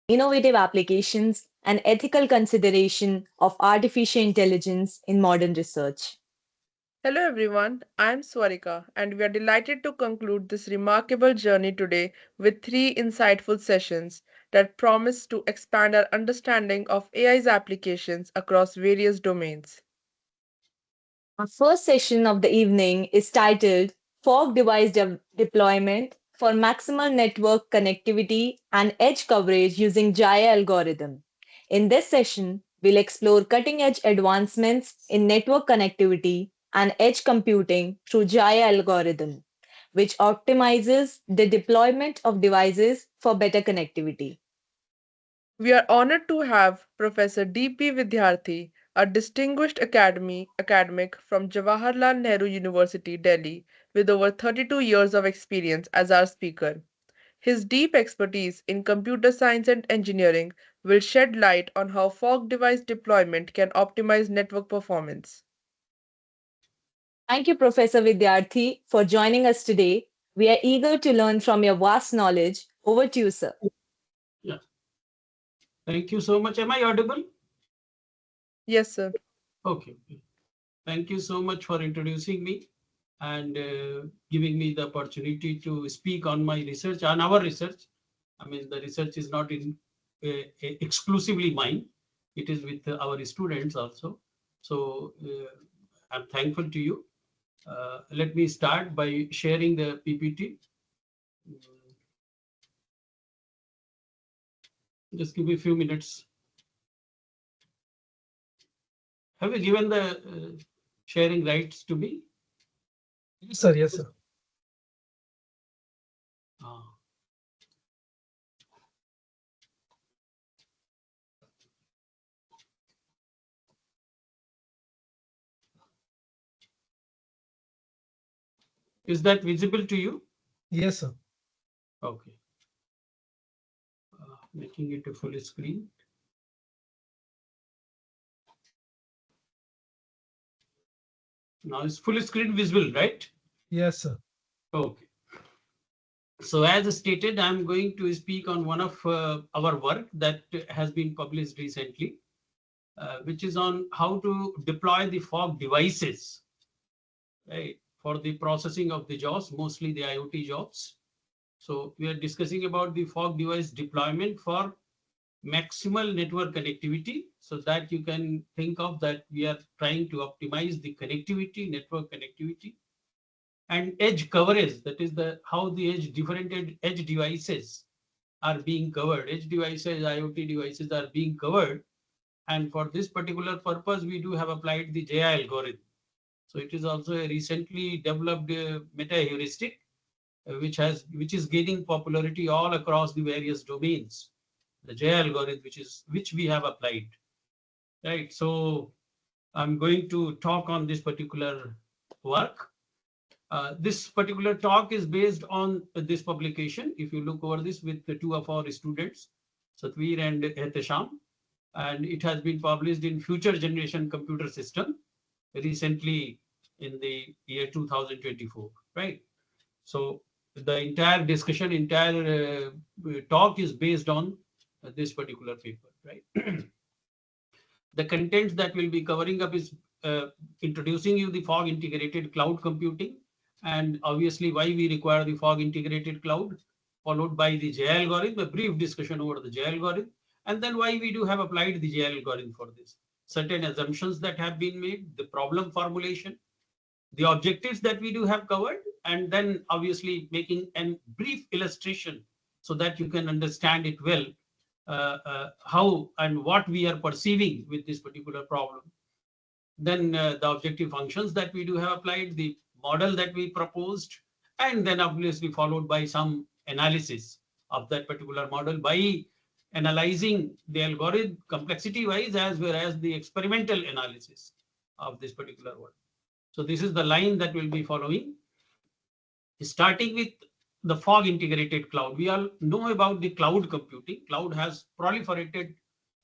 innovative applications, and ethical consideration of artificial intelligence in modern research. Hello everyone, I'm Swarika and we are delighted to conclude this remarkable journey today with three insightful sessions that promise to expand our understanding of AI's applications across various domains. Our first session of the evening is titled Fog Device Deployment for Maximal Network Connectivity and Edge Coverage using Jaya Algorithm. In this session, we'll explore cutting edge advancements in network connectivity and edge computing through Jaya Algorithm, which optimizes the deployment of devices for better connectivity. We are honored to have Professor D.P. Vidyarthi, a distinguished academic from Jawaharlal Nehru University, Delhi, with over 32 years of experience as our speaker. His deep expertise in computer science and engineering will shed light on how fog device deployment can optimize network performance. Thank you, Professor Vidyarthi, for joining us today. We are eager to learn from your vast knowledge. Over to you, sir. Yeah, thank you so much. Am I audible? Yes, sir. Okay. Thank you so much for introducing me and giving me the opportunity to speak on my research, on our research. I mean, the research is not exclusively mine. It is with our students also. So I'm thankful to you. Let me start by sharing the PPT. Just give me a few minutes. Have you given the sharing rights to me? Yes, sir. Yes, sir. Ah. Is that visible to you? Yes, sir. Okay. Making it a full screen. Now it's full screen visible, right? Yes, sir. Okay. So as stated, I'm going to speak on one of our work that has been published recently, which is on how to deploy the fog devices, right, for the processing of the jobs, mostly the IoT jobs. So we are discussing about the fog device deployment for maximal network connectivity, so that you can think of that we are trying to optimize the connectivity, network connectivity, and edge coverage. That is the how the different edge devices are being covered. Edge devices, IoT devices are being covered. And for this particular purpose, we do have applied the JI algorithm. So it is also a recently developed meta heuristic, which is gaining popularity all across the various domains. The J algorithm, which we have applied, right? So I'm going to talk on this particular work. This particular talk is based on this publication. If you look over this with the two of our students, Satvir and Ehtesham, and it has been published in Future Generation Computer System recently in the year 2024, right? So the entire discussion, entire talk is based on this particular paper, right? The contents that we'll be covering up is introducing you the fog integrated cloud computing, and obviously why we require the fog integrated cloud, followed by the J algorithm, a brief discussion over the J algorithm, and then why we do have applied the J algorithm for this. Certain assumptions that have been made, the problem formulation, the objectives that we do have covered, and then obviously making a brief illustration so that you can understand it well, how and what we are perceiving with this particular problem. Then the objective functions that we do have applied, the model that we proposed, and then obviously followed by some analysis of that particular model by analyzing the algorithm complexity wise as well as the experimental analysis of this particular one. So this is the line that we'll be following, starting with the fog integrated cloud. We all know about the cloud computing. Cloud has proliferated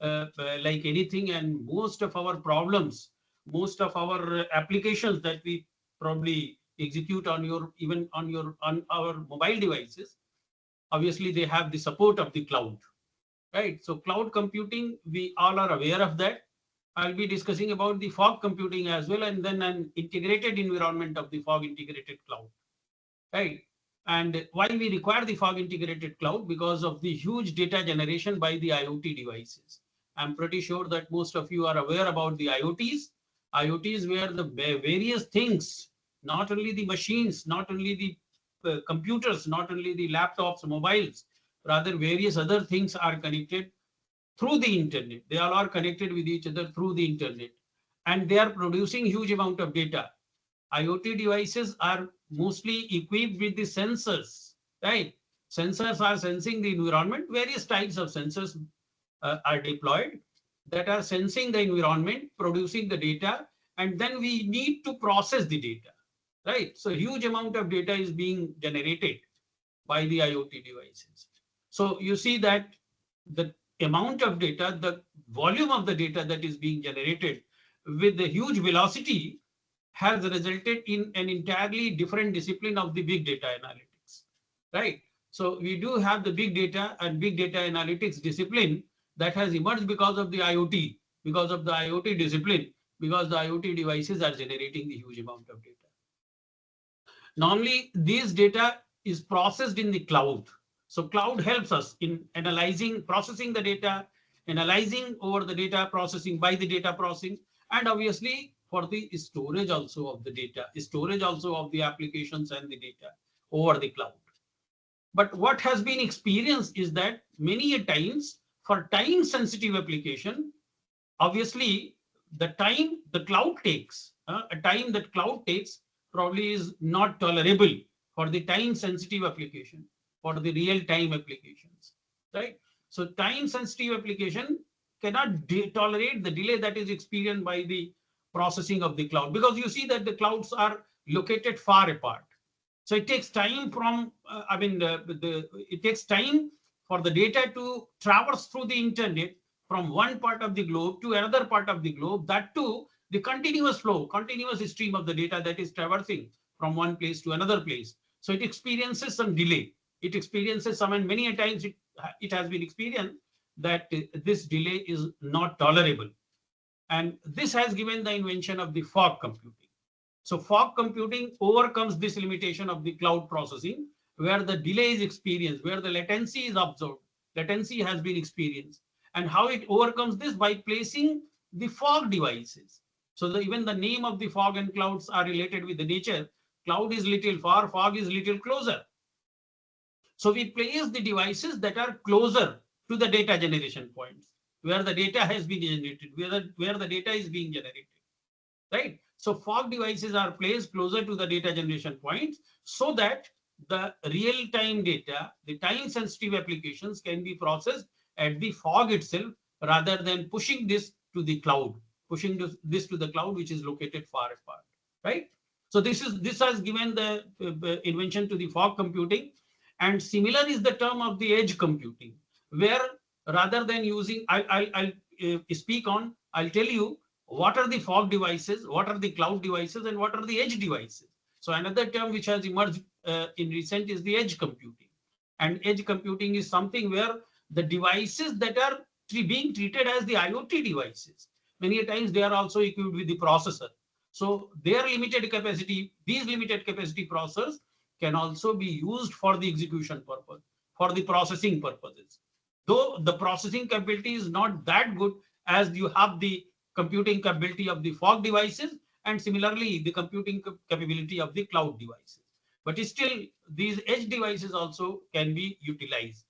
like anything, and most of our problems, most of our applications that we probably execute on your even on our mobile devices, obviously they have the support of the cloud. right? So cloud computing, we all are aware of that. I'll be discussing about the fog computing as well, and then an integrated environment of the fog integrated cloud, right? And why we require the fog integrated cloud? Because of the huge data generation by the IoT devices. I'm pretty sure that most of you are aware about the IoTs. IoTs where the various things, not only the machines, not only the computers, not only the laptops, mobiles, rather various other things are connected through the internet. They all are connected with each other through the internet, and they are producing huge amount of data. IoT devices are mostly equipped with the sensors, right? Sensors are sensing the environment. Various types of sensors are deployed that are sensing the environment, producing the data, and then we need to process the data, right? So huge amount of data is being generated by the IoT devices. So you see that the amount of data, the volume of the data that is being generated with the huge velocity has resulted in an entirely different discipline of the big data analytics, right? So we do have the big data and big data analytics discipline that has emerged because of the IoT, because of the IoT discipline, because the IoT devices are generating the huge amount of data. Normally, these data is processed in the cloud. So cloud helps us in analyzing, processing the data, analyzing over the data, processing by the data processing, and obviously for the storage also of the data, storage also of the applications and the data over the cloud. But what has been experienced is that many a times for time sensitive application, obviously the time the cloud takes, a time that cloud takes probably is not tolerable for the time sensitive application, for the real time applications, right? So time sensitive application cannot tolerate the delay that is experienced by the processing of the cloud, because you see that the clouds are located far apart. So it takes time from, it takes time for the data to traverse through the internet from one part of the globe to another part of the globe. That too, the continuous flow, continuous stream of the data that is traversing from one place to another place. So it experiences some delay. It experiences some, and many a times it has been experienced that this delay is not tolerable. And this has given the invention of the fog computing. So fog computing overcomes this limitation of the cloud processing, where the delay is experienced, where the latency is observed, latency has been experienced. And how it overcomes this? By placing the fog devices. So even the name of the fog and clouds are related with the nature. Cloud is little far, fog is little closer. So we place the devices that are closer to the data generation points, where the data has been generated, where the data is being generated, right? So fog devices are placed closer to the data generation points so that the real-time data, the time-sensitive applications can be processed at the fog itself rather than pushing this to the cloud, pushing this to the cloud, which is located far apart, right? So this has given the invention to the fog computing, and similar is the term of the edge computing, where rather than using, I'll speak on, I'll tell you what are the fog devices, what are the cloud devices, and what are the edge devices. So another term which has emerged in recent is the edge computing. And edge computing is something where the devices that are being treated as the IoT devices, many times they are also equipped with the processor. So their limited capacity, these limited capacity processors can also be used for the execution purpose, for the processing purposes. Though the processing capability is not that good as you have the computing capability of the fog devices, and similarly the computing capability of the cloud devices. But still, these edge devices also can be utilized.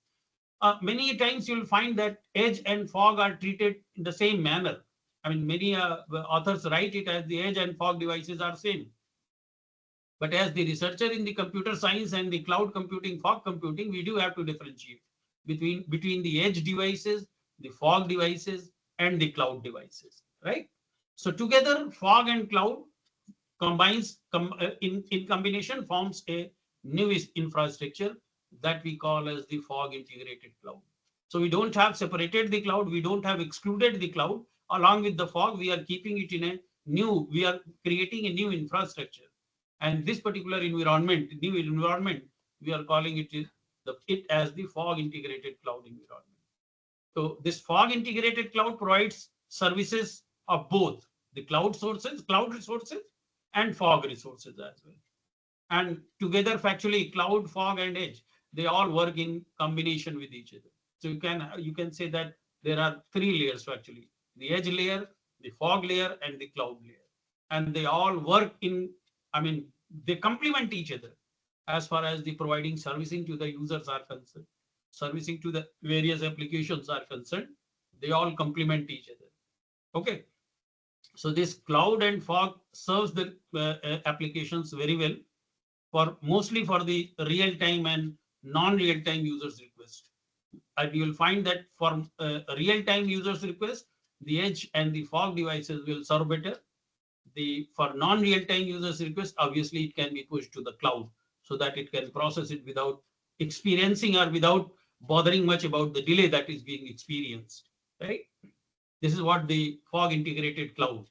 Many times you'll find that edge and fog are treated in the same manner. I mean, many authors write it as the edge and fog devices are same. But as the researcher in the computer science and the cloud computing, fog computing, we do have to differentiate between the edge devices, the fog devices, and the cloud devices, right? So together, fog and cloud in combination forms a new infrastructure that we call as the fog integrated cloud. So we don't have separated the cloud, we don't have excluded the cloud. Along with the fog, we are keeping it in a we are creating a new infrastructure. And this particular new environment, we are calling it as the fog integrated cloud environment. So this fog integrated cloud provides services of both the cloud sources, cloud resources, and fog resources as well. And together, factually, cloud, fog, and edge, they all work in combination with each other. So you can say that there are three layers actually: the edge layer, the fog layer, and the cloud layer, and they all work in. I mean, they complement each other as far as the providing servicing to the users are concerned, servicing to the various applications are concerned. They all complement each other. Okay, so this cloud and fog serves the applications very well for mostly for the real time and non-real time users request. And you will find that for real time users request, the edge and the fog devices will serve better. The for non-real time users request, obviously it can be pushed to the cloud so that it can process it without experiencing or without bothering much about the delay that is being experienced. Right? This is what the fog integrated cloud.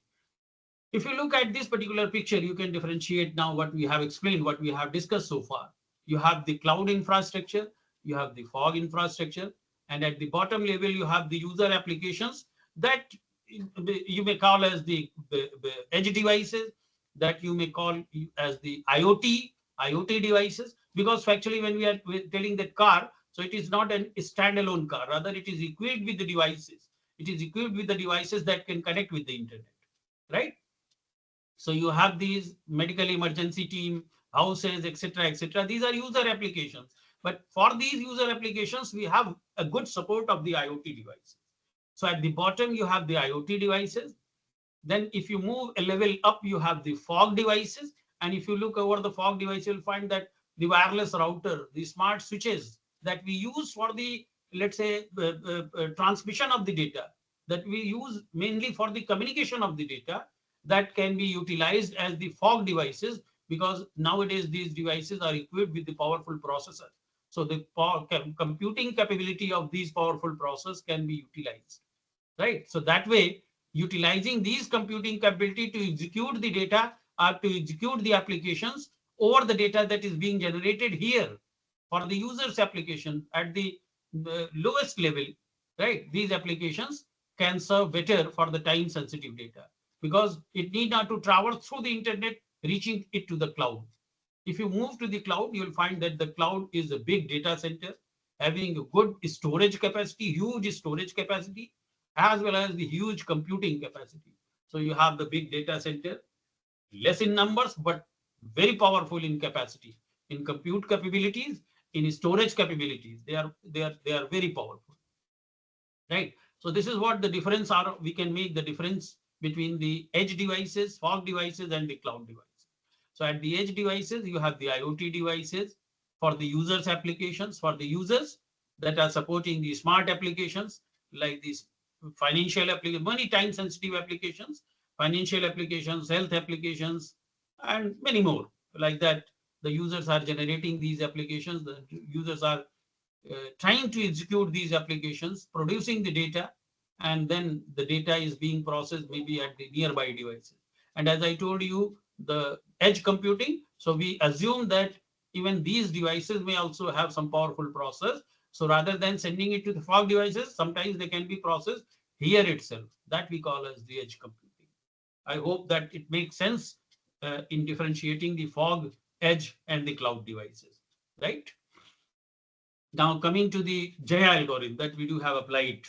If you look at this particular picture, you can differentiate now what we have explained, what we have discussed so far. You have the cloud infrastructure, you have the fog infrastructure, and at the bottom level, you have the user applications that you may call as the edge devices, that you may call as the IoT devices, because factually when we're telling that car, so it is not a standalone car, rather it is equipped with the devices. It is equipped with the devices that can connect with the internet, right? So you have these medical emergency team, houses, etc., etc. These are user applications. But for these user applications, we have a good support of the IoT devices. So at the bottom, you have the IoT devices. Then if you move a level up, you have the fog devices. And if you look over the fog device, you'll find that the wireless router, the smart switches that we use for the, let's say, transmission of the data, that we use mainly for the communication of the data, that can be utilized as the fog devices, because nowadays these devices are equipped with the powerful processor. So the computing capability of these powerful processors can be utilized, right? So that way, utilizing these computing capability to execute the data or to execute the applications over the data that is being generated here for the user's application at the lowest level, right? These applications can serve better for the time sensitive data, because it need not to travel through the internet, reaching it to the cloud. If you move to the cloud, you'll find that the cloud is a big data center having a good storage capacity, huge storage capacity, as well as the huge computing capacity. So you have the big data center, less in numbers, but very powerful in capacity, in compute capabilities, in storage capabilities. They are very powerful, right? So this is what the difference are. We can make the difference between the edge devices, fog devices, and the cloud devices. So at the edge devices, you have the IoT devices for the users applications, for the users that are supporting the smart applications like these financial applications, many time sensitive applications, financial applications, health applications, and many more like that. The users are generating these applications. The users are trying to execute these applications, producing the data, and then the data is being processed maybe at the nearby devices. And as I told you, the edge computing, so we assume that even these devices may also have some powerful process. So rather than sending it to the fog devices, sometimes they can be processed here itself. That we call as the edge computing. I hope that it makes sense in differentiating the fog, edge, and the cloud devices, right? Now coming to the Jaya algorithm that we do have applied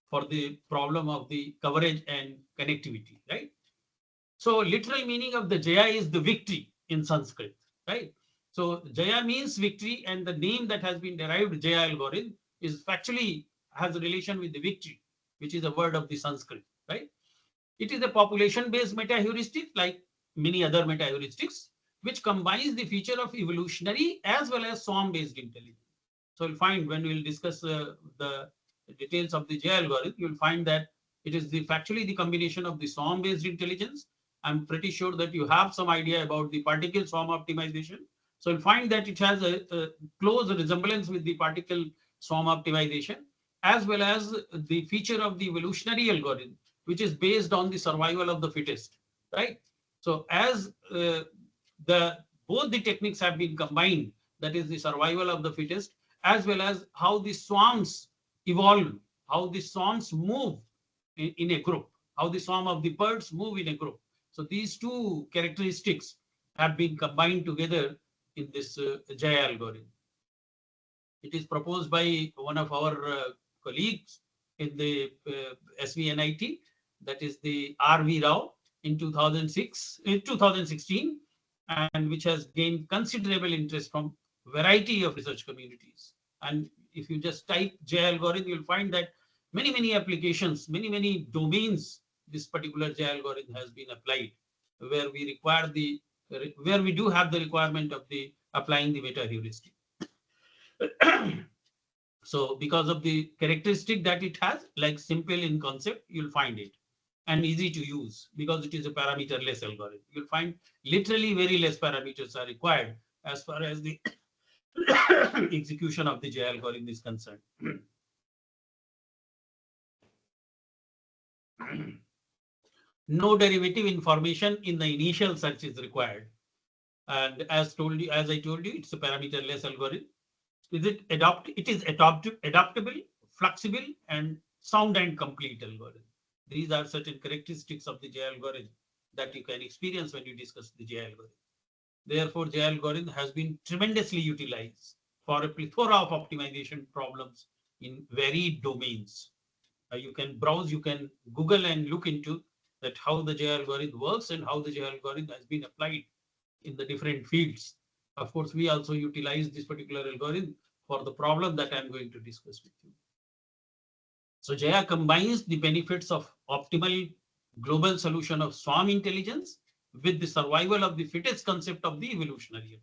for the problem of the coverage and connectivity, right? So literal meaning of the Jaya is the victory in Sanskrit, right? So Jaya means victory, and the name that has been derived, Jaya algorithm, is factually has a relation with the victory, which is a word of the Sanskrit, right? It is a population-based meta-heuristic like many other meta-heuristics, which combines the feature of evolutionary as well as swarm-based intelligence. So you'll find when we'll discuss the details of the J algorithm, you'll find that it is factually the combination of the swarm-based intelligence. I'm pretty sure that you have some idea about the particle swarm optimization. So you'll find that it has a close resemblance with the particle swarm optimization, as well as the feature of the evolutionary algorithm, which is based on the survival of the fittest, right? So as the both the techniques have been combined, that is the survival of the fittest, as well as how the swarms evolve, how the swarms move in a group, how the swarm of the birds move in a group. So these two characteristics have been combined together in this Jaya algorithm. It is proposed by one of our colleagues in the SVNIT, that is the R.V. Rao in 2016, and which has gained considerable interest from variety of research communities. And if you just type J algorithm, you'll find that many applications, many domains, this particular J algorithm has been applied, where we do have the requirement of the applying the meta heuristic. So because of the characteristic that it has, like simple in concept, you'll find it, and easy to use because it is a parameter-less algorithm. You'll find literally very less parameters are required as far as the execution of the J algorithm is concerned. No derivative information in the initial search is required. And as I told you, it's a parameter-less algorithm. It is adaptable, flexible, and sound and complete algorithm. These are certain characteristics of the J algorithm that you can experience when you discuss the J algorithm. Therefore, J algorithm has been tremendously utilized for a plethora of optimization problems in varied domains. You can browse, you can Google and look into that how the J algorithm works and how the J algorithm has been applied in the different fields. Of course, we also utilize this particular algorithm for the problem that I'm going to discuss with you. So Jaya combines the benefits of optimal global solution of swarm intelligence with the survival of the fittest concept of the evolutionary.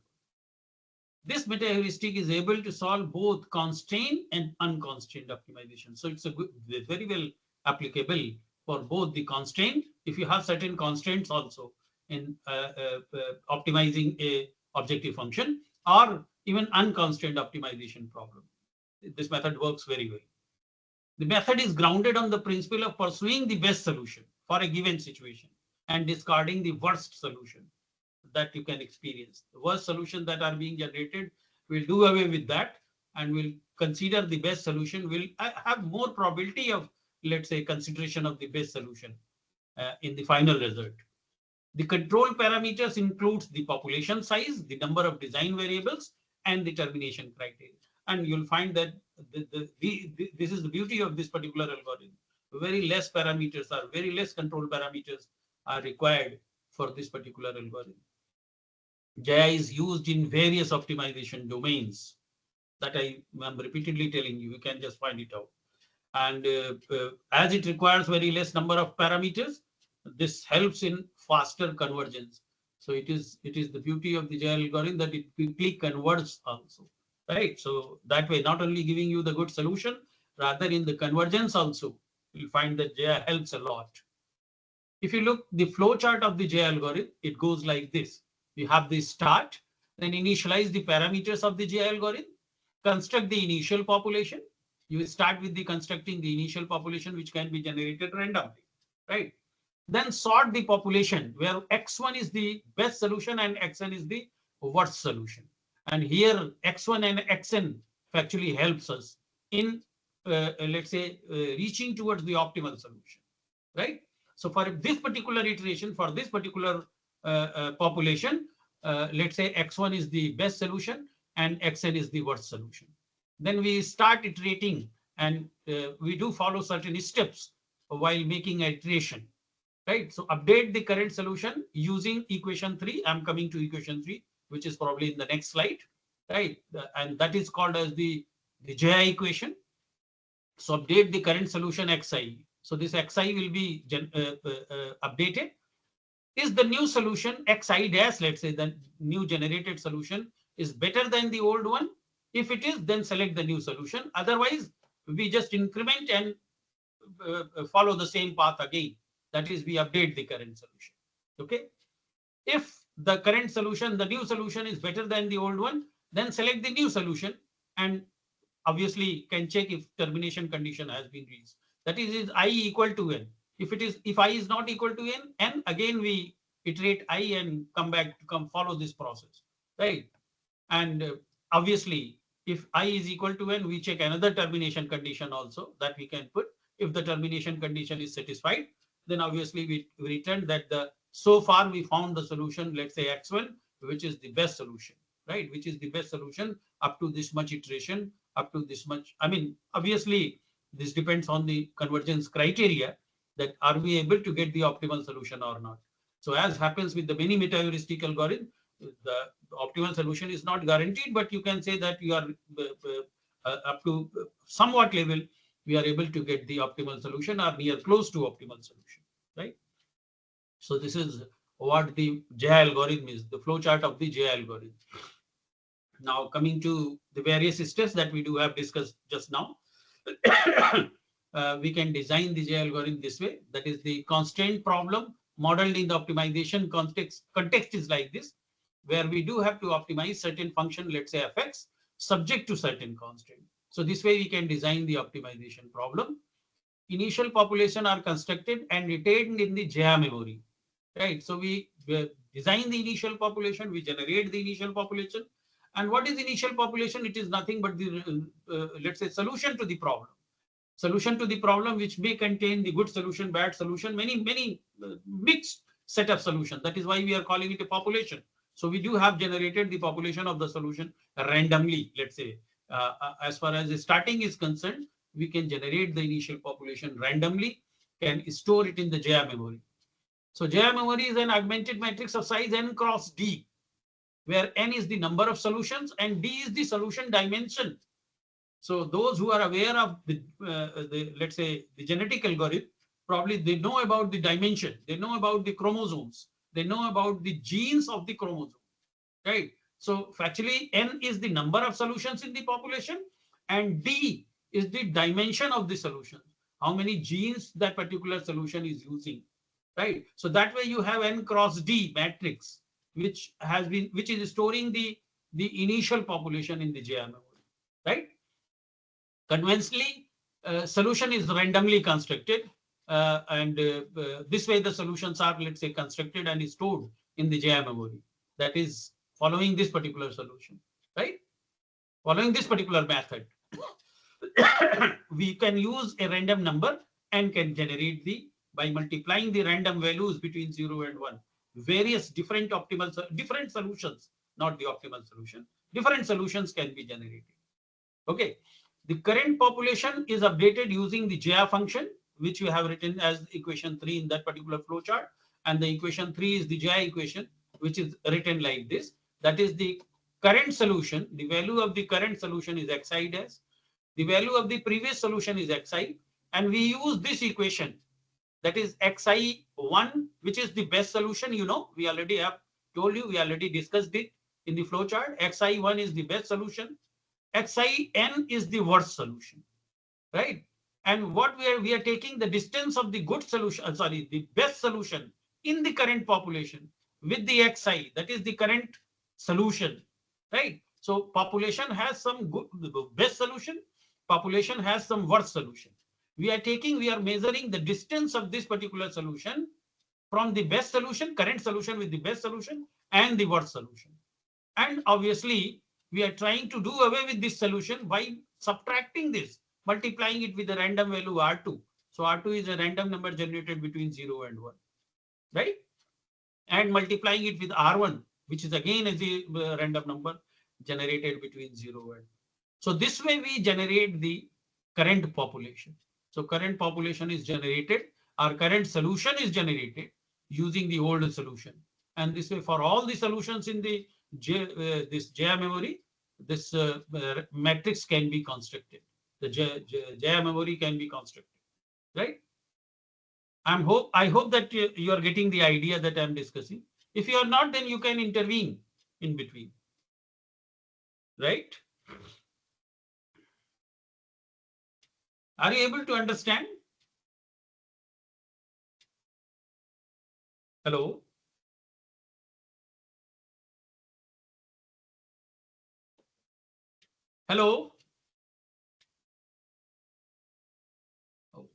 This meta heuristic is able to solve both constrained and unconstrained optimization. So it's very well applicable for both the constraint, if you have certain constraints also in optimizing a objective function, or even unconstrained optimization problem. This method works very well. The method is grounded on the principle of pursuing the best solution for a given situation and discarding the worst solution that you can experience. The worst solution that are being generated, will do away with that and will consider the best solution, will have more probability of, let's say, consideration of the best solution in the final result. The control parameters includes the population size, the number of design variables, and the termination criteria. And you'll find that this is the beauty of this particular algorithm. Very less parameters are, very less control parameters are required for this particular algorithm. Jaya is used in various optimization domains that I am repeatedly telling you. You can just find it out. And as it requires very less number of parameters, this helps in faster convergence. So it is the beauty of the Jaya algorithm that it quickly converges also, right? So that way, not only giving you the good solution, rather in the convergence also, you'll find that Jaya helps a lot. If you look the flow chart of the J algorithm, it goes like this. You have the start, then initialize the parameters of the J algorithm, construct the initial population. You start with the constructing the initial population, which can be generated randomly, right? Then sort the population where X1 is the best solution and Xn is the worst solution. And here X1 and Xn actually helps us in, let's say, reaching towards the optimal solution, right? So for this particular iteration, for this particular population, let's say X1 is the best solution and Xn is the worst solution. Then we start iterating and we do follow certain steps while making an iteration, right? So update the current solution using equation 3. I'm coming to equation 3, which is probably in the next slide, right? And that is called as the J equation. So update the current solution Xi. So this Xi will be updated. Is the new solution Xi dash, let's say the new generated solution is better than the old one? If it is, then select the new solution. Otherwise, we just increment and follow the same path again. That is, we update the current solution. Okay. If the current solution, the new solution is better than the old one, then select the new solution and obviously can check if termination condition has been reached. That is I equal to n. If I is not equal to n, again we iterate I and come back to follow this process, right? And obviously, If I is equal to n, we check another termination condition also that we can put. If the termination condition is satisfied, then obviously we return that so far we found the solution, let's say x1, which is the best solution, right? Which is the best solution up to this much iteration, up to this much. I mean, obviously, this depends on the convergence criteria, that are we able to get the optimal solution or not. So as happens with the many meta-heuristic algorithm, the optimal solution is not guaranteed, but you can say that you are up to somewhat level, we are able to get the optimal solution or near close to optimal solution, right? So this is what the J algorithm is, the flow chart of the J algorithm. Now coming to the various steps that we do have discussed just now, we can design the J algorithm this way. That is the constraint problem modeled in the optimization context. Context is like this, where we do have to optimize certain function, let's say fx, subject to certain constraint. So this way we can design the optimization problem. Initial population are constructed and retained in the JA memory, right? So we design the initial population, we generate the initial population. And what is initial population? It is nothing but the, let's say, solution to the problem. Solution to the problem, which may contain the good solution, bad solution, many mixed set of solutions. That is why we are calling it a population. So we do have generated the population of the solution randomly, let's say. As far as the starting is concerned, we can generate the initial population randomly, can store it in the JA memory. So JA memory is an augmented matrix of size n cross d, where n is the number of solutions and d is the solution dimension. So those who are aware of the let's say the genetic algorithm, probably they know about the dimension, they know about the chromosomes, they know about the genes of the chromosome, right? So actually n is the number of solutions in the population and d is the dimension of the solution, how many genes that particular solution is using, right? So that way you have n cross d matrix, which is storing the initial population in the JA memory, right? Conventionally, solution is randomly constructed, and this way the solutions are, let's say, constructed and stored in the JA memory. That is following this particular solution, right? Following this particular method, we can use a random number and can generate by multiplying the random values between 0 and 1, various different different solutions, not the optimal solution, different solutions can be generated. Okay. The current population is updated using the JA function, which you have written as equation 3 in that particular flow chart. And the equation 3 is the JA equation, which is written like this. That is the current solution. The value of the current solution is xi dash. The value of the previous solution is xi. And we use this equation, that is xi1, which is the best solution. You know, we already have told you, we already discussed it in the flow chart. xi1 is the best solution. Xin is the worst solution, right? And what we are taking the distance of the good solution, sorry, the best solution in the current population with the xi, that is the current solution, right? So population has some good best solution, population has some worst solution. We are measuring the distance of this particular solution from the best solution, current solution with the best solution, and the worst solution. And obviously, we are trying to do away with this solution by subtracting this, multiplying it with the random value R2. So R2 is a random number generated between 0 and 1, right? And multiplying it with R1, which is again a random number generated between 0 and 1. So this way we generate the current population. So current population is generated, our current solution is generated using the old solution. And this way for all the solutions in the this JA memory, this matrix can be constructed. The JA memory can be constructed, right? I hope that you are getting the idea that I'm discussing. If you are not, then you can intervene in between, right? Are you able to understand? Hello? Hello?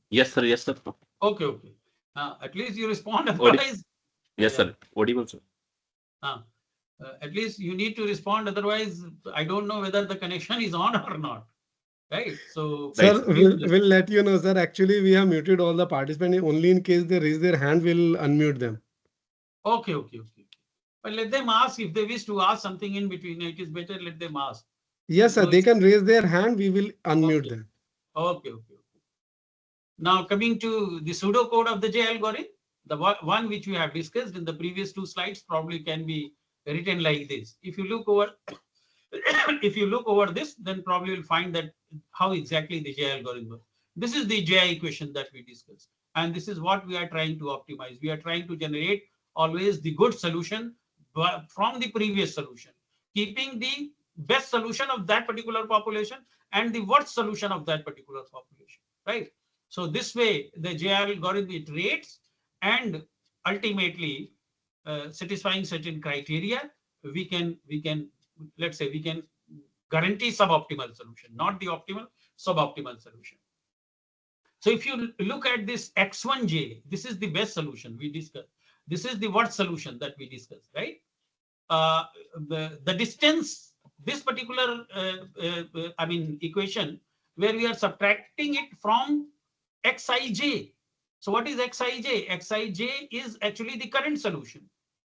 Yes, sir. Yes, sir. Okay, okay. At least you respond. Audi- Otherwise, yes, yeah. sir. Audible, sir. At least you need to respond. Otherwise, I don't know whether the connection is on or not. Right. So Right, Sir, sir. please we'll let you know, sir. Actually, we have muted all the participants. Only in case they raise their hand, we'll unmute them. okay, okay, okay. But let them ask if they wish to ask something in between. It is better let them ask. Yes, sir. No They issue. can raise their hand. We will unmute Okay, them. okay, okay. Now coming to the pseudocode of the J algorithm, the one which we have discussed in the previous two slides probably can be written like this. If you look over, if you look over this, then probably you'll find that how exactly the J algorithm works. This is the J equation that we discussed, and this is what we are trying to optimize. We are trying to generate always the good solution from the previous solution, keeping the best solution of that particular population and the worst solution of that particular population, right? So this way, the J algorithm iterates and ultimately satisfying certain criteria, we can let's say we can guarantee suboptimal solution, not the optimal, suboptimal solution. So if you look at this X1J, this is the best solution we discussed. This is the worst solution that we discussed, right? uh, the distance, this particular I mean equation, where we are subtracting it from xij. So what is xij? Xij is actually the current solution.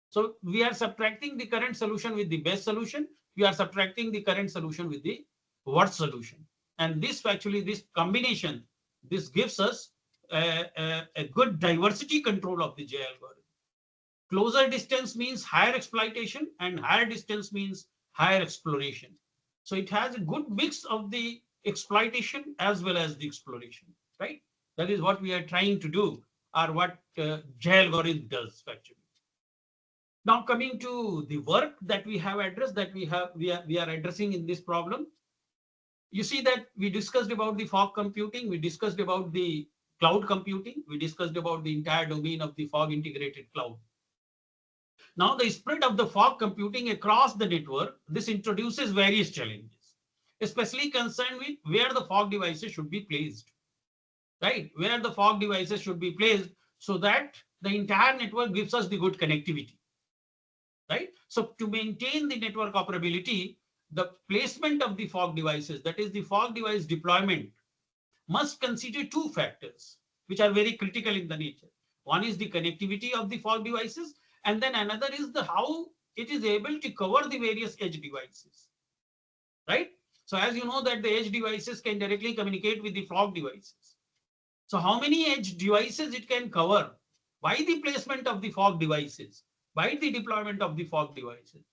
So we are subtracting the current solution with the best solution. We are subtracting the current solution with the worst solution. And this actually, this combination, this gives us a good diversity control of the J algorithm. Closer distance means higher exploitation, and higher distance means higher exploration. So it has a good mix of the exploitation as well as the exploration, right? That is what we are trying to do, or what J algorithm does actually. Now coming to the work that we have addressed, that we are addressing in this problem, you see that we discussed about the fog computing, we discussed about the cloud computing, we discussed about the entire domain of the fog integrated cloud. Now, the spread of the fog computing across the network, this introduces various challenges, especially concerned with where the fog devices should be placed, right? Where the fog devices should be placed so that the entire network gives us the good connectivity, right? So to maintain the network operability, the placement of the fog devices, that is the fog device deployment, must consider two factors which are very critical in the nature. One is the connectivity of the fog devices, and then another is the how it is able to cover the various edge devices, right? So as you know that the edge devices can directly communicate with the fog devices. So how many edge devices it can cover by the placement of the fog devices, by the deployment of the fog devices.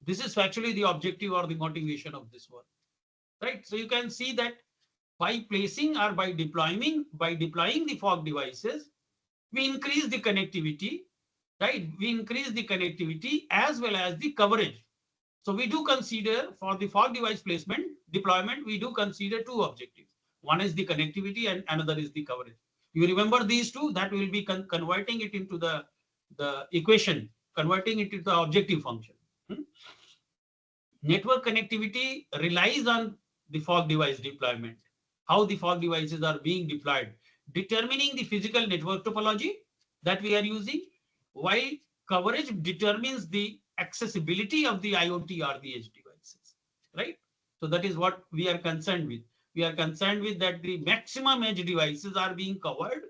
This is actually the objective or the motivation of this work, right? So you can see that by placing or by deploying the fog devices, we increase the connectivity, right? We increase the connectivity as well as the coverage. So we do consider for the fog device placement deployment, we do consider two objectives. One is the connectivity and another is the coverage. You remember these two, that will be converting it into the equation, converting it into the objective function. Hmm? Network connectivity relies on the fog device deployment, how the fog devices are being deployed, determining the physical network topology that we are using, while coverage determines the accessibility of the IoT or the edge devices, right? So that is what we are concerned with. We are concerned with that the maximum edge devices are being covered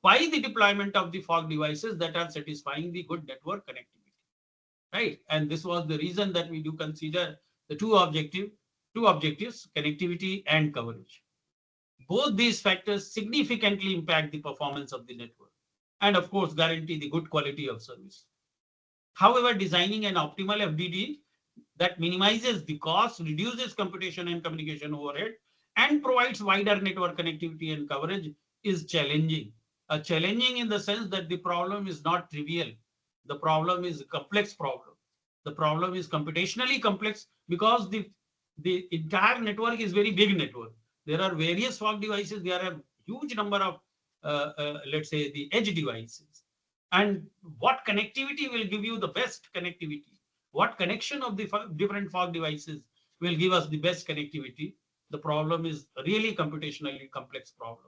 by the deployment of the fog devices that are satisfying the good network connectivity, right? And this was the reason that we do consider the two objectives, connectivity and coverage. Both these factors significantly impact the performance of the network and of course guarantee the good quality of service. However, designing an optimal FDD that minimizes the cost, reduces computation and communication overhead, and provides wider network connectivity and coverage is challenging. Challenging in the sense that the problem is not trivial. The problem is a complex problem. The problem is computationally complex because the entire network is very big network. There are various fog devices. There are a huge number of, let's say, the edge devices. And what connectivity will give you the best connectivity? What connection of the different fog devices will give us the best connectivity? The problem is really computationally complex problem.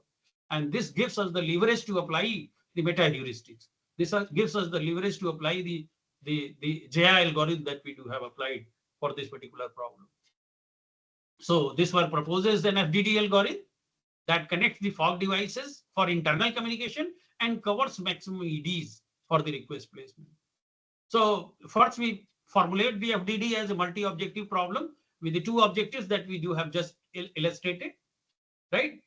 And this gives us the leverage to apply the meta heuristics. This gives us the leverage to apply the the JI algorithm that we do have applied for this particular problem. So this work proposes an FDD algorithm that connects the fog devices for internal communication and covers maximum EDs for the request placement. So first we formulate the FDD as a multi-objective problem with the two objectives that we do have just illustrated, right?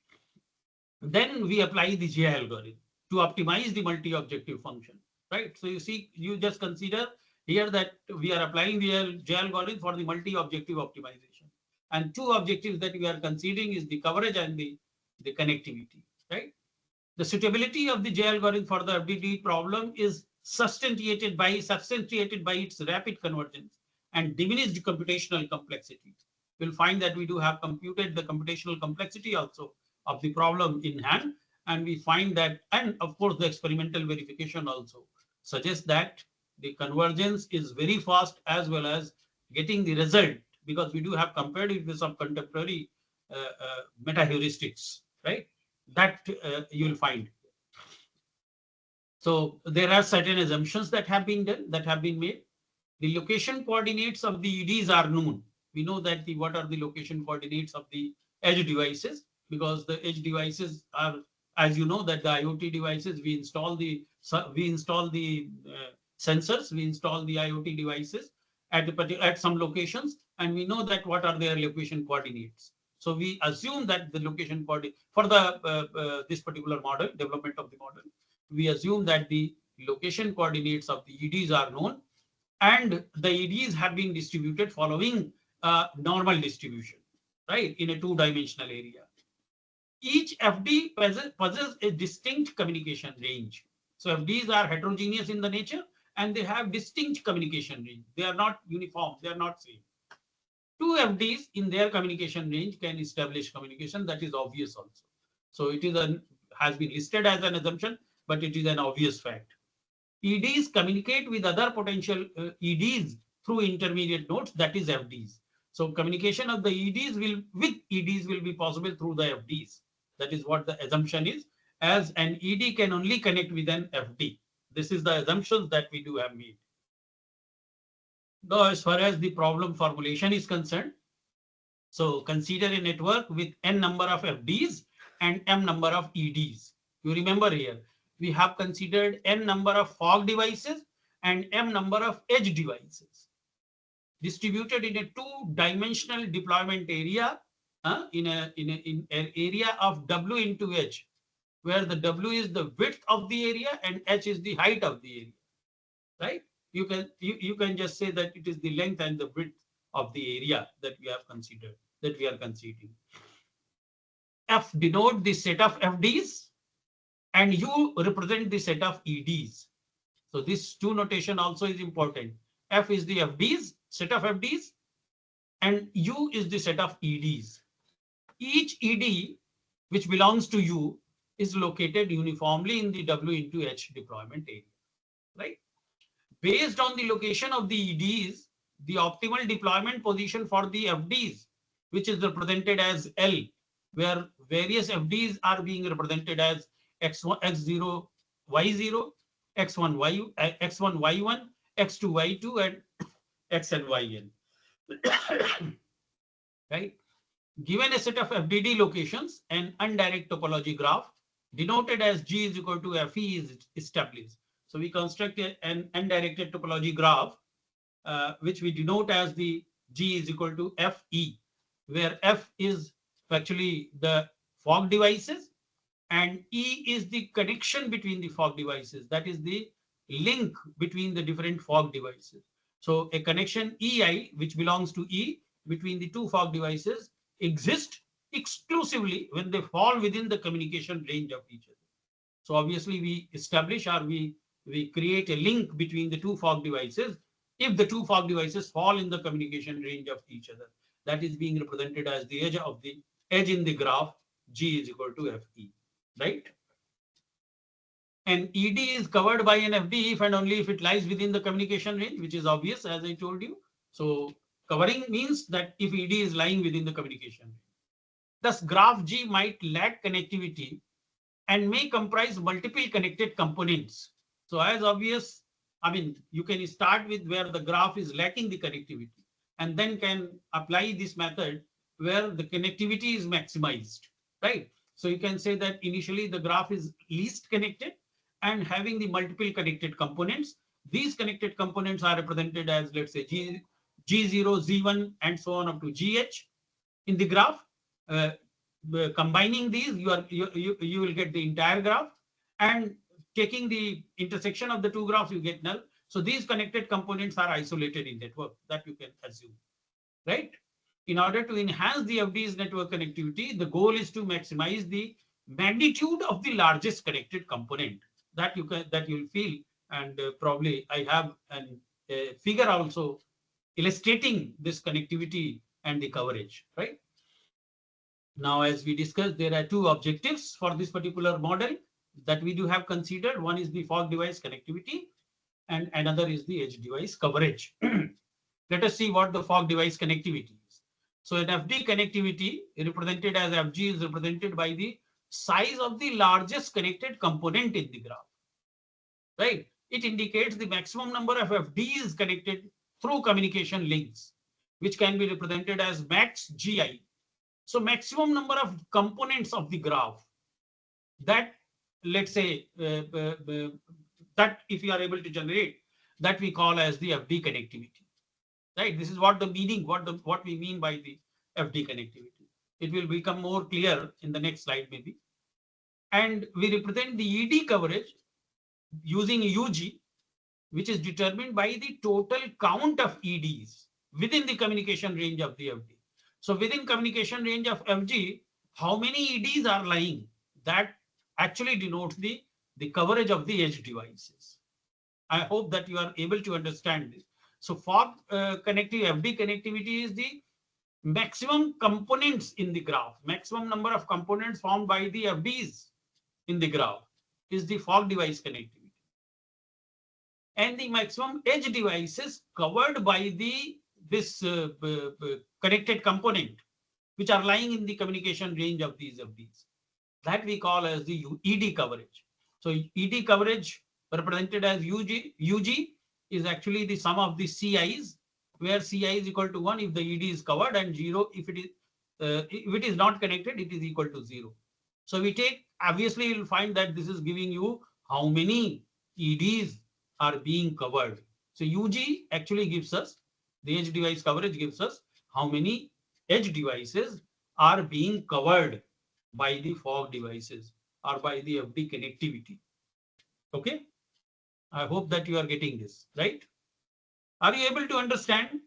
Then we apply the JI algorithm to optimize the multi-objective function, right? So you see, you just consider here that we are applying the JI algorithm for the multi-objective optimization. And two objectives that we are considering is the coverage and the connectivity, right? The suitability of the J algorithm for the FDD problem is substantiated by its rapid convergence and diminished computational complexity. We'll find that we do have computed the computational complexity also of the problem in hand, and we find that, and of course the experimental verification also suggests that the convergence is very fast, as well as getting the result, because we do have compared it with some contemporary meta heuristics, right? That you will find. So there are certain assumptions that have been done, that have been made. The location coordinates of the EDs are known. We know that what are the location coordinates of the edge devices, because the edge devices are, as you know, that the IoT devices, we install the sensors, we install the IoT devices at some locations, and we know that what are their location coordinates. So we assume that the location coordinate for the this particular model, development of the model, we assume that the location coordinates of the EDs are known, and the EDs have been distributed following normal distribution, right, in a two-dimensional area. Each FD possesses a distinct communication range. So FDs are heterogeneous in the nature, and they have distinct communication range. They are not uniform, they are not same. Two FDs in their communication range can establish communication. That is obvious also. So it is has been listed as an assumption, but it is an obvious fact. EDs communicate with other potential EDs through intermediate nodes, that is FDs. So communication of the EDs with EDs will be possible through the FDs. That is what the assumption is, as an ED can only connect with an FD. This is the assumptions that we do have made. Now, as far as the problem formulation is concerned, so consider a network with n number of FDs and m number of EDs. You remember here, we have considered n number of fog devices and m number of edge devices distributed in a two-dimensional deployment area, in an area of W into H, where the W is the width of the area and H is the height of the area, right? You can just say that it is the length and the width of the area that we have considered, that we are considering. F denote the set of FDs and U represent the set of EDs. So this two notation also is important. F is the FDs, set of FDs, and U is the set of EDs. Each ED which belongs to U is located uniformly in the W into H deployment area, right? Based on the location of the EDs, the optimal deployment position for the FDs, which is represented as L, where various FDs are being represented as X1, X0, Y0, X1, X1, Y1, X2, Y2, and X and YN. Right? Given a set of FDD locations, an undirect topology graph denoted as G is equal to FE is established. So we construct an undirected topology graph, which we denote as the G is equal to FE, where F is actually the fog devices and E is the connection between the fog devices. That is the link between the different fog devices. So a connection EI, which belongs to E between the two fog devices, exist exclusively when they fall within the communication range of each other. So obviously we establish, or we create a link between the two fog devices if the two fog devices fall in the communication range of each other. That is being represented as the edge in the graph. G is equal to FE, right? And ED is covered by an FD if and only if it lies within the communication range, which is obvious, as I told you. So covering means that if ED is lying within the communication range. Thus, graph G might lack connectivity and may comprise multiple connected components. So as obvious, I mean, you can start with where the graph is lacking the connectivity and then can apply this method where the connectivity is maximized, right? So you can say that initially the graph is least connected and having the multiple connected components. These connected components are represented as, let's say, G0, Z1, and so on up to GH in the graph. Uh, Combining these, you will get the entire graph, and taking the intersection of the two graphs, you get null. So these connected components are isolated in network, that you can assume, right? In order to enhance the FD's network connectivity, the goal is to maximize the magnitude of the largest connected component that you'll feel. And probably I have a figure also illustrating this connectivity and the coverage, right? Now, as we discussed, there are two objectives for this particular model that we do have considered. One is the fog device connectivity, and another is the edge device coverage. Let us see what the fog device connectivity is. So an FD connectivity represented as FG is represented by the size of the largest connected component in the graph, right? It indicates the maximum number of FDs connected through communication links, which can be represented as max GI. So maximum number of components of the graph that, let's say, that if you are able to generate, that we call as the FD connectivity, right? This is what the meaning, what we mean by the FD connectivity. It will become more clear in the next slide maybe. And we represent the ED coverage using UG, which is determined by the total count of EDs within the communication range of the FD. So within communication range of FG, how many EDs are lying? That actually denotes the coverage of the edge devices. I hope that you are able to understand this. So fog connectivity, FD connectivity is the maximum components in the graph, maximum number of components formed by the FDs in the graph is the fog device connectivity. And the maximum edge devices covered by this connected component, which are lying in the communication range of these FDs, that we call as the ED coverage. So ED coverage represented as UG is actually the sum of the CIs, where CI is equal to 1 if the ED is covered, and 0 if it is not connected, it is equal to 0. So we take, obviously you'll find that this is giving you how many EDs are being covered. So UG actually gives us, the edge device coverage gives us how many edge devices are being covered by the fog devices or by the FD connectivity. Okay, I hope that you are getting this, right? Are you able to understand?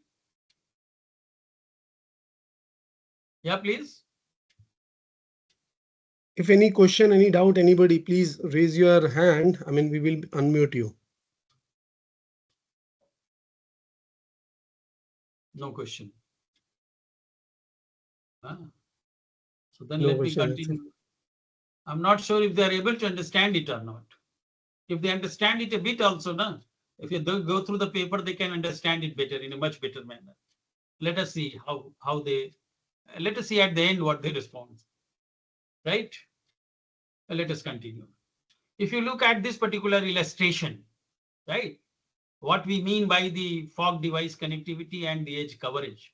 Yeah, please. If any question, any doubt, anybody, please raise your hand. I mean, we will unmute you. No question. So then No let me question. continue. I'm not sure if they are able to understand it or not. If they understand it a bit also, na? If you go through the paper, they can understand it better, in a much better manner. Let us see how they, let us see at the end what they respond, right? Let us continue. If you look at this particular illustration, right, what we mean by the fog device connectivity and the edge coverage.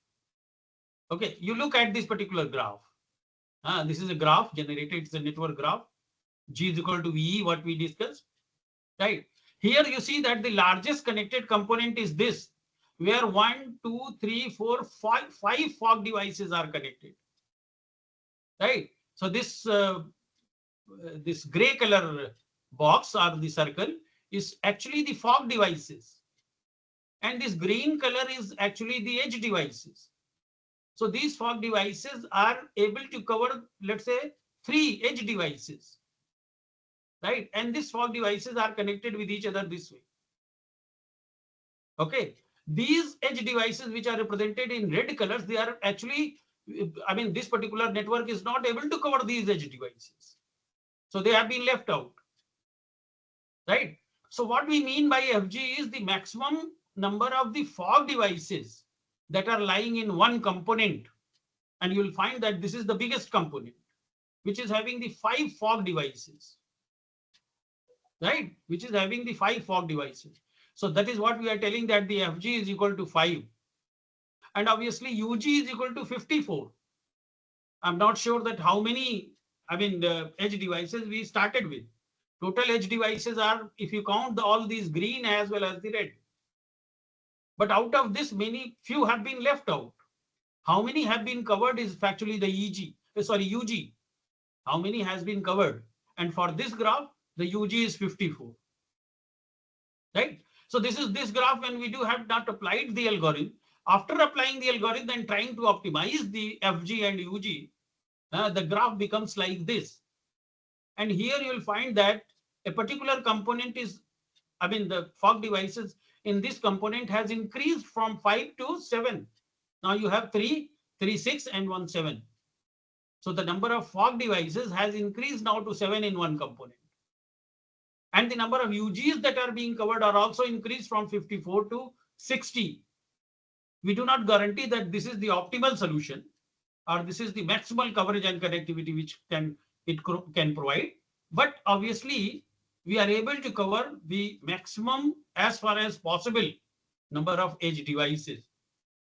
Okay, you look at this particular graph. This is a graph generated, it's a network graph. G is equal to VE, what we discussed, right? Here you see that the largest connected component is this, where 1, 2, 3, 4, 5 fog devices are connected, right? So this gray color box or the circle is actually the fog devices, and this green color is actually the edge devices. So these fog devices are able to cover, let's say, 3 edge devices, right? And these fog devices are connected with each other this way. Okay, these edge devices which are represented in red colors, they are actually, I mean, this particular network is not able to cover these edge devices. So they have been left out, right? So what we mean by FG is the maximum number of the fog devices that are lying in one component. And you will find that this is the biggest component, which is having the 5 fog devices, right? Which is having the 5 fog devices. So that is what we are telling, that the Fg is equal to 5. And obviously Ug is equal to 54. I'm not sure that how many, edge devices we started with. Total edge devices are, if you count all these green as well as the red. But out of this, few have been left out. How many have been covered is actually the UG. How many has been covered? And for this graph, the UG is 54. Right? So this graph when we do have not applied the algorithm. After applying the algorithm and trying to optimize the FG and UG, the graph becomes like this. And here you will find that a particular component is, the fog devices in this component has increased from 5 to 7. Now you have 3, 3, 6 and 1, 7. So the number of fog devices has increased now to 7 in one component. And the number of UGs that are being covered are also increased from 54 to 60. We do not guarantee that this is the optimal solution or this is the maximal coverage and connectivity which it can provide. But obviously, we are able to cover the maximum as far as possible number of edge devices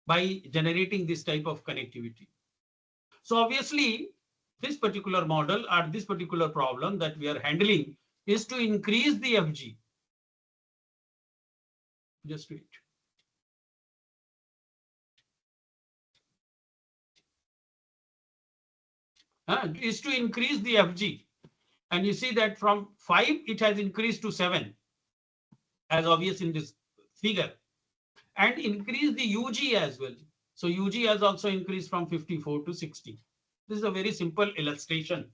by generating this type of connectivity. So obviously, this particular model or this particular problem that we are handling is to increase the FG. Just wait. Is to increase the FG. And you see that from 5, it has increased to 7, as obvious in this figure. And increase the UG as well. So UG has also increased from 54 to 60. This is a very simple illustration.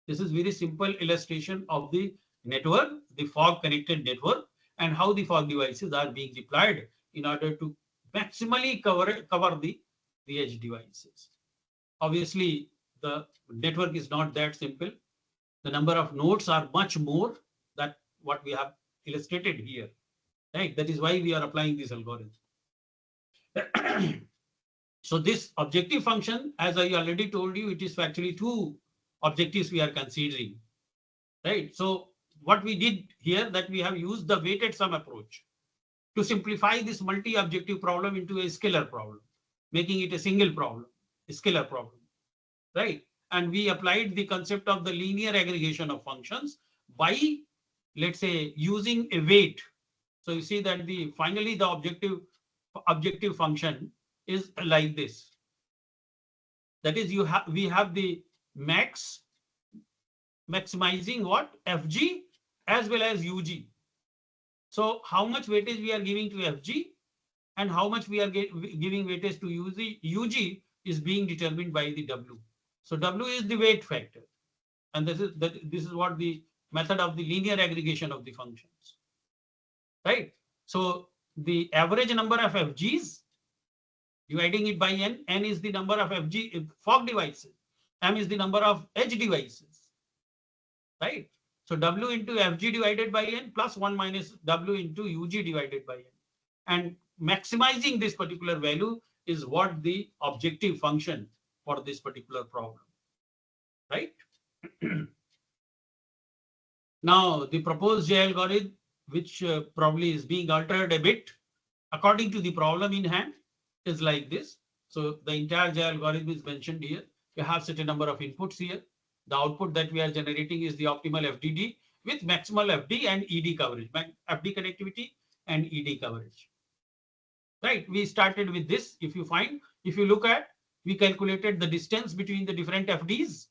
This is very simple illustration of the network, the fog connected network, and how the fog devices are being deployed in order to maximally cover the edge devices. Obviously, the network is not that simple. The number of nodes are much more than what we have illustrated here. Right? That is why we are applying this algorithm. So this objective function, as I already told you, it is actually two objectives we are considering. Right? So what we did here, that we have used the weighted sum approach to simplify this multi-objective problem into a scalar problem, making it a single problem, a scalar problem. Right? And we applied the concept of the linear aggregation of functions by, let's say, using a weight. So you see that finally the objective function is like this. That is, we have the maximizing what? FG as well as UG. So how much weightage we are giving to FG and how much we are giving weightage to UG is being determined by the W. So W is the weight factor. And this is what the method of the linear aggregation of the functions. Right? So the average number of FGs, dividing it by n, n is the number of fog devices, m is the number of edge devices. Right? So W into FG divided by n plus 1 minus W into UG divided by n. And maximizing this particular value is what the objective function for this particular problem. Right? Now, the proposed J algorithm, which probably is being altered a bit according to the problem in hand, is like this. So the entire J algorithm is mentioned here. You have certain number of inputs here. The output that we are generating is the optimal FDD with maximal FD and ED coverage, FD connectivity and ED coverage. Right? We started with this. If you look at, we calculated the distance between the different FDs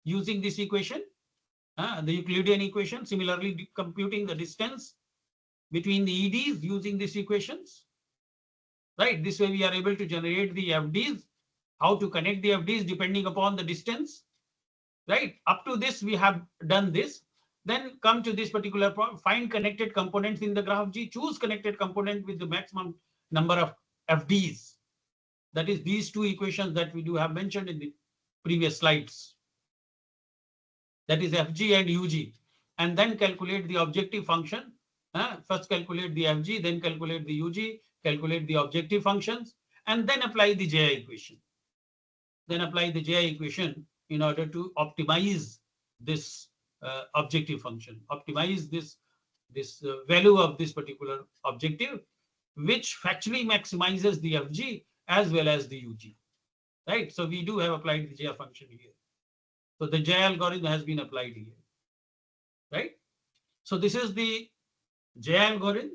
using this equation. The Euclidean equation, similarly computing the distance between the EDs using these equations. Right, this way we are able to generate the FDs, how to connect the FDs depending upon the distance. Right, up to this we have done this. Then come to this particular find connected components in the graph G, choose connected component with the maximum number of FDs. That is these two equations that we do have mentioned in the previous slides. That is FG and UG, and then calculate the objective function. First calculate the FG, then calculate the UG, calculate the objective functions, and then apply the JI equation. Then apply the JI equation in order to optimize this objective function, optimize this this value of this particular objective, which factually maximizes the FG as well as the UG. Right? So we do have applied the J function here. So the J algorithm has been applied here. Right? So this is the J algorithm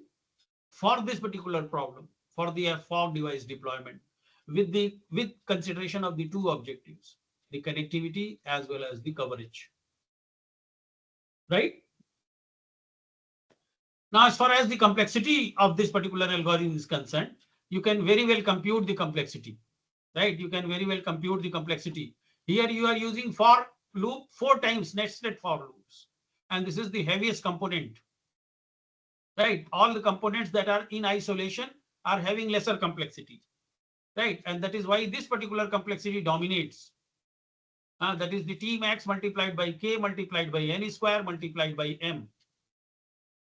for this particular problem, for the fog device deployment, with consideration of the two objectives, the connectivity as well as the coverage. Right? Now, as far as the complexity of this particular algorithm is concerned, you can very well compute the complexity. Right? You can very well compute the complexity. Here you are using for loop 4 times nested for loops. And this is the heaviest component. Right? All the components that are in isolation are having lesser complexity. Right? And that is why this particular complexity dominates. That is the T max multiplied by K multiplied by N square multiplied by M.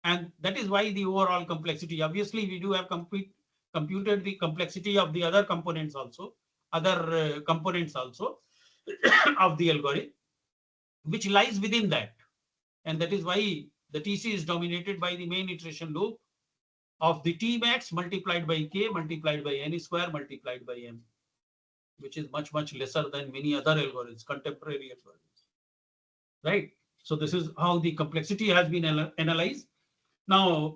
And that is why the overall complexity, obviously we do have computed the complexity of the other components also, other components also of the algorithm, which lies within that. And that is why the TC is dominated by the main iteration loop of the T max multiplied by K multiplied by N square multiplied by M, which is much, much lesser than many other algorithms, contemporary algorithms. Right? So this is how the complexity has been analyzed. Now,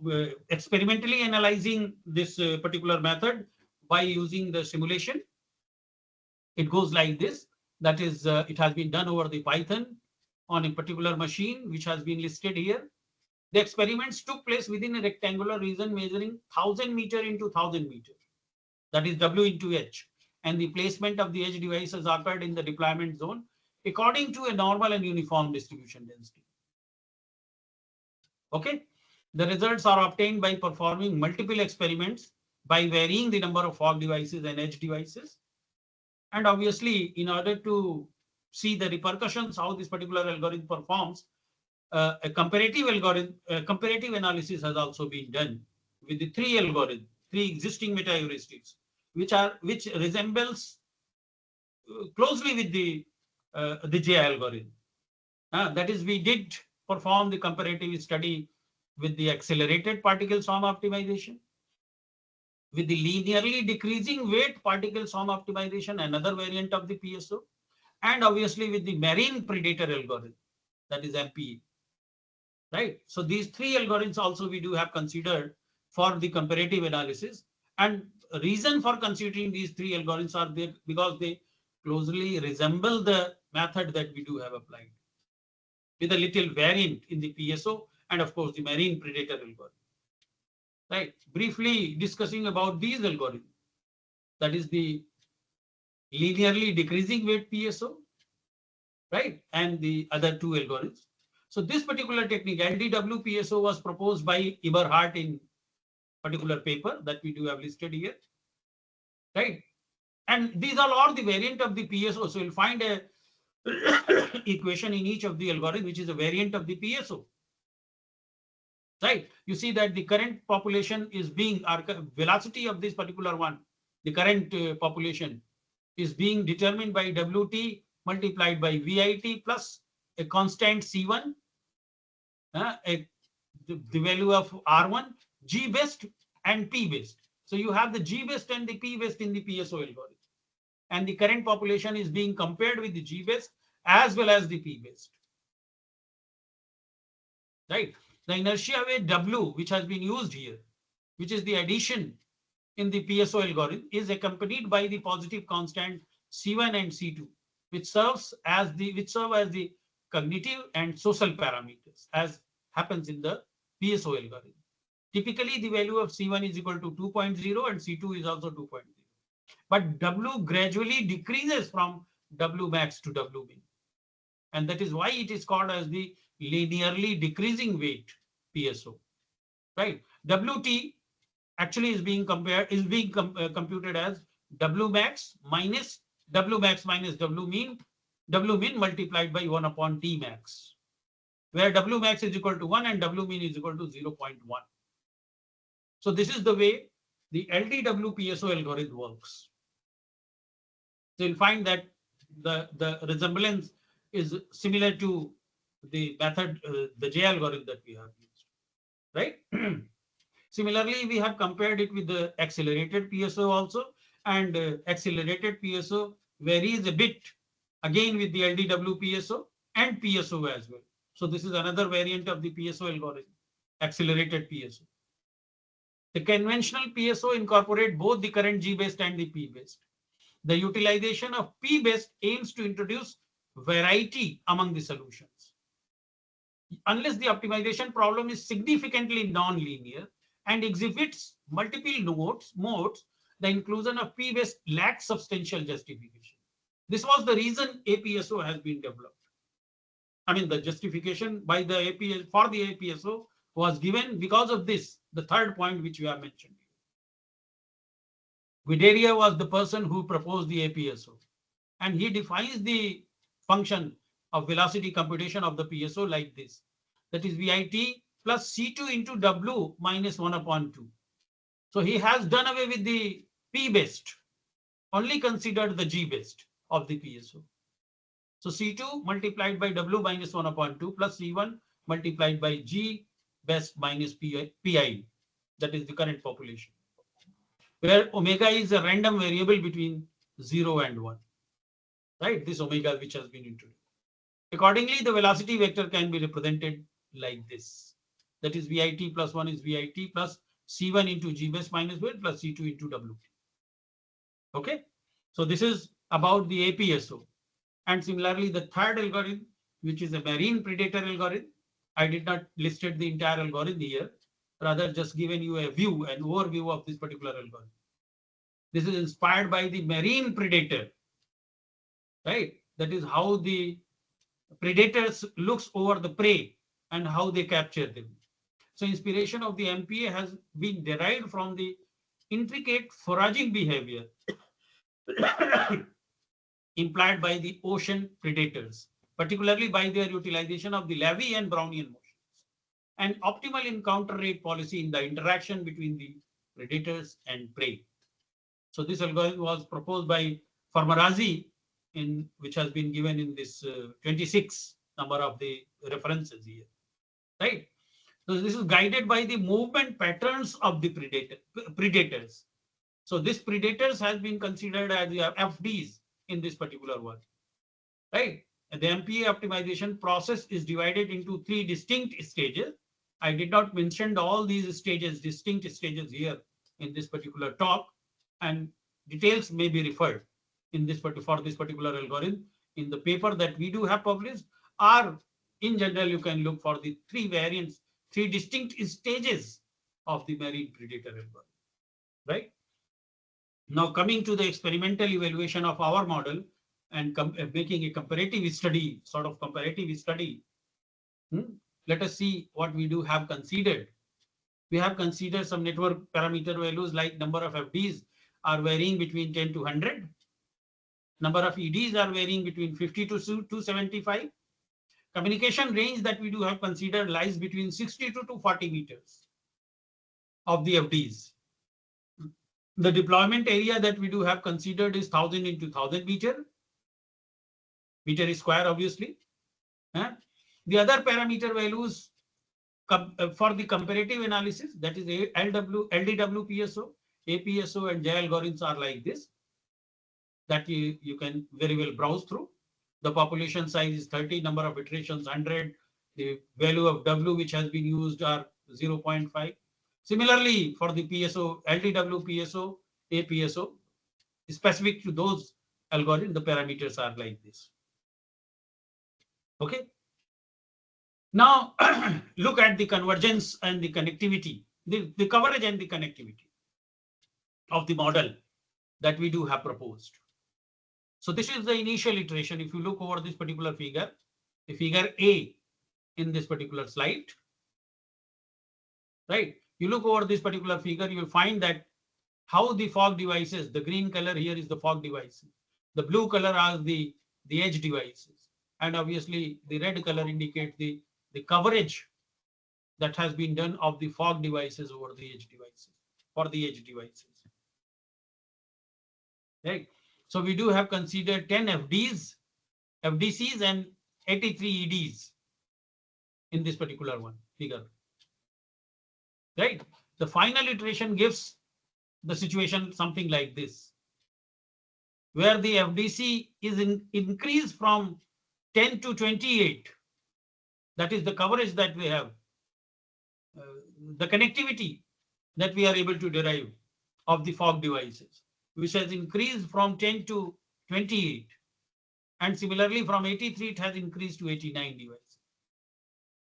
experimentally analyzing this particular method by using the simulation, it goes like this. That is, it has been done over the Python on a particular machine, which has been listed here. The experiments took place within a rectangular region measuring 1000 meter into 1000 meter. That is W into H. And the placement of the edge devices occurred in the deployment zone according to a normal and uniform distribution density. Okay. The results are obtained by performing multiple experiments by varying the number of fog devices and edge devices. And obviously, in order to see the repercussions, how this particular algorithm performs, a comparative analysis has also been done with the three existing meta heuristics, which resembles closely with the J algorithm. That is, we did perform the comparative study with the accelerated particle swarm optimization, with the linearly decreasing weight particle swarm optimization, another variant of the PSO, and obviously with the marine predator algorithm, that is MPE. Right? So these three algorithms also we do have considered for the comparative analysis. And reason for considering these three algorithms are there because they closely resemble the method that we do have applied, with a little variant in the PSO and of course the marine predator algorithm. Right? Briefly discussing about these algorithms, that is the linearly decreasing weight PSO, right? And the other two algorithms. So this particular technique, LDW PSO, was proposed by Eberhardt in particular paper that we do have listed here, right? And these are all the variant of the PSO. So you'll find a equation in each of the algorithm, which is a variant of the PSO. Right? You see that the current population is being, our velocity of this particular one, the current population is being determined by WT multiplied by VIT plus a constant C1, the value of R1, G best and P best. So you have the G best and the P best in the PSO algorithm. And the current population is being compared with the G best as well as the P best. Right? The inertia weight W, which has been used here, which is the addition in the PSO algorithm, is accompanied by the positive constant C1 and C2, which serve as the cognitive and social parameters, as happens in the PSO algorithm. Typically, the value of C1 is equal to 2.0 and C2 is also 2.0. But W gradually decreases from W max to W min. And that is why it is called as the linearly decreasing weight PSO. Right? WT actually is being computed as W max minus W min multiplied by 1 upon T max, where W max is equal to 1 and W min is equal to 0.1. So this is the way the LDW PSO algorithm works. So you'll find that the resemblance is similar to the method, the J algorithm that we have used. right? Similarly, we have compared it with the accelerated PSO also, and accelerated PSO varies a bit again with the LDW PSO and PSO as well. So this is another variant of the PSO algorithm, accelerated PSO. The conventional PSO incorporate both the current G-based and the P-based. The utilization of P-based aims to introduce variety among the solutions. Unless the optimization problem is significantly non-linear and exhibits multiple modes, the inclusion of P-based lacks substantial justification. This was the reason APSO has been developed. I mean, the justification by the APS for the APSO was given because of this, the third point which we have mentioned. Guideria was the person who proposed the APSO, and he defines the function of velocity computation of the PSO like this. That is VIT plus C2 into W minus 1 upon 2. So he has done away with the P-based, only considered the G-based of the PSO. So C2 multiplied by W minus 1 upon 2 plus C1 multiplied by G best minus PI. That is the current population, where omega is a random variable between 0 and 1. Right? This omega which has been introduced. Accordingly, the velocity vector can be represented like this. That is VIT plus 1 is VIT plus C1 into G base minus 1 plus C2 into W. Okay. So this is about the APSO. And similarly, the third algorithm, which is a marine predator algorithm. I did not listed the entire algorithm here, rather just given you a view, an overview of this particular algorithm. This is inspired by the marine predator, right? That is how the predators looks over the prey and how they capture them. So inspiration of the MPA has been derived from the intricate foraging behavior implied by the ocean predators, particularly by their utilization of the Levy and Brownian motions, and optimal encounter rate policy in the interaction between the predators and prey. So this algorithm was proposed by Farmarazi, which has been given in this 26 number of the references here, right? So this is guided by the movement patterns of the predators. So this predators has been considered as the FDs in this particular one, right? And the MPA optimization process is divided into three distinct stages. I did not mention all these stages, distinct stages here in this particular talk, and details may be referred in this for this particular algorithm in the paper that we do have published, or in general you can look for the three variants, three distinct stages of the marine predator algorithm, right? Now coming to the experimental evaluation of our model and making a comparative study, sort of comparative study, let us see what we do have considered. We have considered some network parameter values like number of FDs are varying between 10 to 100. Number of EDs are varying between 50 to 275. Communication range that we do have considered lies between 60 to 240 meters of the FDs. The deployment area that we do have considered is 1000 into 1000 meter is square, obviously. The other parameter values for the comparative analysis, that is LDW PSO, APSO, and J algorithms are like this, that you can very well browse through. The population size is 30, number of iterations 100, the value of W which has been used are 0.5. Similarly, for the PSO, LDW PSO, APSO, specific to those algorithms, the parameters are like this. Okay. Now, look at the convergence and the connectivity, the coverage and the connectivity of the model that we do have proposed. So this is the initial iteration. If you look over this particular figure, the figure A in this particular slide, right? You look over this particular figure, you will find that how the fog devices, the green color here is the fog devices, the blue color are the edge devices, and obviously the red color indicates the coverage that has been done of the fog devices over the edge devices, for the edge devices. Right. So we do have considered 10 FDCs and 83 EDs in this particular one figure. right? The final iteration gives the situation something like this, where the FDC is increased from 10 to 28. That is the coverage that we have, the connectivity that we are able to derive of the fog devices, which has increased from 10 to 28. And similarly, from 83, it has increased to 89 devices.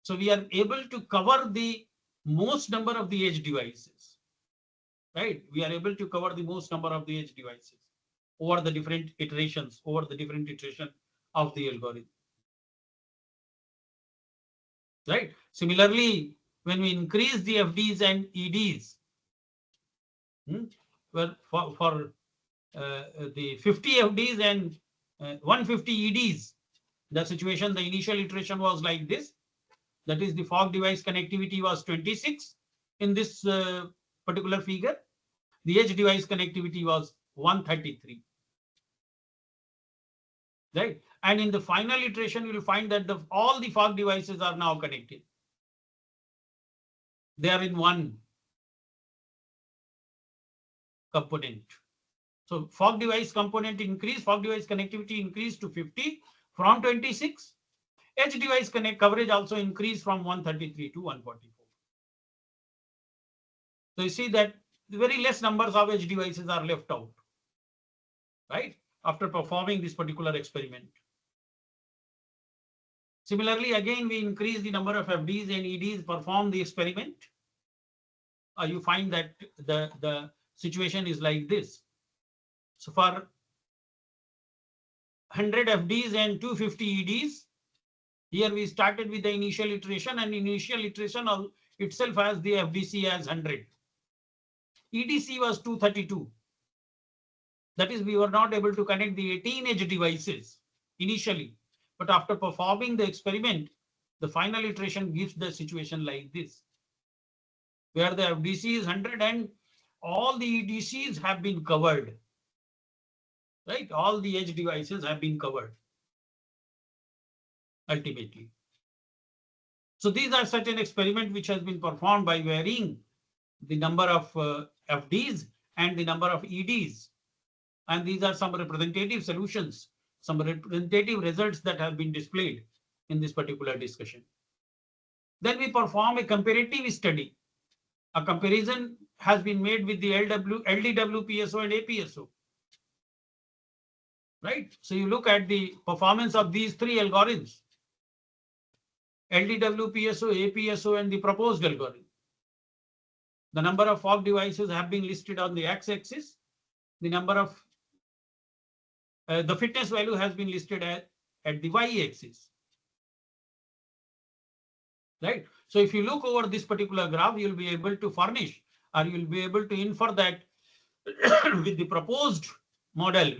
So we are able to cover the most number of the edge devices, right? We are able to cover the most number of the edge devices over the different iterations, of the algorithm, right? Similarly, when we increase the FDs and EDs, well, for the 50 FDs and 150 EDs, the situation, the initial iteration was like this. That is, the fog device connectivity was 26 in this particular figure. The edge device connectivity was 133. Right? And in the final iteration, you will find that all the fog devices are now connected. They are in one component. So fog device component increased, fog device connectivity increased to 50 from 26. Edge device coverage also increased from 133 to 144. So you see that very less numbers of edge devices are left out, right? After performing this particular experiment. Similarly, again, we increase the number of FDs and EDs, perform the experiment. You find that the situation is like this. So for 100 FDs and 250 EDs, here we started with the initial iteration, and initial iteration itself has the FDC as 100. EDC was 232. That is, we were not able to connect the 18 edge devices initially. But after performing the experiment, the final iteration gives the situation like this, where the FDC is 100 and all the EDCs have been covered. Right? All the edge devices have been covered ultimately. So these are certain experiments which has been performed by varying the number of FDs and the number of EDs. And these are some representative solutions, some representative results that have been displayed in this particular discussion. Then we perform a comparative study. A comparison has been made with the LDW, PSO and APSO. Right? So you look at the performance of these three algorithms, LDW, PSO, APSO, and the proposed algorithm. The number of fog devices have been listed on the x-axis. The number of the fitness value has been listed at the y-axis. Right? So if you look over this particular graph, you'll be able to furnish, or you'll be able to infer that with the proposed model,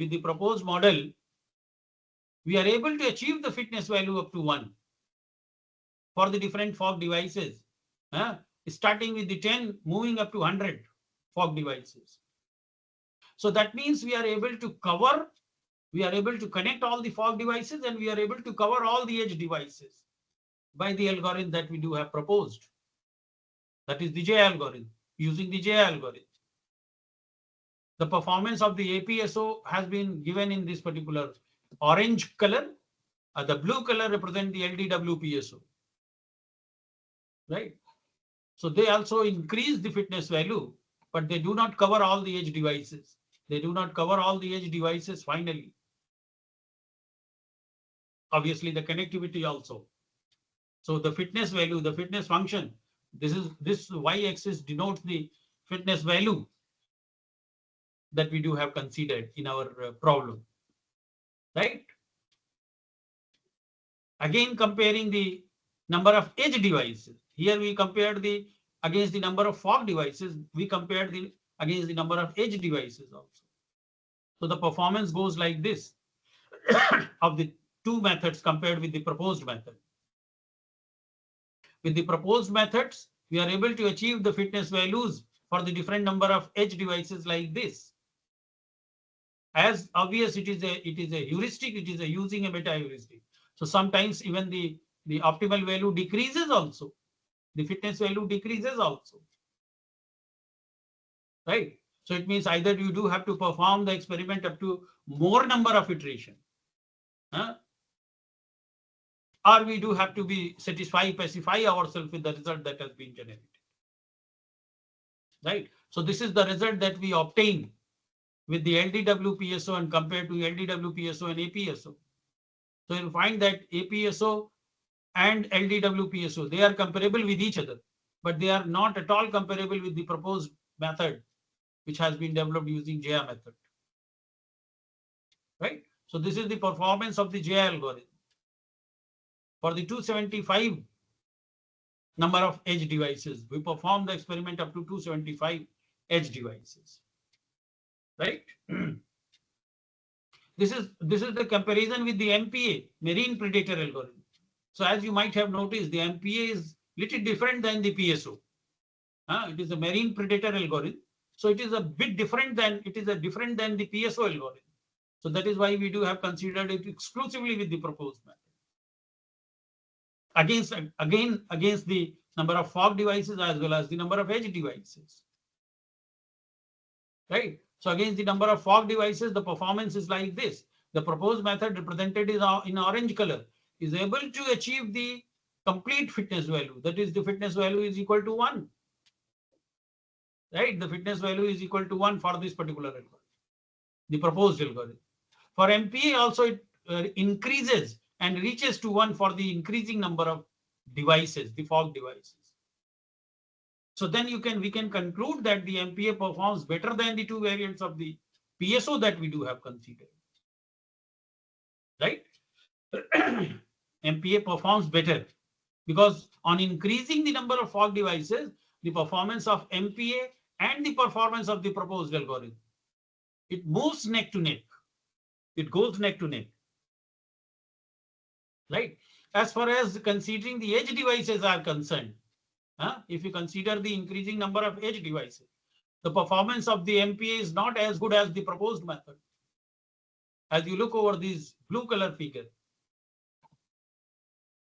we are able to achieve the fitness value up to 1 for the different fog devices, starting with the 10, moving up to 100 fog devices. So that means we are able to cover, we are able to connect all the fog devices, and we are able to cover all the edge devices by the algorithm that we do have proposed. That is the J algorithm, using the J algorithm. The performance of the APSO has been given in this particular orange color. The blue color represent the LDW PSO. Right? So they also increase the fitness value, but they do not cover all the edge devices. They do not cover all the edge devices finally. Obviously, the connectivity also. So the fitness value, the fitness function, this y-axis denotes the fitness value that we do have considered in our problem. Right? Again, comparing the number of edge devices. Here we compared against the number of fog devices. We compared against the number of edge devices also. So the performance goes like this of the two methods compared with the proposed method. With the proposed methods, we are able to achieve the fitness values for the different number of edge devices like this. As obvious, it is a heuristic, it is a using a meta heuristic. So sometimes even the optimal value decreases also. The fitness value decreases also. right? So it means either you do have to perform the experiment up to more number of iteration, or we do have to be pacify ourselves with the result that has been generated, right? So this is the result that we obtain with the LDW PSO and compared to LDW PSO and APSO. So you'll find that APSO and LDW PSO, they are comparable with each other, but they are not at all comparable with the proposed method, which has been developed using JA method, right? So this is the performance of the JA algorithm. For the 275 number of edge devices, we perform the experiment up to 275 edge devices, right? This is the comparison with the MPA, marine predator algorithm. So as you might have noticed, the MPA is little different than the PSO. It is a marine predator algorithm. So it is a bit different than the PSO algorithm. So that is why we do have considered it exclusively with the proposed method. Against the number of fog devices as well as the number of edge devices. Right? So against the number of fog devices, the performance is like this. The proposed method represented in orange color is able to achieve the complete fitness value. That is, the fitness value is equal to 1. Right? The fitness value is equal to 1 for this particular algorithm, the proposed algorithm. For MPA also it increases and reaches to 1 for the increasing number of devices, the fog devices. So then we can conclude that the MPA performs better than the two variants of the PSO that we do have considered. Right? MPA performs better because on increasing the number of fog devices, the performance of MPA and the performance of the proposed algorithm, it moves neck to neck. It goes neck to neck. Right? As far as considering the edge devices are concerned, if you consider the increasing number of edge devices, the performance of the MPA is not as good as the proposed method. As you look over this blue color figure,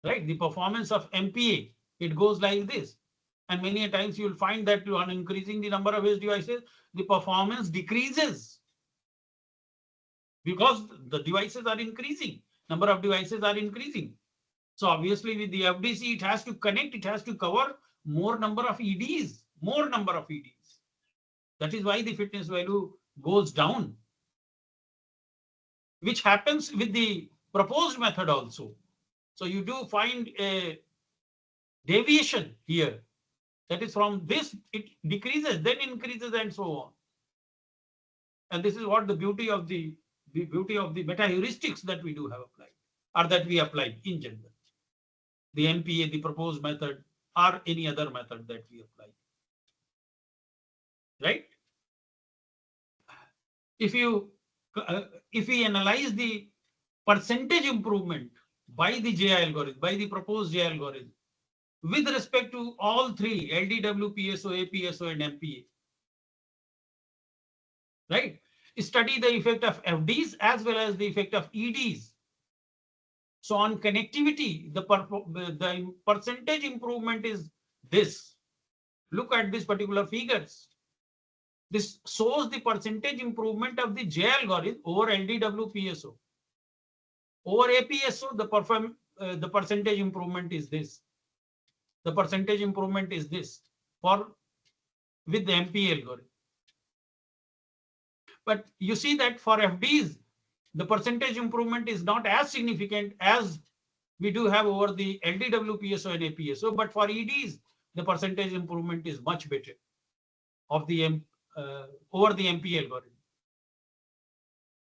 right? The performance of MPA, it goes like this. And many times you will find that on increasing the number of edge devices, the performance decreases because the devices are increasing, number of devices are increasing. So obviously with the FDC, it has to connect, it has to cover more number of EDs, more number of EDs. That is why the fitness value goes down, which happens with the proposed method also. So you do find a deviation here. That is, from this, it decreases, then increases, and so on. And this is what the beauty of the meta heuristics that we do have applied, or that we apply in general. The MPA, the proposed method, or any other method that we apply. Right? If we analyze the percentage improvement by the JI algorithm, by the proposed JI algorithm, with respect to all three, LDW, PSO, APSO, and MPA, right? Study the effect of FDs as well as the effect of EDs. So on connectivity, the percentage improvement is this. Look at these particular figures. This shows the percentage improvement of the J algorithm over LDW PSO. Over APSO, the percentage improvement is this. The percentage improvement is this for with the MPA algorithm. But you see that for FDs, the percentage improvement is not as significant as we do have over the LDW PSO and APSO. But for EDs, the percentage improvement is much better of the over the MPA algorithm.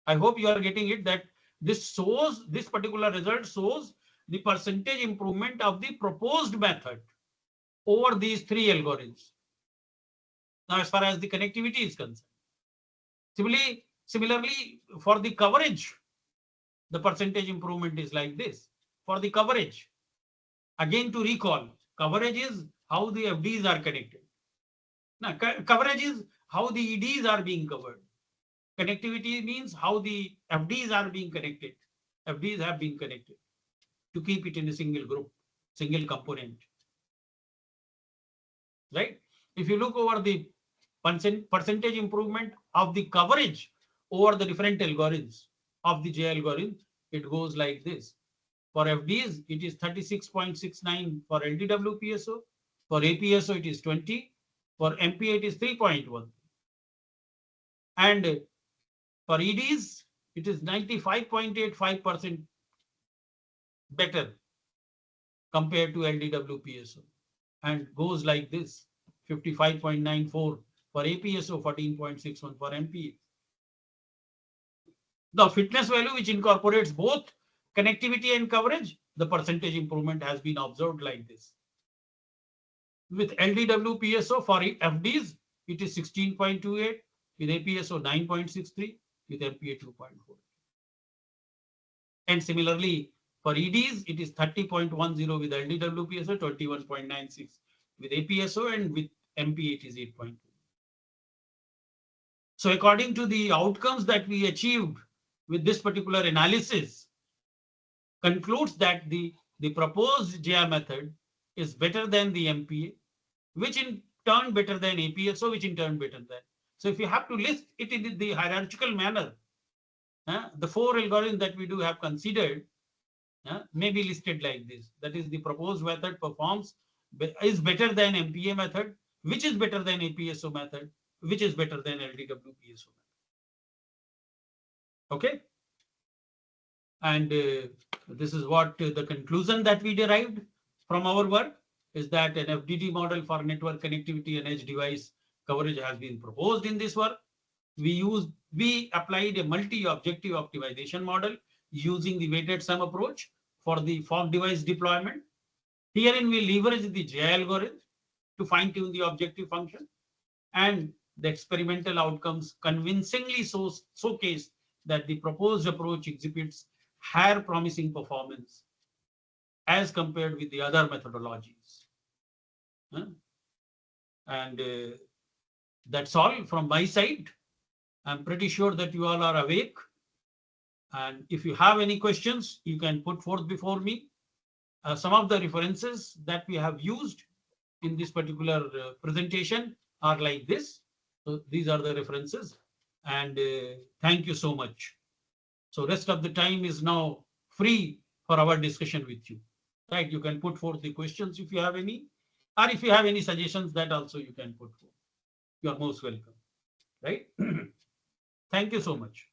I hope you are getting it, that this particular result shows the percentage improvement of the proposed method over these three algorithms. Now, as far as the connectivity is concerned, similarly for the coverage, the percentage improvement is like this. For the coverage, again to recall, coverage is how the FDs are connected. Now, coverage is how the EDs are being covered. Connectivity means how the FDs are being connected. FDs have been connected to keep it in a single group, single component. Right? If you look over the percentage improvement of the coverage over the different algorithms of the J algorithm, it goes like this. For FDs, it is 36.69 for LDW PSO. For APSO, it is 20. For MPA, it is 3.1. And for EDs, it is 95.85% better compared to LDW PSO, and goes like this: 55.94 for APSO, 14.61 for MPA. The fitness value, which incorporates both connectivity and coverage, the percentage improvement has been observed like this. With LDW PSO for FDs, it is 16.28, with APSO 9.63, with MPA 2.4. And similarly, for EDs, it is 30.10 with LDW PSO, 21.96 with APSO, and with MPA it is 8.2. So according to the outcomes that we achieved with this particular analysis, concludes that the proposed JA method is better than the MPA, which in turn better than APSO, which in turn better than. So if you have to list it in the hierarchical manner, the four algorithms that we do have considered may be listed like this. That is, the proposed method performs is better than MPA method, which is better than APSO method, which is better than LDW PSO method. Okay. And this is what the conclusion that we derived from our work is that an FDD model for network connectivity and edge device coverage has been proposed in this work. We applied a multi-objective optimization model using the weighted sum approach for the fog device deployment. Herein we leverage the J algorithm to fine-tune the objective function, and the experimental outcomes convincingly showcase that the proposed approach exhibits higher promising performance as compared with the other methodologies. And that's all from my side. I'm pretty sure that you all are awake. And if you have any questions, you can put forth before me. Some of the references that we have used in this particular presentation are like this. So these are the references. And thank you so much. So rest of the time is now free for our discussion with you. Right? You can put forth the questions if you have any, or if you have any suggestions, that also you can put forth. You are most welcome. Right? Thank you so much.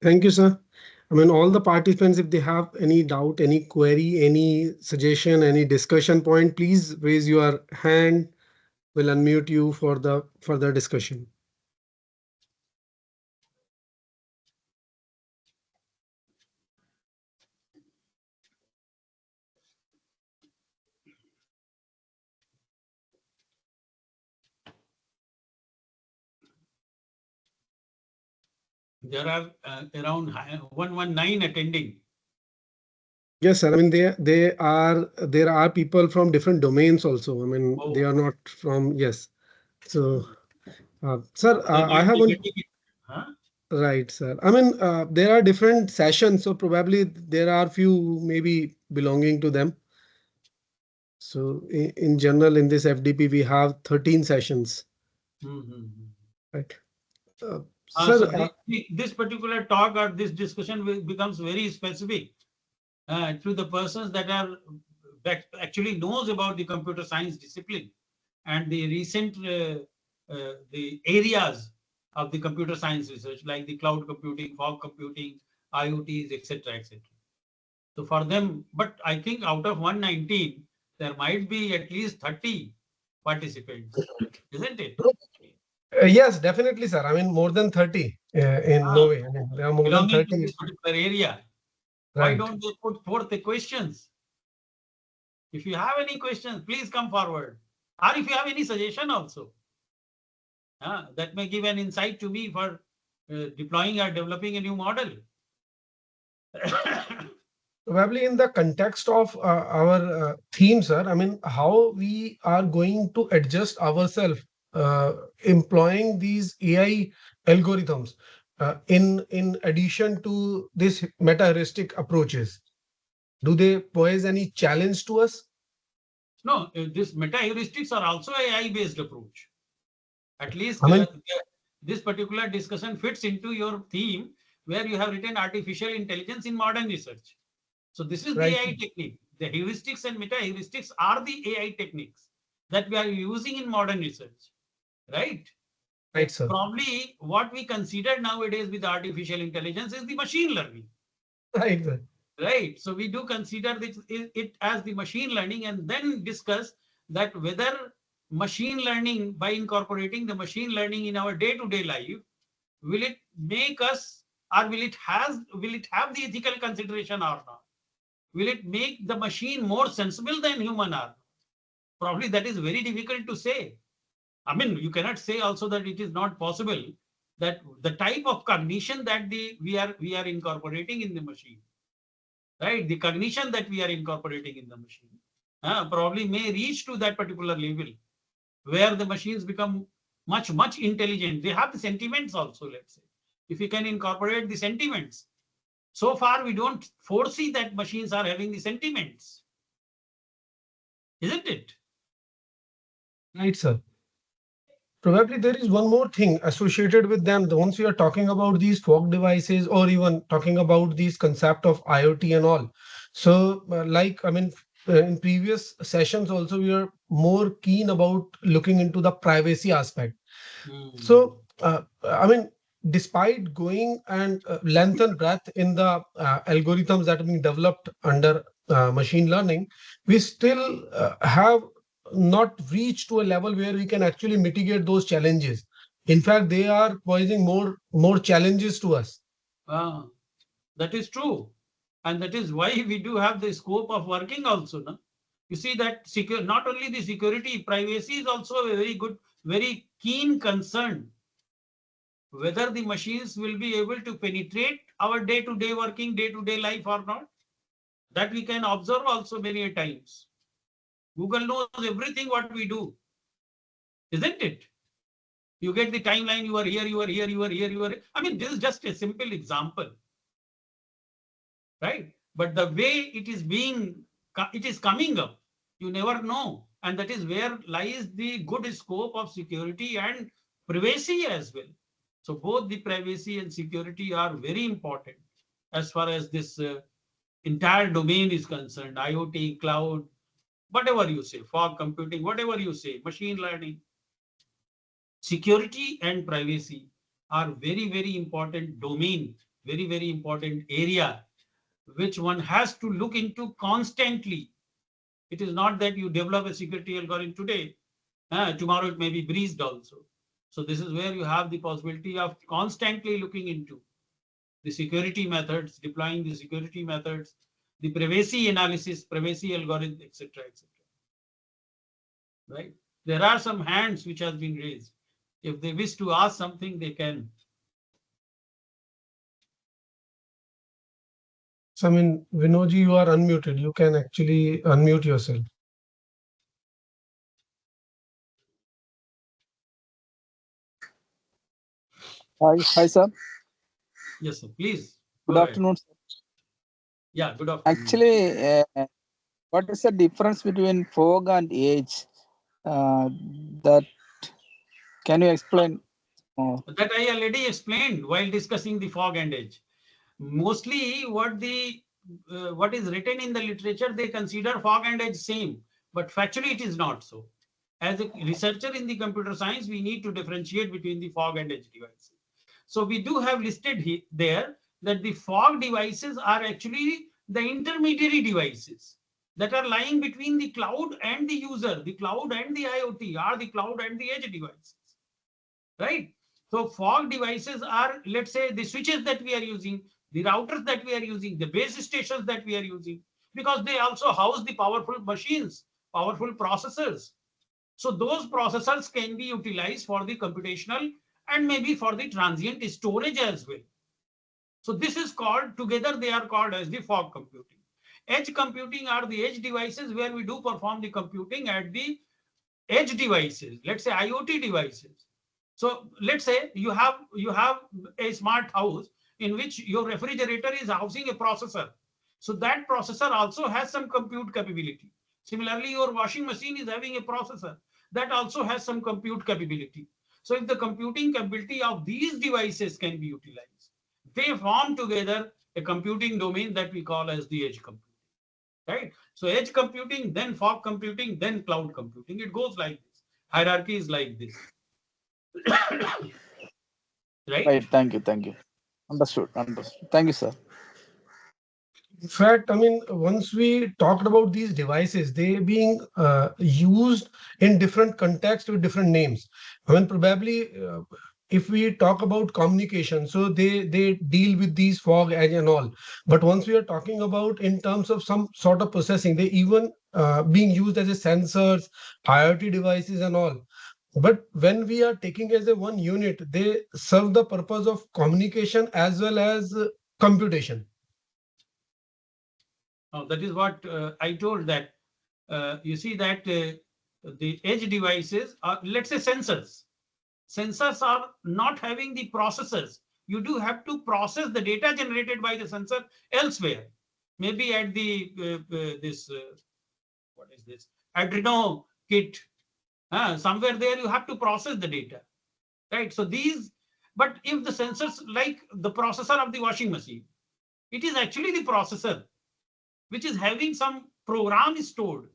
Thank you, sir. I mean, all the participants, if they have any doubt, any query, any suggestion, any discussion point, please raise your hand. We'll unmute you for the further discussion. There are around 119 attending. Yes, sir. I mean, there are people from different domains also. I mean, they are not from, yes. So, sir, I have one. Huh? Right, sir. I mean, there are different sessions, so probably there are few maybe belonging to them. So in general, in this FDP, we have 13 sessions. Right. So Sir, this particular talk or this discussion becomes very specific to the persons that actually knows about the computer science discipline and the recent the areas of the computer science research, like the cloud computing, fog computing, IoTs, etc., etc. So for them, but I think out of 119, there might be at least 30 participants, isn't it? yes, definitely, sir. I mean, more than 30 in Norway. I mean, there are more than Belonging to 30. this particular area. Why Right. don't they put forth the questions? If you have any questions, please come forward. Or if you have any suggestion also, that may give an insight to me for deploying or developing a new model. Probably in the context of our theme, sir, I mean, how we are going to adjust ourselves employing these AI algorithms in addition to this meta-heuristic approaches. Do they pose any challenge to us? No, this meta heuristics are also AI based approach. At least I mean, this particular discussion fits into your theme where you have written artificial intelligence in modern research. So this is the right, AI technique. The heuristics and meta heuristics are the AI techniques that we are using in modern research, right? right, sir. Probably what we consider nowadays with artificial intelligence is the machine learning, Right, sir. right? So we do consider it as the machine learning and then discuss that whether machine learning, by incorporating the machine learning in our day-to-day life, will it make us, or will it have the ethical consideration or not? Will it make the machine more sensible than human are? Probably that is very difficult to say. I mean, you cannot say also that it is not possible that the type of cognition that we are incorporating in the machine, right? The cognition that we are incorporating in the machine probably may reach to that particular level where the machines become much intelligent. They have the sentiments also, let's say. If we can incorporate the sentiments, so far we don't foresee that machines are having the sentiments, isn't it? Right, sir. Probably there is one more thing associated with them. Once we are talking about these fog devices or even talking about these concept of IoT and all. So, like, I mean, in previous sessions also, we are more keen about looking into the privacy aspect. Hmm. So, I mean, despite going and length and breadth in the algorithms that are being developed under machine learning, we still have not reached to a level where we can actually mitigate those challenges. In fact, they are posing more challenges to us. Ah, that is true. And that is why we do have the scope of working also. No? You see that secure, not only the security, privacy is also a very good, very keen concern. Whether the machines will be able to penetrate our day-to-day working, day-to-day life or not, that we can observe also many times. Google knows everything what we do, isn't it? You get the timeline, you are here, you are here, you are here, you are. I mean, this is just a simple example, right? But the way it is coming up, you never know. And that is where lies the good scope of security and privacy as well. So both the privacy and security are very important as far as this entire domain is concerned. IoT, cloud, whatever you say, fog computing, whatever you say, machine learning, security and privacy are very important domain, very important area which one has to look into constantly. It is not that you develop a security algorithm today, tomorrow it may be breezed also. So this is where you have the possibility of constantly looking into the security methods, deploying the security methods, the privacy analysis, privacy algorithm, etc., etc. Right? There are some hands which has been raised. If they wish to ask something, they can. So, I mean, Vinodji, you are unmuted. You can actually unmute yourself. Hi, sir. Yes, sir. Please go Good ahead. afternoon, sir. Yeah, good afternoon. Actually, what is the difference between fog and edge? That can you explain more? That I already explained while discussing the fog and edge. Mostly what is written in the literature, they consider fog and edge same, but factually it is not so. As a researcher in the computer science, we need to differentiate between the fog and edge devices. So we do have listed there that the fog devices are actually the intermediary devices that are lying between the cloud and the user, the cloud and the IoT, or the cloud and the edge devices, right? So fog devices are, let's say, the switches that we are using, the routers that we are using, the base stations that we are using, because they also house the powerful machines, powerful processors. So those processors can be utilized for the computational and maybe for the transient storage as well. So this is called, together they are called as the fog computing. Edge computing are the edge devices where we do perform the computing at the edge devices, let's say IoT devices. So let's say you have a smart house in which your refrigerator is housing a processor. So that processor also has some compute capability. Similarly, your washing machine is having a processor that also has some compute capability. So if the computing capability of these devices can be utilized, they form together a computing domain that we call as the edge computing. Right? So edge computing, then fog computing, then cloud computing. It goes like this. Hierarchy is like this. Right? Right. Thank you. Thank you. Understood. Understood. Thank you, sir. In fact, I mean, once we talked about these devices, they being used in different contexts with different names. I mean, probably if we talk about communication, so they deal with these fog edge and all. But once we are talking about in terms of some sort of processing, they even being used as a sensors, IoT devices and all. But when we are taking as a one unit, they serve the purpose of communication as well as computation. That is what I told that you see that the edge devices are, let's say, sensors. Sensors are not having the processors. You do have to process the data generated by the sensor elsewhere. Maybe at the this what is this Adreno kit. Somewhere there you have to process the data, right? So these, but if the sensors like the processor of the washing machine, it is actually the processor which is having some program stored,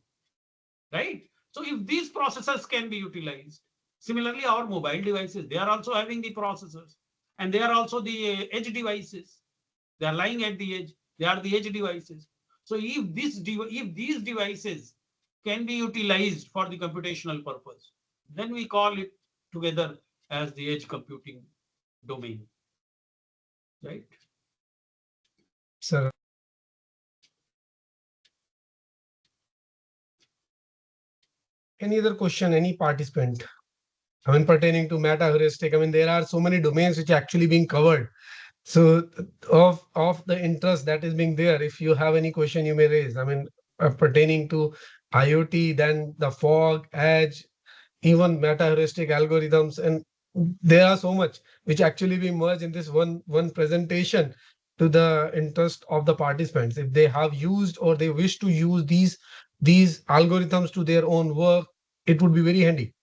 right? So if these processors can be utilized, similarly our mobile devices, they are also having the processors, and they are also the edge devices. They are lying at the edge. They are the edge devices. So if these devices can be utilized for the computational purpose, then we call it together as the edge computing domain, right? Sir, any other question, any participant? I mean, pertaining to meta heuristic, I mean, there are so many domains which are actually being covered. So, of the interest that is being there, if you have any question, you may raise. I mean, pertaining to IoT, then the fog, edge, even meta heuristic algorithms, and there are so much which actually be merged in this one presentation to the interest of the participants. If they have used or they wish to use these algorithms to their own work, it would be very handy.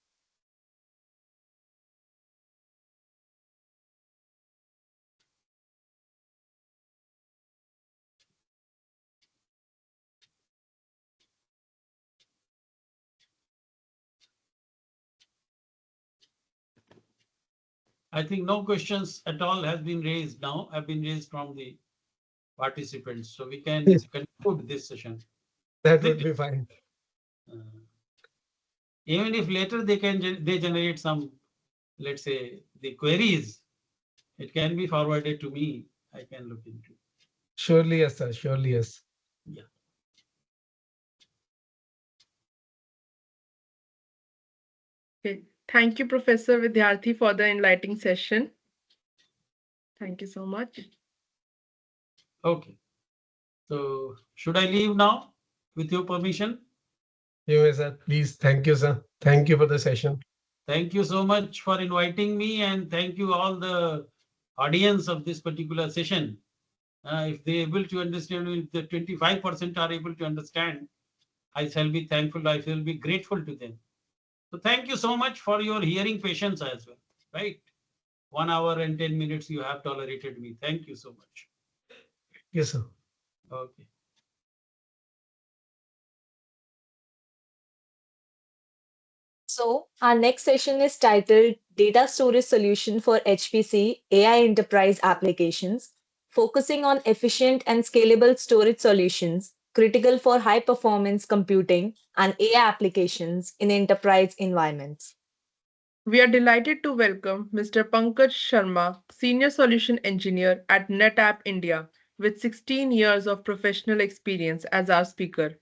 I think no questions at all has been raised now, have been raised from the participants. So we can conclude this session. That would be fine. Uh, Even if later they generate some, let's say, the queries, it can be forwarded to me. I can look into. Surely, yes, sir. Surely, yes. Yeah. Okay. Thank you, Professor Vidyarthi, for the enlightening session. Thank you so much. Okay. So should I leave now with your permission? You may, sir. Please. Thank you, sir. Thank you for the session. Thank you so much for inviting me, and thank you all the audience of this particular session. If they able to understand, if the 25% are able to understand, I shall be thankful. I shall be grateful to them. So thank you so much for your hearing patience as well. Right, 1 hour and 10 minutes you have tolerated me. Thank you so much. Yes, sir. Okay. So, our next session is titled Data Storage Solution for HPC AI Enterprise Applications, focusing on efficient and scalable storage solutions critical for high performance computing and AI applications in enterprise environments. We are delighted to welcome Mr. Pankaj Sharma, Senior Solution Engineer at NetApp India, with 16 years of professional experience as our speaker.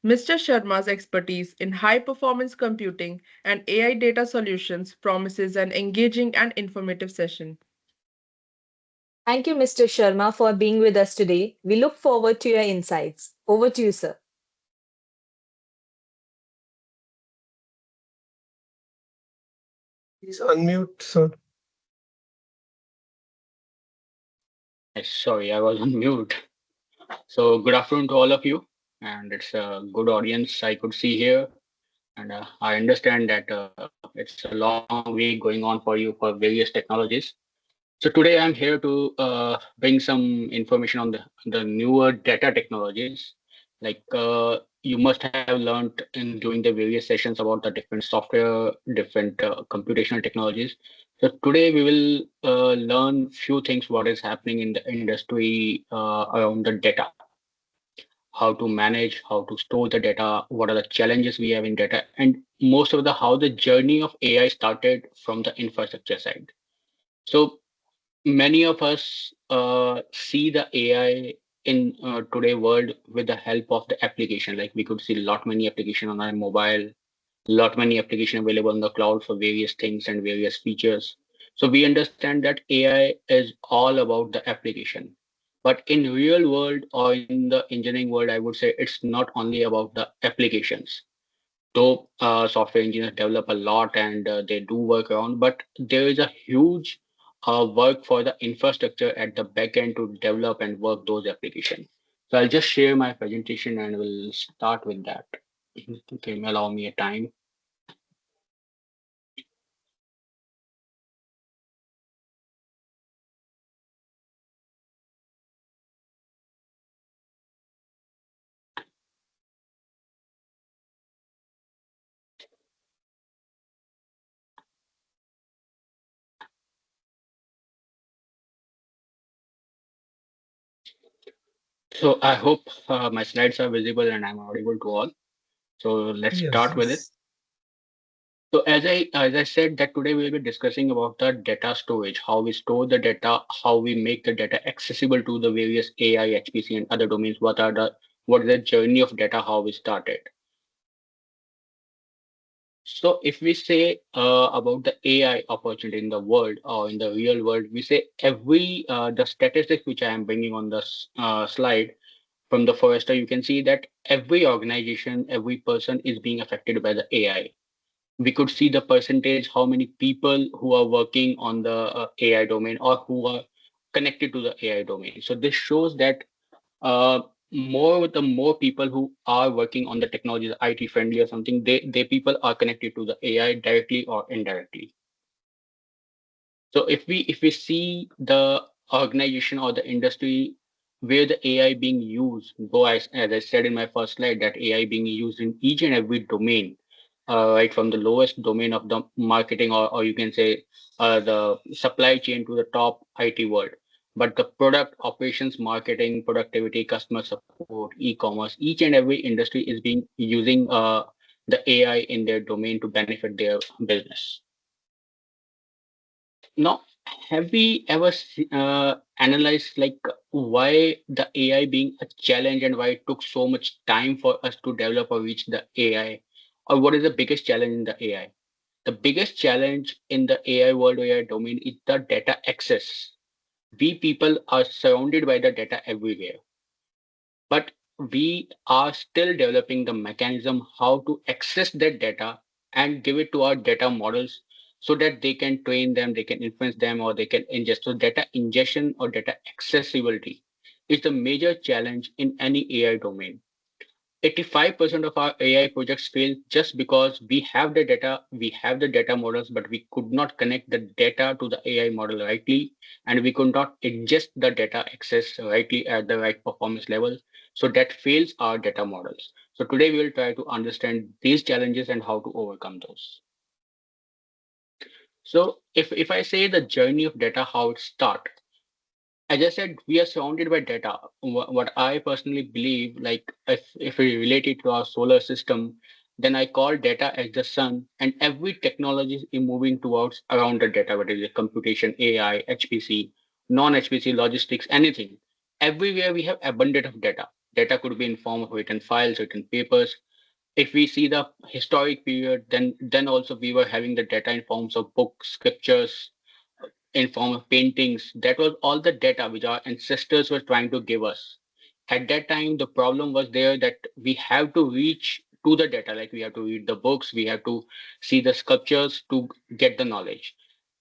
Mr. Sharma's expertise in high performance computing and AI data solutions promises an engaging and informative session. Thank you, Mr. Sharma, for being with us today. We look forward to your insights. Over to you, sir. Please unmute, sir. Yes, sorry, I was on mute. So, good afternoon to all of you, and it's a good audience I could see here. and I understand that it's a long week going on for you for various technologies. So today I'm here to bring some information on the newer data technologies. Like you must have learned in during the various sessions about the different software, different computational technologies. So today we will learn few things what is happening in the industry around the data, how to manage, how to store the data, what are the challenges we have in data, and most of the how the journey of AI started from the infrastructure side. So many of us see the AI in today world with the help of the application. Like we could see lot many application on our mobile, lot many application available on the cloud for various things and various features. So we understand that AI is all about the application. But in real world or in the engineering world, I would say it's not only about the applications, though software engineers develop a lot and they do work around, but there is a huge work for the infrastructure at the back end to develop and work those applications. So I'll just share my presentation and we'll start with that. Okay, allow me a time. So I hope my slides are visible and I'm audible to all. So let's Yes, start with it. yes. So as I said that today we'll be discussing about the data storage, how we store the data, how we make the data accessible to the various AI, HPC, and other domains. What is the journey of data, how we started. So if we say about the AI opportunity in the world or in the real world, we say every the statistics which I am bringing on this slide from the Forrester, you can see that every organization, every person is being affected by the AI. We could see the percentage, how many people who are working on the AI domain or who are connected to the AI domain. So this shows that more people who are working on the technology, IT friendly or something, they people are connected to the AI directly or indirectly. So if we see the organization or the industry where the AI being used, though as I said in my first slide, that AI being used in each and every domain, right from the lowest domain of the marketing or you can say the supply chain to the top IT world. But the product operations, marketing, productivity, customer support, e-commerce, each and every industry is being using the AI in their domain to benefit their business. Now, have we ever analyzed like why the AI being a challenge and why it took so much time for us to develop or reach the AI? Or what is the biggest challenge in the AI? The biggest challenge in the AI world or AI domain is the data access. We people are surrounded by the data everywhere, but we are still developing the mechanism how to access that data and give it to our data models so that they can train them, they can influence them, or they can ingest. So data ingestion or data accessibility is the major challenge in any AI domain. 85% of our AI projects fail just because we have the data, we have the data models, but we could not connect the data to the AI model rightly, and we could not ingest the data access rightly at the right performance level. So that fails our data models. So today we will try to understand these challenges and how to overcome those. So if I say the journey of data, how it starts, as I said, we are surrounded by data. What I personally believe, like if we relate it to our solar system, then I call data as the sun, and every technology is moving towards around the data, whether it is computation, AI, HPC, non-HPC, logistics, anything. Everywhere we have abundant of data. Data could be in form of written files, written papers. If we see the historic period, then also we were having the data in forms of books, scriptures, in form of paintings. That was all the data which our ancestors were trying to give us. At that time, the problem was there that we have to reach to the data, like we have to read the books, we have to see the sculptures to get the knowledge.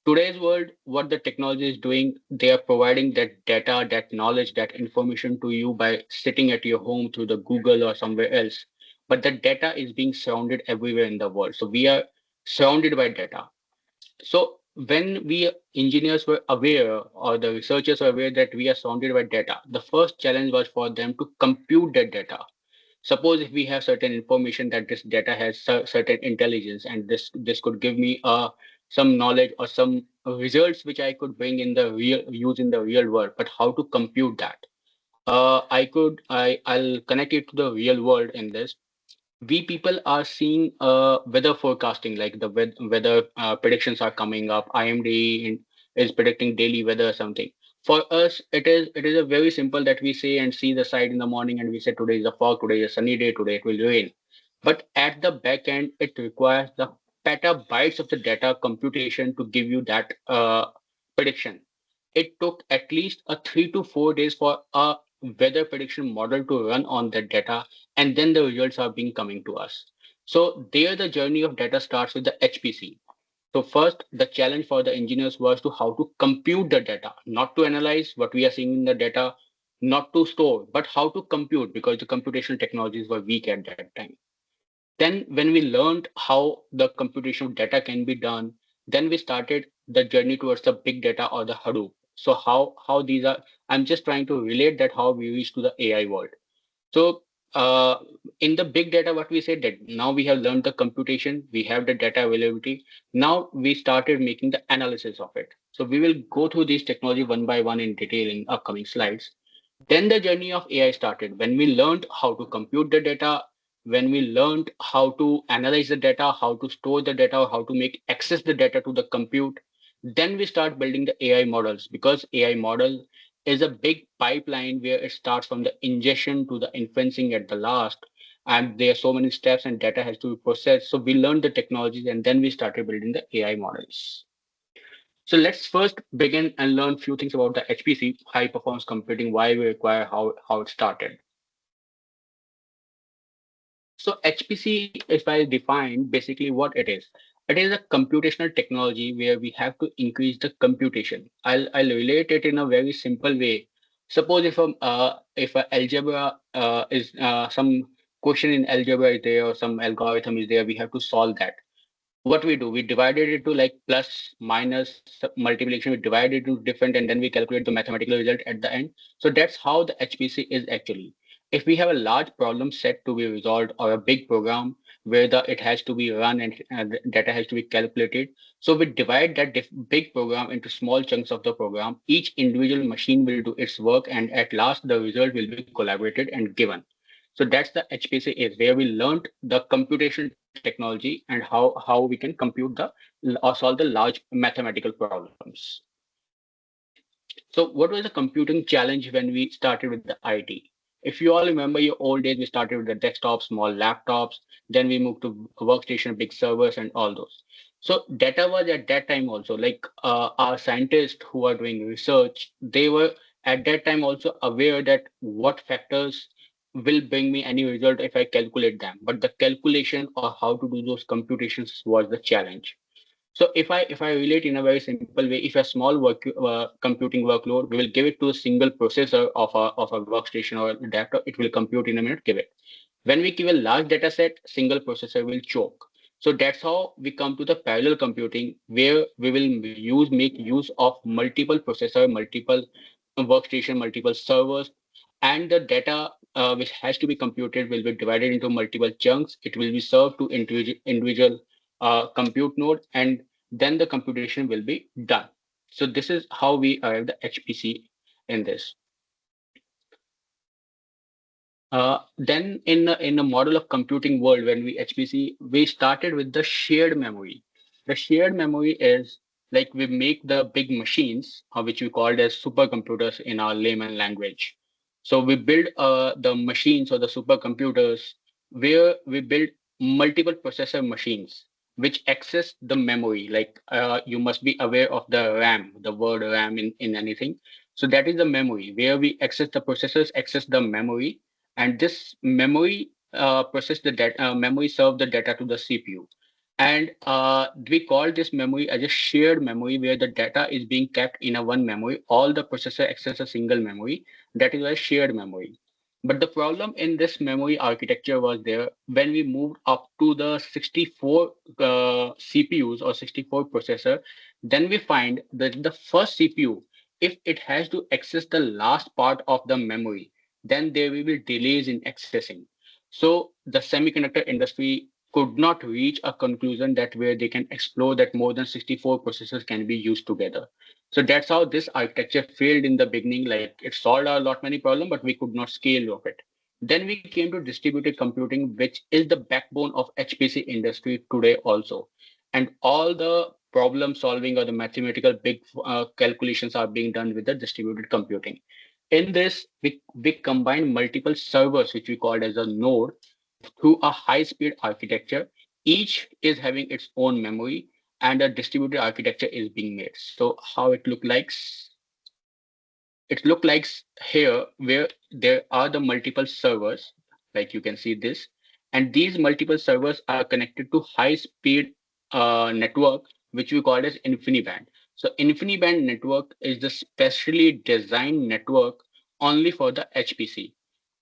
Today's world, what the technology is doing, they are providing that data, that knowledge, that information to you by sitting at your home through the Google or somewhere else. but the data is being surrounded everywhere in the world. So we are surrounded by data. So when we engineers were aware, or the researchers were aware that we are surrounded by data, the first challenge was for them to compute that data. Suppose if we have certain information that this data has certain intelligence, and this could give me some knowledge or some results which I could bring in the real use in the real world. But how to compute that? I'll connect it to the real world in this. We people are seeing weather forecasting, like the weather predictions are coming up. Is predicting daily weather or something. For us, it is a very simple that we say and see the side in the morning, and we say today is a fog, today is a sunny day, today it will rain. But at the back end, it requires the petabytes of the data computation to give you that prediction. It took at least a 3 to 4 days for a weather prediction model to run on that data, and then the results are being coming to us. So there the journey of data starts with the HPC. So first, the challenge for the engineers was to how to compute the data, not to analyze what we are seeing in the data, not to store, but how to compute, because the computational technologies were weak at that time. Then when we learned how the computation of data can be done, then we started the journey towards the big data or the Hadoop. So how these are, I'm just trying to relate that how we reach to the AI world. So in the big data, what we said that now we have learned the computation, we have the data availability. Now we started making the analysis of it. So we will go through these technology one by one in detail in upcoming slides. Then the journey of AI started when we learned how to compute the data, when we learned how to analyze the data, how to store the data, how to make access the data to the compute. Then we start building the AI models, because AI model is a big pipeline where it starts from the ingestion to the inferencing at the last. And there are so many steps and data has to be processed. So we learned the technologies and then we started building the AI models. So let's first begin and learn few things about the HPC, high performance computing, why we require, how it started. So HPC, if I define basically what it is a computational technology where we have to increase the computation. I'll relate it in a very simple way. Suppose if a algebra is some question in algebra is there, or some algorithm is there, we have to solve that. What we do, we divided it to like plus minus multiplication, we divide it into different, and then we calculate the mathematical result at the end. So that's how the HPC is actually. If we have a large problem set to be resolved, or a big program where it has to be run, and data has to be calculated, so we divide that big program into small chunks of the program. Each individual machine will do its work, and at last the result will be collaborated and given. So that's the HPC is, where we learned the computational technology and how we can compute the or solve the large mathematical problems. So what was the computing challenge when we started with the IT? If you all remember your old days, we started with the desktop, small laptops, then we moved to workstation, big servers, and all those. So data was at that time also, like our scientists who are doing research, they were at that time also aware that what factors will bring me any result if I calculate them. But the calculation or how to do those computations was the challenge. So if I relate in a very simple way, if a small computing workload, we will give it to a single processor of a workstation or a laptop, it will compute in a minute, give it. When we give a large data set, single processor will choke. So that's how we come to the parallel computing, where we will make use of multiple processor, multiple workstation, multiple servers, and the data which has to be computed will be divided into multiple chunks. It will be served to individual compute node, and then the computation will be done. So this is how we arrive the HPC in this. Then in a model of computing world, when we HPC, we started with the shared memory. The shared memory is like we make the big machines, which we called as supercomputers in our layman language. So we build the machines or the supercomputers where we build multiple processor machines which access the memory. Like you must be aware of the RAM, the word RAM in anything. So that is the memory where we access the processors, access the memory, and this memory memory serve the data to the CPU. And we call this memory as a shared memory, where the data is being kept in a one memory. All the processor access a single memory. That is a shared memory. But the problem in this memory architecture was there when we moved up to the 64 CPUs or 64 processor, then we find that the first CPU, if it has to access the last part of the memory, then there will be delays in accessing. So the semiconductor industry could not reach a conclusion that where they can explore that more than 64 processors can be used together. So that's how this architecture failed in the beginning. Like it solved a lot many problems, but we could not scale of it. Then we came to distributed computing, which is the backbone of HPC industry today also. And all the problem solving or the mathematical big calculations are being done with the distributed computing. In this, we combine multiple servers, which we called as a node, through a high-speed architecture. Each is having its own memory, and a distributed architecture is being made. So how it look like? It look like here where there are the multiple servers, like you can see this, and these multiple servers are connected to high-speed network, which we call as InfiniBand. So InfiniBand network is the specially designed network only for the HPC.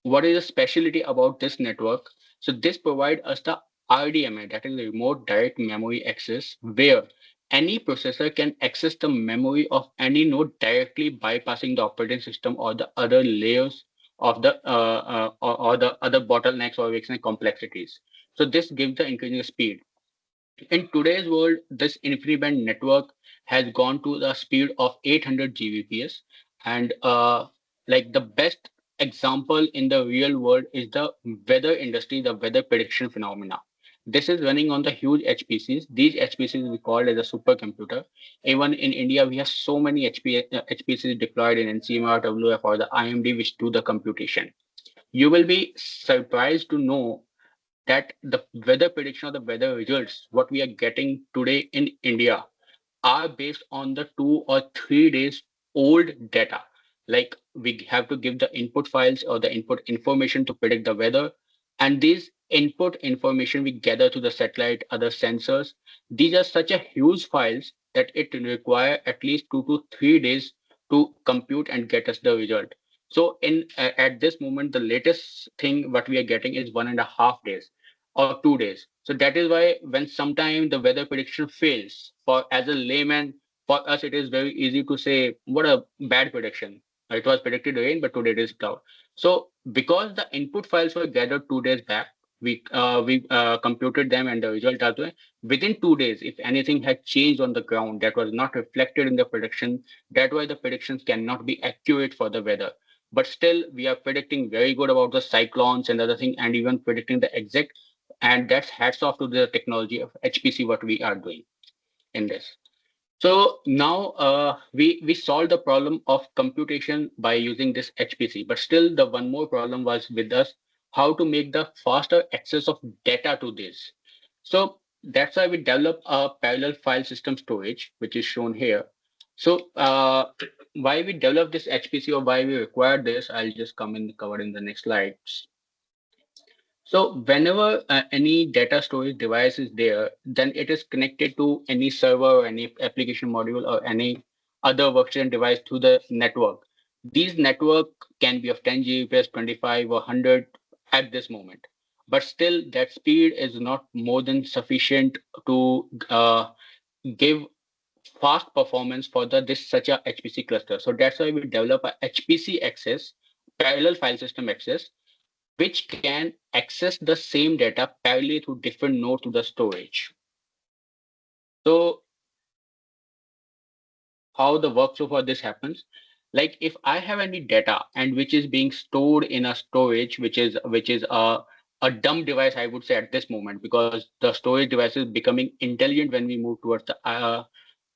What is the specialty about this network? So this provides us the RDMA, that is the remote direct memory access, where any processor can access the memory of any node directly bypassing the operating system or the other layers of the or the other bottlenecks or we can say complexities. So this gives the increasing speed. In today's world, this InfiniBand network has gone to the speed of 800 Gbps, and like the best example in the real world is the weather industry, the weather prediction phenomena. This is running on the huge HPCs. These HPCs we call as a supercomputer. Even in India, we have so many HPCs deployed in NCMR, WF, or the IMD, which do the computation. You will be surprised to know that the weather prediction or the weather results, what we are getting today in India, are based on the 2 or 3 days old data. Like we have to give the input files or the input information to predict the weather. And these input information we gather to the satellite, other sensors. These are such a huge files that it require at least 2 to 3 days to compute and get us the result. So in at this moment, the latest thing what we are getting is 1.5 days or 2 days. So that is why when sometime the weather prediction fails, for as a layman, for us it is very easy to say what a bad prediction. It was predicted rain, but today it is cloud. So because the input files were gathered 2 days back, we computed them and the result are there. Within 2 days. If anything had changed on the ground that was not reflected in the prediction, that why the predictions cannot be accurate for the weather. But still, we are predicting very good about the cyclones and other thing, and even predicting the exact, and that's hats off to the technology of HPC what we are doing in this. So now we solved the problem of computation by using this HPC, but still the one more problem was with us how to make the faster access of data to this. So that's why we developed a parallel file system storage, which is shown here. So why we developed this HPC or why we required this, I'll just come in cover in the next slides. So whenever any data storage device is there, then it is connected to any server or any application module or any other workstation device through the network. These network can be of 10 Gbps, 25 or 100 at this moment. But still that speed is not more than sufficient to give fast performance for the this such a HPC cluster. So that's why we develop a HPC access, parallel file system access, which can access the same data parallelly through different nodes to the storage. So how the workflow for this happens? Like if I have any data and which is being stored in a storage, which is a dumb device, I would say at this moment, because the storage device is becoming intelligent when we move towards the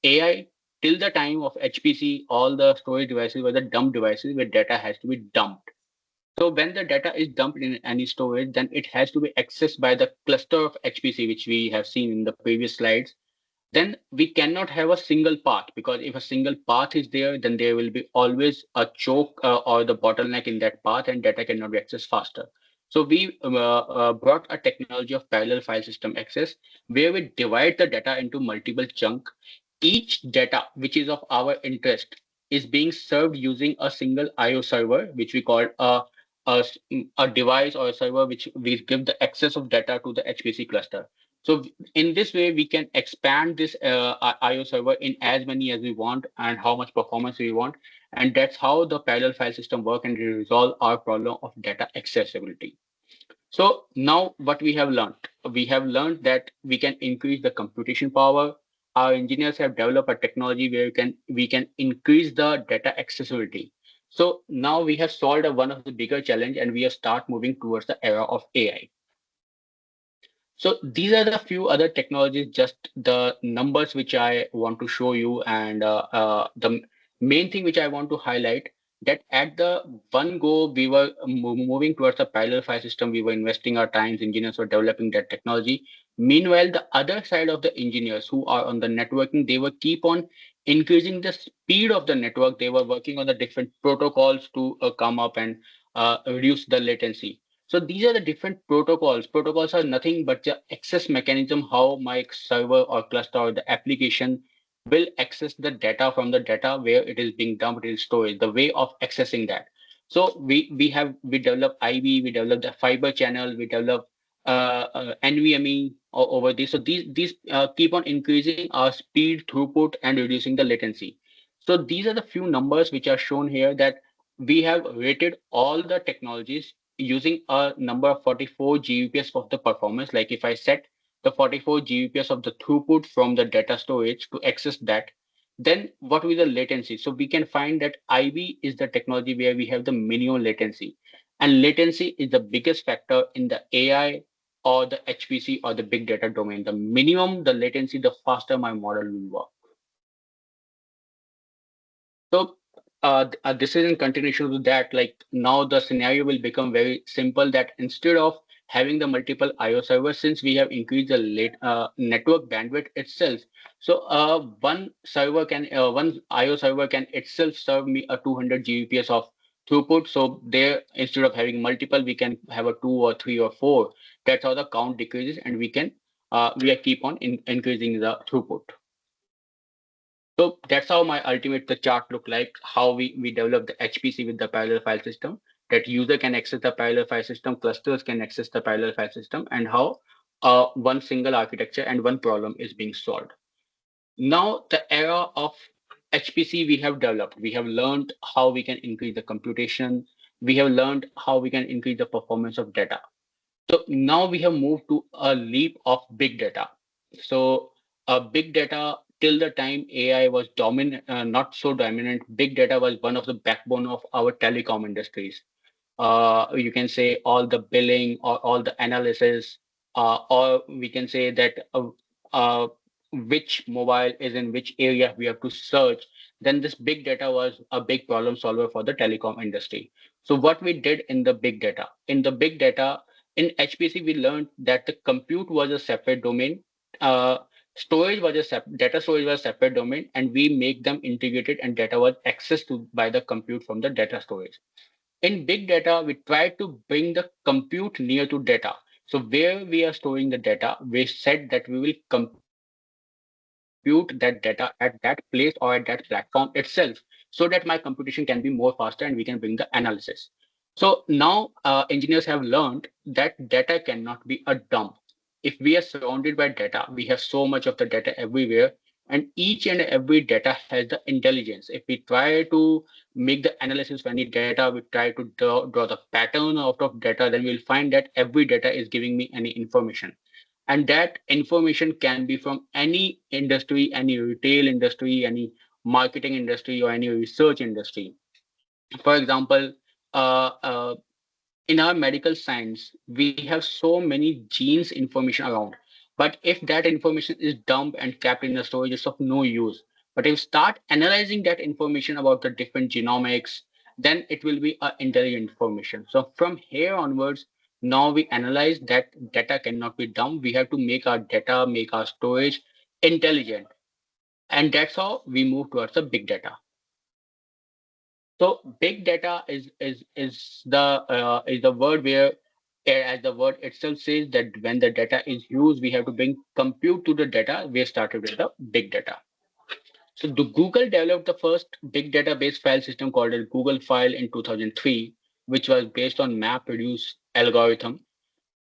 AI. Till the time of HPC, all the storage devices were the dumb devices where data has to be dumped. So when the data is dumped in any storage, then it has to be accessed by the cluster of HPC, which we have seen in the previous slides. Then we cannot have a single path, because if a single path is there, then there will be always a choke or the bottleneck in that path, and data cannot be accessed faster. So we brought a technology of parallel file system access, where we divide the data into multiple chunks. Each data which is of our interest is being served using a single IO server, which we call a a device or a server which we give the access of data to the HPC cluster. So in this way, we can expand this IO server in as many as we want and how much performance we want. And that's how the parallel file system work and resolve our problem of data accessibility. So now what we have learned that we can increase the computation power. Our engineers have developed a technology where we can increase the data accessibility. So now we have solved one of the bigger challenge and we have start moving towards the era of AI. So these are the few other technologies, just the numbers which I want to show you, and the main thing which I want to highlight that at the one go we were moving towards a parallel file system. We were investing our times, engineers were developing that technology. Meanwhile, the other side of the engineers who are on the networking, they were keep on increasing the speed of the network. They were working on the different protocols to come up and reduce the latency. So these are the different protocols. Protocols are nothing but the access mechanism, how my server or cluster or the application will access the data from the data where it is being dumped in storage, the way of accessing that. So we develop IB, we develop the fiber channel, we develop NVMe over this. So these keep on increasing our speed, throughput, and reducing the latency. So these are the few numbers which are shown here that we have rated all the technologies using a number of 44 Gbps of the performance. Like if I set the 44 Gbps of the throughput from the data storage to access that, then what will be the latency? So we can find that IB is the technology where we have the minimum latency. And latency is the biggest factor in the AI or the HPC or the big data domain. The minimum the latency, the faster my model will work. So this is in continuation to that. Like now the scenario will become very simple that instead of having the multiple IO servers, since we have increased the network bandwidth itself, so one IO server can itself serve me a 200 Gbps of throughput. So there, instead of having multiple, we can have a two or three or four. That's how the count decreases, and we are keep on increasing the throughput. So that's how my ultimate the chart look like, how we develop the HPC with the parallel file system, that user can access the parallel file system, clusters can access the parallel file system, and how one single architecture and one problem is being solved. Now the era of HPC we have developed, we have learned how we can increase the computation, we have learned how we can increase the performance of data. So now we have moved to a leap of big data. So big data till the time AI was dominant, not so dominant, big data was one of the backbone of our telecom industries. You can say all the billing or all the analysis, or we can say that which mobile is in which area we have to search. Then this big data was a big problem solver for the telecom industry. So what we did in the big data in HPC, we learned that the compute was a separate domain. Uh, storage was data storage was a separate domain, and we make them integrated, and data was accessed to by the compute from the data storage. In big data, we try to bring the compute near to data. So where we are storing the data, we said that we will compute that data at that place or at that platform itself, so that my computation can be more faster and we can bring the analysis. So now engineers have learned that data cannot be a dump. If we are surrounded by data, we have so much of the data everywhere, and each and every data has the intelligence. If we try to make the analysis of any data, we try to draw the pattern out of data, then we'll find that every data is giving me any information. And that information can be from any industry, any retail industry, any marketing industry, or any research industry. For example, uh, in our medical science, we have so many genes information around. But if that information is dumped and kept in the storage, it's of no use. But if you start analyzing that information about the different genomics, then it will be intelligent information. So from here onwards, now we analyze that data cannot be dumped. We have to make our data, make our storage intelligent. And that's how we move towards the big data. So big data is the word where, as the word itself says, that when the data is used, we have to bring compute to the data. We started with the big data. So the Google developed the first big database file system called as Google File in 2003. which was based on map reduce algorithm,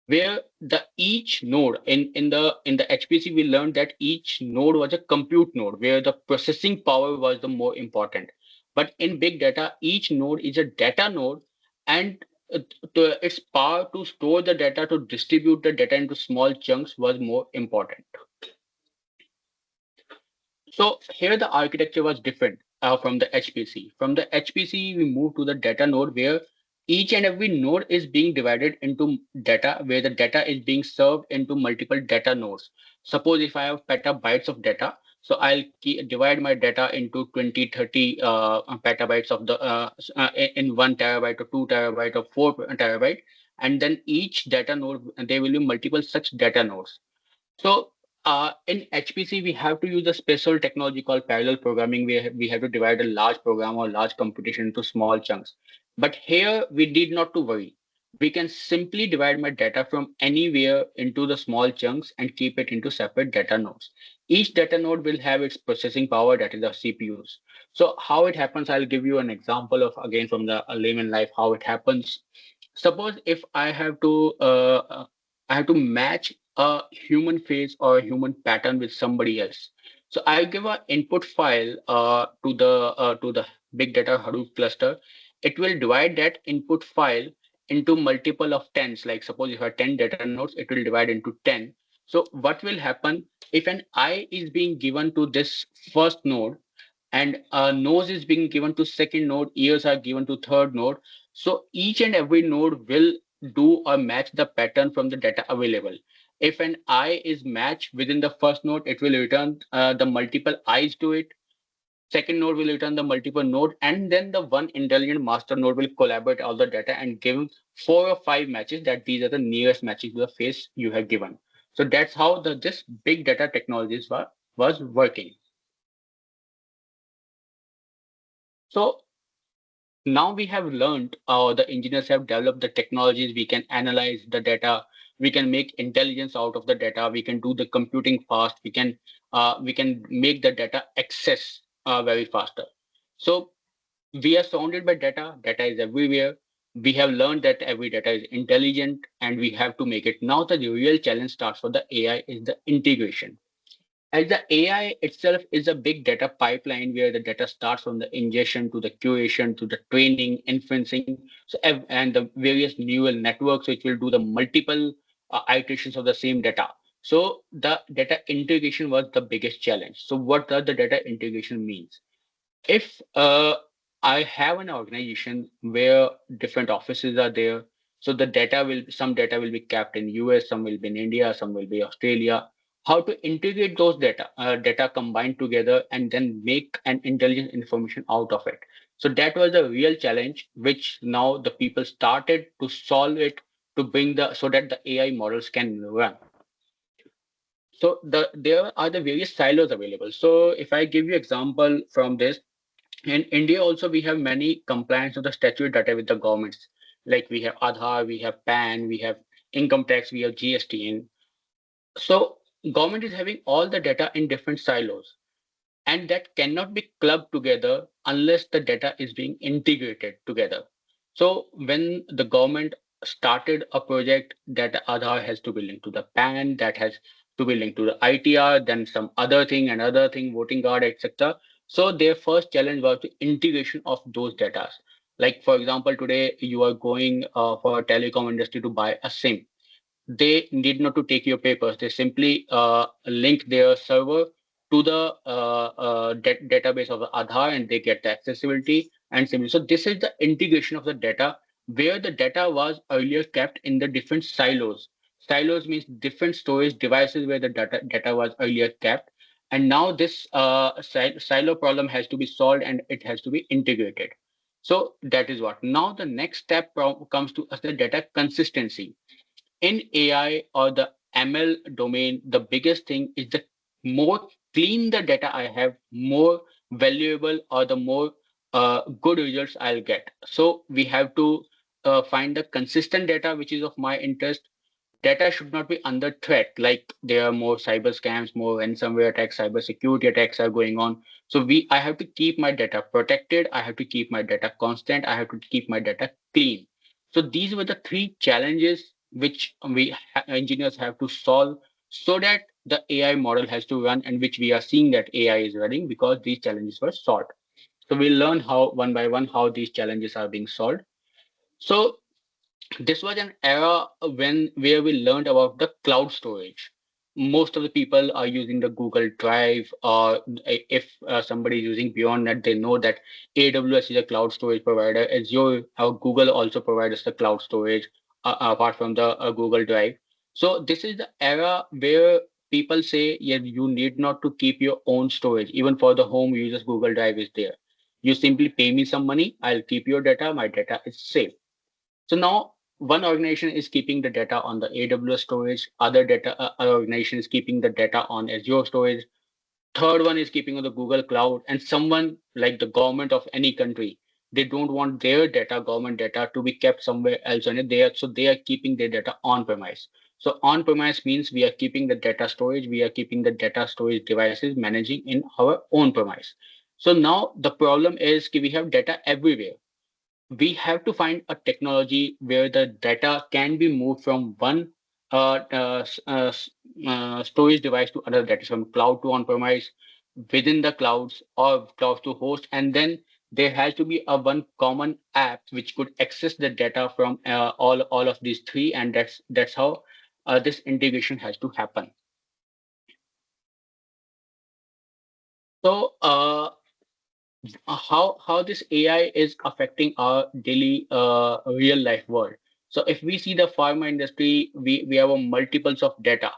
where the each node in the HPC we learned that each node was a compute node where the processing power was the more important. But in big data, each node is a data node, and its power to store the data, to distribute the data into small chunks was more important. So here the architecture was different from the HPC. From the HPC, we moved to the data node where each and every node is being divided into data, where the data is being served into multiple data nodes. Suppose if I have petabytes of data, so I'll divide my data into 20, 30 petabytes of the in 1 terabyte or 2 terabyte or 4 terabyte, and then each data node there will be multiple such data nodes. So in HPC, we have to use a special technology called parallel programming, where we have to divide a large program or large computation into small chunks. But here we need not to worry. We can simply divide my data from anywhere into the small chunks and keep it into separate data nodes. Each data node will have its processing power, that is the CPUs. So how it happens, I'll give you an example of again from the layman life how it happens. Suppose if I have to match a human face or a human pattern with somebody else. So I give an input file to the big data Hadoop cluster. It will divide that input file into multiple of tens. Like suppose if I have 10 data nodes, it will divide into 10. So what will happen if an eye is being given to this first node, and a nose is being given to second node, ears are given to third node. So each and every node will do or match the pattern from the data available. If an eye is matched within the first node, it will return the multiple eyes to it. Second node will return the multiple node, and then the one intelligent master node will collaborate all the data and give 4 or 5 matches, that these are the nearest matches to the face you have given. So that's how this big data technologies was working. So now we have learned, the engineers have developed the technologies, we can analyze the data, we can make intelligence out of the data, we can do the computing fast, we can make the data access very faster. So we are surrounded by data, data is everywhere. We have learned that every data is intelligent and we have to make it. Now the real challenge starts for the AI is the integration. As the AI itself is a big data pipeline where the data starts from the ingestion to the curation to the training, inferencing, and the various neural networks which will do the multiple iterations of the same data. So the data integration was the biggest challenge. So what does the data integration means? If I have an organization where different offices are there, so the data will some data will be kept in US, some will be in India, some will be Australia. How to integrate those data combined together and then make an intelligent information out of it. So that was the real challenge, which now the people started to solve it to bring so that the AI models can run. So there are the various silos available. So if I give you example from this, in India also we have many compliance of the statutory data with the governments. Like we have Aadhaar, we have PAN, we have income tax, we have GST. And so government is having all the data in different silos, and that cannot be clubbed together unless the data is being integrated together. So when the government started a project, that Aadhaar has to be linked to the PAN, that has to be linked to the ITR, then some other thing, another thing, voting card, etc. So their first challenge was the integration of those data. Like for example, today you are going for a telecom industry to buy a SIM. They need not to take your papers. They simply link their server to the database of the Aadhaar, and they get the accessibility and similar. So this is the integration of the data, where the data was earlier kept in the different silos. Silos means different storage devices where the data was earlier kept. And now this silo problem has to be solved and it has to be integrated. So that is what. Now the next step comes to us, the data consistency. In AI or the ML domain, the biggest thing is the more clean the data I have, more valuable or the more good results I'll get. So we have to find the consistent data which is of my interest. Data should not be under threat, like there are more cyber scams, more ransomware attacks, cyber security attacks are going on. So I have to keep my data protected. I have to keep my data constant. I have to keep my data clean. So these were the three challenges which engineers have to solve so that the AI model has to run, and which we are seeing that AI is running because these challenges were solved. So we'll learn how one by one how these challenges are being solved. So this was an era when where we learned about the cloud storage. Most of the people are using the Google Drive, or if somebody is using beyond that, they know that AWS is a cloud storage provider. Azure, Google also provides the cloud storage apart from the Google Drive. So this is the era where people say, yeah, you need not to keep your own storage. Even for the home users, Google Drive is there. You simply pay me some money, I'll keep your data, my data is safe. So now one organization is keeping the data on the AWS storage, other organization is keeping the data on Azure storage, third one is keeping on the Google Cloud, and someone like the government of any country, they don't want their data, government data, to be kept somewhere else on it. So they are keeping their data on premise. So on premise means we are keeping the data storage, we are keeping the data storage devices managing in our own premise. So now the problem is we have data everywhere. We have to find a technology where the data can be moved from one storage device to another, that is from cloud to on-premise, within the clouds or clouds to host, and then there has to be a one common app which could access the data from all of these three, and that's how this integration has to happen. So how this AI is affecting our daily real life world. So if we see the pharma industry, we have a multiples of data.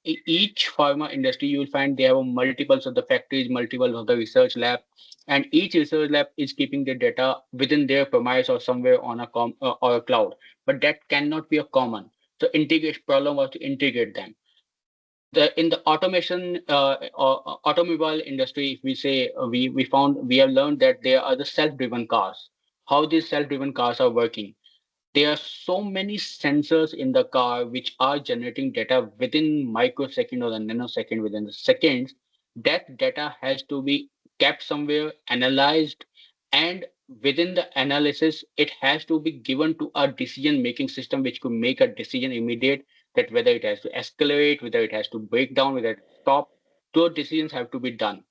Each pharma industry, you will find they have a multiples of the factories, multiples of the research lab, and each research lab is keeping their data within their premise or somewhere on or a cloud. But that cannot be a common. So integration problem was to integrate them. In the automation automobile industry, if we say we have learned that there are the self-driven cars. How these self-driven cars are working, there are so many sensors in the car which are generating data within microsecond or the nanosecond, within the seconds. That data has to be kept somewhere, analyzed, and within the analysis, it has to be given to a decision making system which could make a decision immediate, that whether it has to escalate, whether it has to break down, whether it stop. Those decisions have to be done.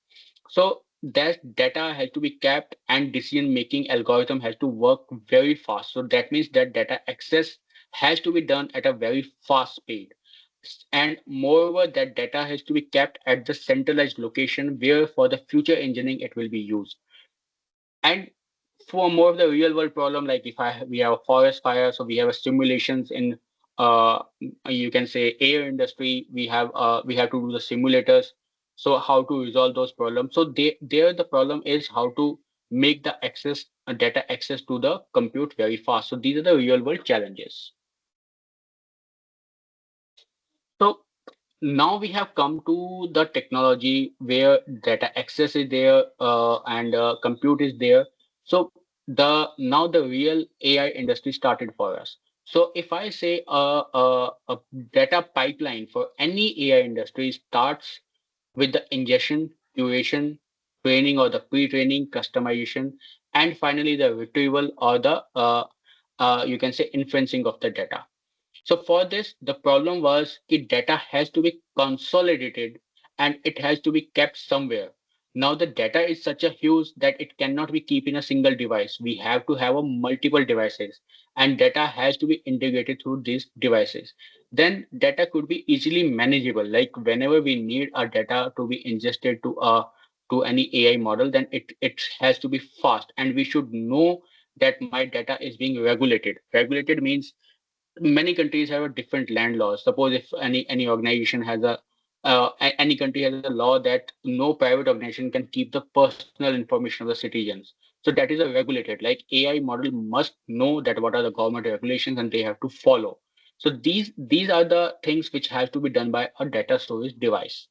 So that data has to be kept, and decision making algorithm has to work very fast. So that means that data access has to be done at a very fast speed. And moreover, that data has to be kept at the centralized location where for the future engineering it will be used. And for more of the real world problem, like if we have a forest fire, so we have a simulations in uh you can say air industry, we have to do the simulators. So how to resolve those problems? So there the problem is how to make the access data access to the compute very fast. So these are the real world challenges. So now we have come to the technology where data access is there, and compute is there. So now the real AI industry started for us. So if I say a data pipeline for any AI industry starts with the ingestion, curation, training or the pre-training, customization, and finally the retrieval or the you can say inferencing of the data. So for this, the problem was that data has to be consolidated and it has to be kept somewhere. Now the data is such a huge that it cannot be kept in a single device. We have to have a multiple devices, and data has to be integrated through these devices. Then data could be easily manageable. Like whenever we need our data to be ingested to any AI model, then it has to be fast, and we should know that my data is being regulated. Regulated means many countries have a different land laws. Suppose if any organization has any country has a law that no private organization can keep the personal information of the citizens. So that is a regulated. Like AI model must know that what are the government regulations and they have to follow. So these are the things which has to be done by a data storage device.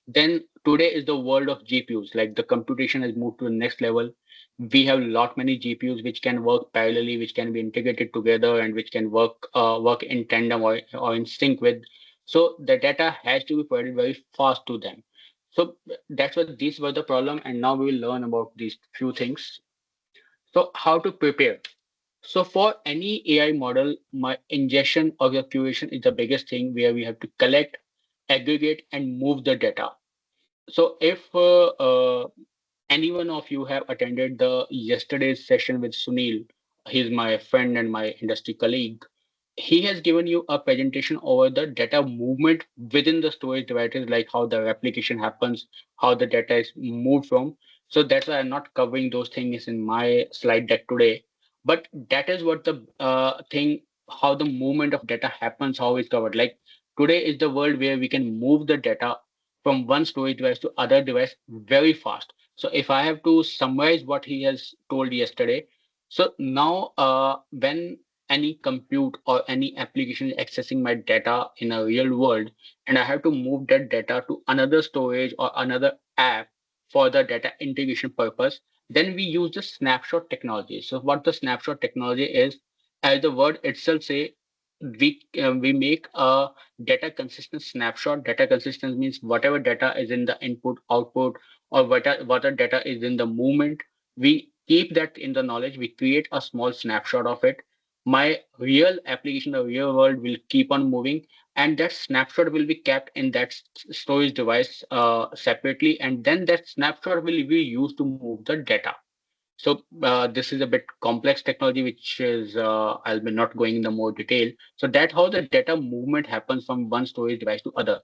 Then today is the world of GPUs. Like the computation has moved to the next level. We have lot many GPUs which can work parallelly, which can be integrated together, and which can work in tandem or in sync with. So the data has to be provided very fast to them. So that's what these were the problem, and now we will learn about these few things. So how to prepare? So for any AI model, my ingestion or your curation is the biggest thing where we have to collect, aggregate, and move the data. So if any one of you have attended the yesterday's session with Sunil, he's my friend and my industry colleague. He has given you a presentation over the data movement within the storage devices, like how the replication happens, how the data is moved from. So that's why I'm not covering those things in my slide deck today. But that is what the thing, how the movement of data happens, how it's covered. Like today is the world where we can move the data from one storage device to other device very fast. So if I have to summarize what he has told yesterday, so now when any compute or any application is accessing my data in a real world, and I have to move that data to another storage or another app for the data integration purpose, then we use the snapshot technology. So what the snapshot technology is, as the word itself say, we make a data consistent snapshot. Data consistent means whatever data is in the input output, or whatever data is in the movement, we keep that in the knowledge. We create a small snapshot of it. My real application, the real world will keep on moving, and that snapshot will be kept in that storage device separately, and then that snapshot will be used to move the data. So this is a bit complex technology, which is I'll be not going in the more detail. So that's how the data movement happens from one storage device to other.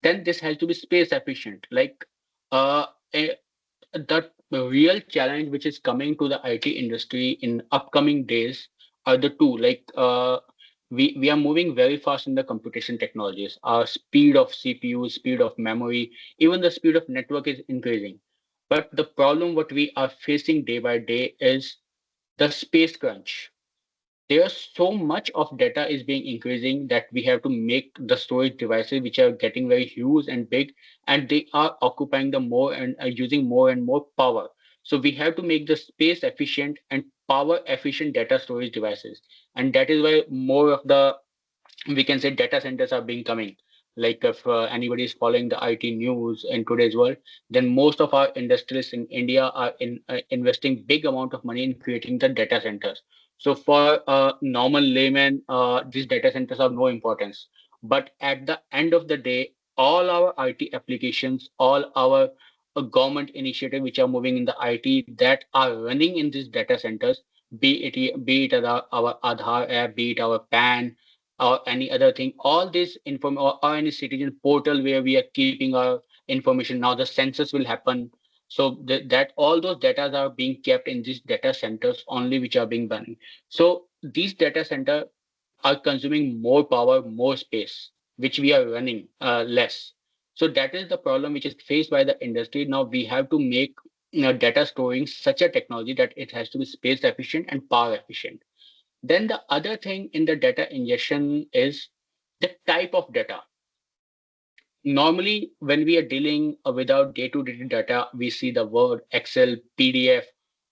Then this has to be space efficient. Like uh, a, the real challenge which is coming to the IT industry in upcoming days are the two. Like we are moving very fast in the computation technologies. Our speed of CPU, speed of memory, even the speed of network is increasing. But the problem what we are facing day by day is the space crunch. There's so much of data is being increasing that we have to make the storage devices which are getting very huge and big, and they are occupying the more and using more and more power. So we have to make the space efficient and power efficient data storage devices, and that is why more of the, we can say, data centers are being coming. Like if anybody is following the IT news in today's world, then most of our industries in India are investing big amount of money in creating the data centers. So for a normal layman, these data centers have no importance. But at the end of the day, all our IT applications, all our government initiatives which are moving in the IT that are running in these data centers, be it our Aadhaar app, be it our PAN, or any other thing, all this or any citizen portal where we are keeping our information. Now the census will happen, so that all those data are being kept in these data centers only, which are being running. So these data center are consuming more power, more space, which we are running less. So that is the problem which is faced by the industry. Now we have to make, data storing such a technology that it has to be space efficient and power efficient. Then the other thing in the data ingestion is the type of data. Normally, when we are dealing with our day-to-day data, we see the Word, Excel, PDF,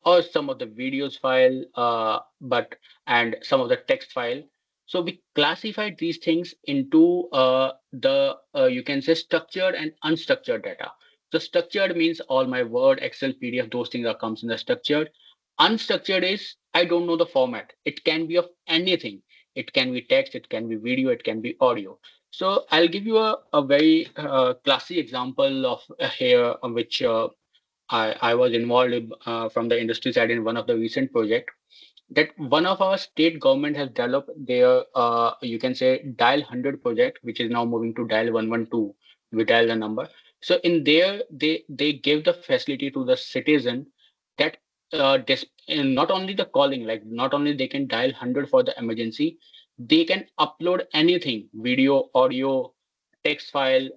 or some of the videos file, but and some of the text file. So we classified these things into the you can say structured and unstructured data. So structured means all my Word, Excel, PDF, those things are comes in the structured. Unstructured is I don't know the format. It can be of anything. It can be text, it can be video, it can be audio. So I'll give you a very classy example of here, which I was involved in, from the industry side in one of the recent project, that one of our state government has developed their you can say dial 100 project, which is now moving to dial 112. We dial the number. So in there they give the facility to the citizen that not only the calling, like not only they can dial 100 for the emergency, they can upload anything, video, audio, text file,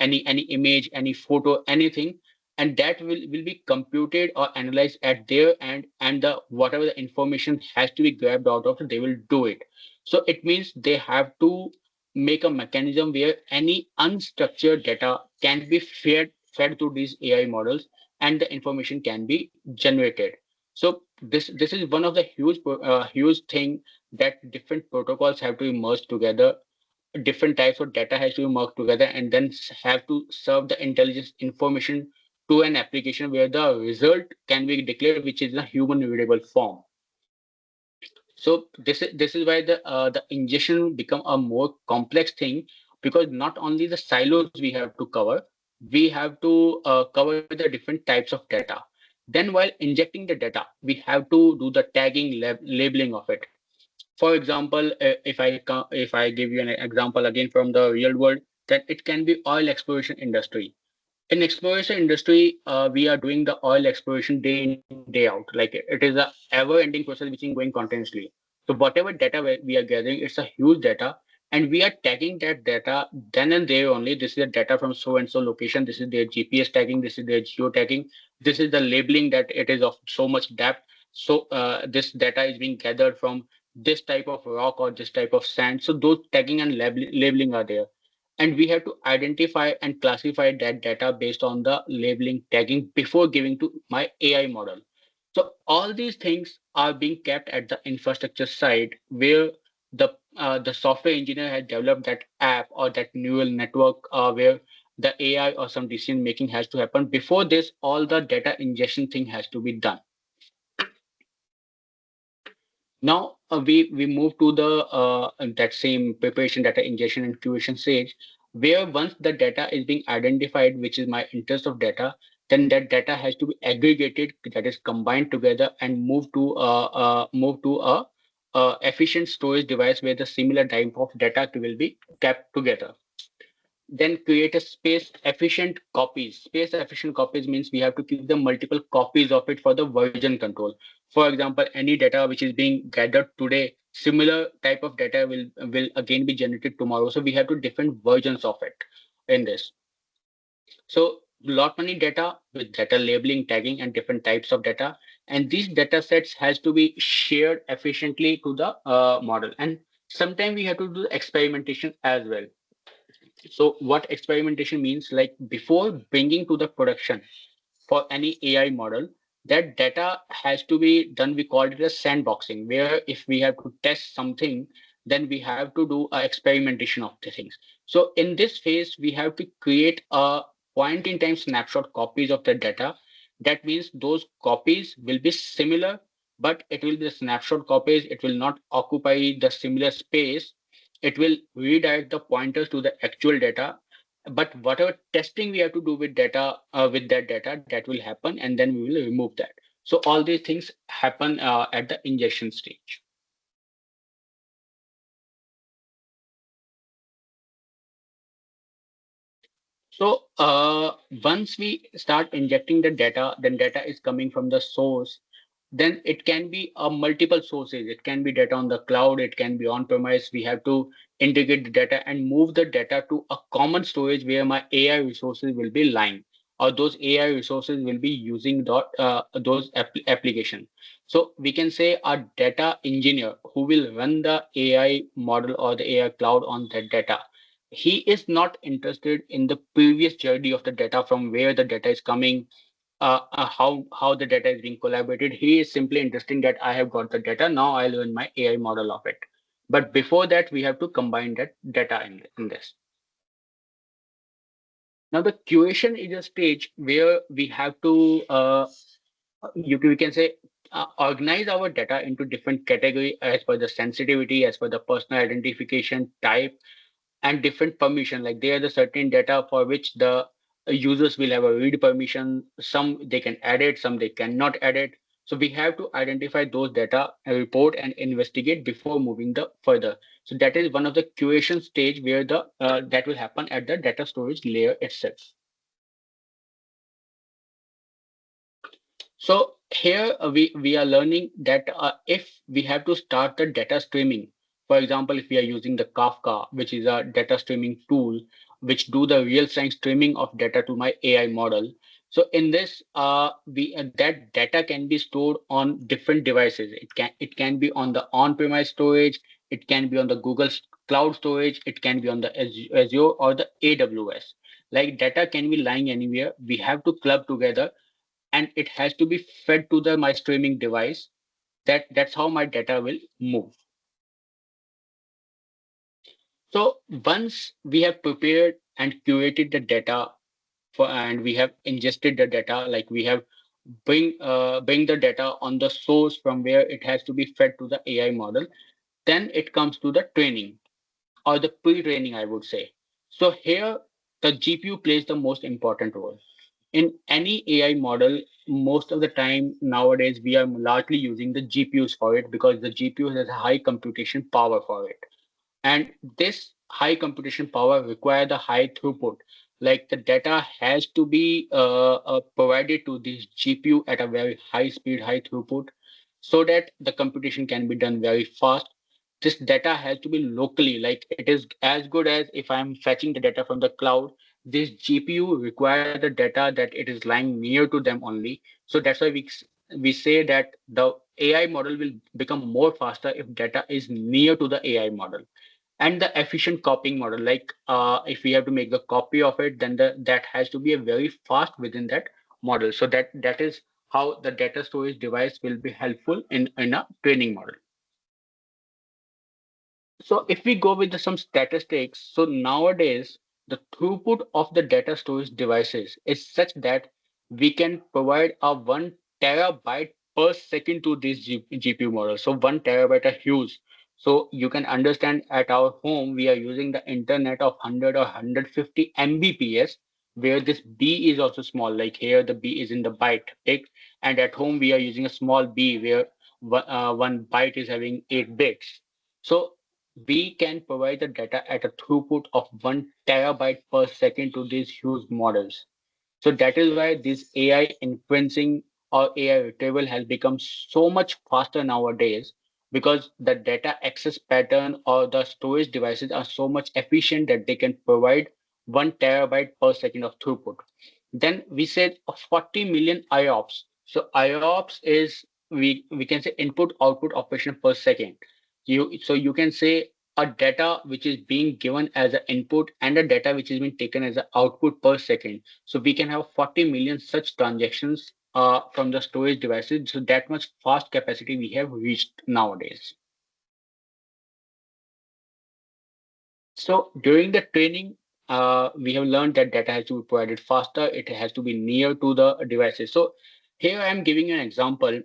any image, any photo, anything, and that will be computed or analyzed at their end, and the whatever the information has to be grabbed out of it, they will do it. So it means they have to make a mechanism where any unstructured data can be fed to these AI models, and the information can be generated. So this is one of the huge thing, that different protocols have to be merged together, different types of data has to be merged together, and then have to serve the intelligence information to an application where the result can be declared, which is a human readable form. So this is why the ingestion become a more complex thing, because not only the silos we have to cover, we have to cover the different types of data. Then while injecting the data, we have to do the tagging, labeling of it. For example, if I give you an example again from the real world, then it can be oil exploration industry. In exploration industry, we are doing the oil exploration day in day out. Like it is a ever ending process which is going continuously. So whatever data we are gathering, it's a huge data, and we are tagging that data then and there only. This is the data from so and so location. This is their GPS tagging. This is their geo tagging. This is the labeling that it is of so much depth. So this data is being gathered from this type of rock or this type of sand. So those tagging and labeling are there, and we have to identify and classify that data based on the labeling tagging before giving to my AI model. So all these things are being kept at the infrastructure side, where the software engineer has developed that app or that neural network, where the AI or some decision making has to happen. Before this, all the data ingestion thing has to be done. Now we move to the that same preparation, data ingestion and curation stage, where once the data is being identified, which is my interest of data, then that data has to be aggregated, that is combined together and move to a efficient storage device where the similar type of data will be kept together. Then create a space efficient copies. Space efficient copies means we have to keep the multiple copies of it for the version control. For example, any data which is being gathered today, similar type of data will again be generated tomorrow. So we have two different versions of it in this. So lot many data with data labeling, tagging, and different types of data. And these data sets has to be shared efficiently to the model. And sometimes we have to do experimentation as well. So what experimentation means, like before bringing to the production for any AI model, that data has to be done. We call it as sandboxing, where if we have to test something, then we have to do a experimentation of the things. So in this phase, we have to create a point in time snapshot copies of the data. That means those copies will be similar, but it will be the snapshot copies. It will not occupy the similar space. It will redirect the pointers to the actual data, but whatever testing we have to do with data, with that data, that will happen, and then we will remove that. So all these things happen at the ingestion stage. So once we start injecting the data, then data is coming from the source. Then it can be multiple sources. It can be data on the cloud. It can be on premise. We have to integrate the data and move the data to a common storage where my AI resources will be lying, or those AI resources will be using those application. So we can say a data engineer who will run the AI model or the AI cloud on that data, he is not interested in the previous journey of the data, from where the data is coming, how the data is being collaborated. He is simply interested that I have got the data, now I'll learn my AI model of it. But before that, we have to combine that data in this. Now the curation is a stage where we have to we can say organize our data into different category as per the sensitivity, as per the personal identification type, and different permission. Like there are the certain data for which the users will have a read permission. Some they can add it, some they cannot add it. So we have to identify those data, report and investigate before moving the further. So that is one of the curation stage where the that will happen at the data storage layer itself. So here we are learning that if we have to start the data streaming, for example, if we are using the Kafka, which is a data streaming tool, which do the real-time streaming of data to my AI model. So in this, we that data can be stored on different devices. It can be on the on-premise storage, it can be on the Google Cloud storage, it can be on the Azure or the AWS. Like data can be lying anywhere. We have to club together, and it has to be fed to the my streaming device. That's how my data will move. So once we have prepared and curated the data for, and we have ingested the data, like we have bring the data on the source from where it has to be fed to the AI model. Then it comes to the training or the pre-training, I would say. So here the GPU plays the most important role. In any AI model, most of the time nowadays we are largely using the GPUs for it because the GPU has a high computation power for it. And this high computation power require the high throughput. Like the data has to be provided to this GPU at a very high speed, high throughput, so that the computation can be done very fast. This data has to be locally, like it is as good as if I'm fetching the data from the cloud. This GPU require the data that it is lying near to them only. So that's why we say that the AI model will become more faster if data is near to the AI model. And the efficient copying model, like if we have to make the copy of it, then that has to be a very fast within that model. So that is how the data storage device will be helpful in a training model. So if we go with some statistics, so nowadays the throughput of the data storage devices is such that we can provide a 1 terabyte per second to this GPU model. So 1 terabyte are huge. So you can understand at our home we are using the internet of 100 or 150 Mbps, where this B is also small. Like here the B is in the byte big, and at home we are using a small B where 1 byte is having 8 bits. So we can provide the data at a throughput of 1 terabyte per second to these huge models. So that is why this AI inferencing or AI retrieval has become so much faster nowadays, because the data access pattern or the storage devices are so much efficient that they can provide 1 terabyte per second of throughput. Then we said 40 million IOPS. So IOPS is, we can say, input output operation per second. You can say a data which is being given as an input and a data which is being taken as an output per second. So we can have 40 million such transactions from the storage devices. So that much fast capacity we have reached nowadays. So during the training, we have learned that data has to be provided faster. It has to be near to the devices. So here I am giving you an example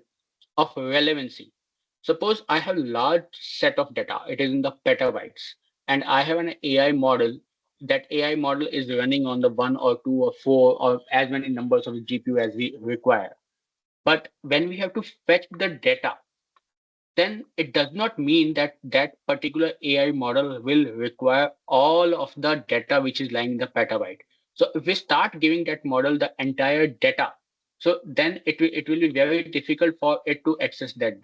of relevancy. Suppose I have large set of data. It is in the petabytes, and I have an AI model. That AI model is running on the 1 or 2 or 4 or as many numbers of GPU as we require. But when we have to fetch the data, then it does not mean that that particular AI model will require all of the data which is lying in the petabyte. So if we start giving that model the entire data, so then it will be very difficult for it to access that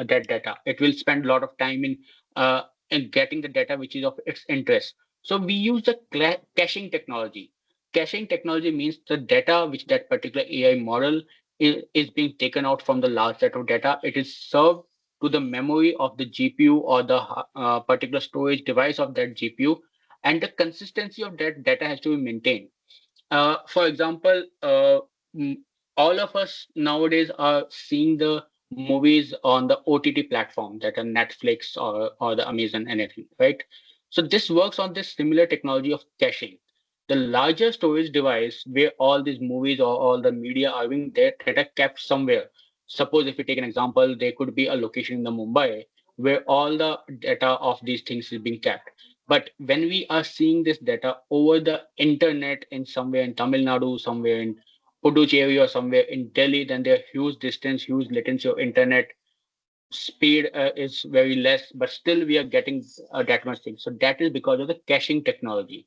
data. It will spend a lot of time in getting the data which is of its interest. So we use the caching technology. Caching technology means the data which that particular AI model is being taken out from the large set of data. It is served to the memory of the GPU or the particular storage device of that GPU, and the consistency of that data has to be maintained. For example, mm, all of us nowadays are seeing the movies on the OTT platform, that are Netflix or the Amazon, anything, right? So this works on this similar technology of caching. The larger storage device where all these movies or all the media are being there, data kept somewhere. Suppose if we take an example, there could be a location in the Mumbai where all the data of these things is being kept. But when we are seeing this data over the internet in somewhere in Tamil Nadu, somewhere in Puducherry or somewhere in Delhi, then there are huge distance, huge latency of internet. Speed is very less, but still we are getting that much thing. So that is because of the caching technology.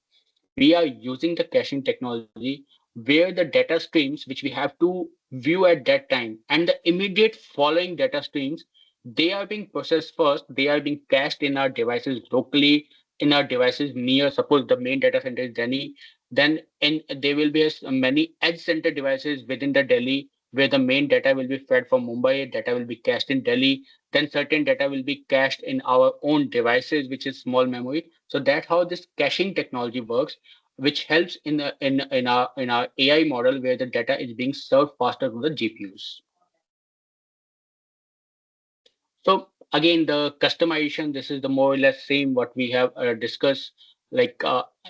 We are using the caching technology where the data streams which we have to view at that time and the immediate following data streams, they are being processed first. They are being cached in our devices locally, in our devices near, suppose the main data center is Delhi, then there will be many edge center devices within the Delhi where the main data will be fed from Mumbai, data will be cached in Delhi, then certain data will be cached in our own devices, which is small memory. So that's how this caching technology works, which helps in our AI model where the data is being served faster to the GPUs. So again, the customization, this is the more or less same what we have discussed. Like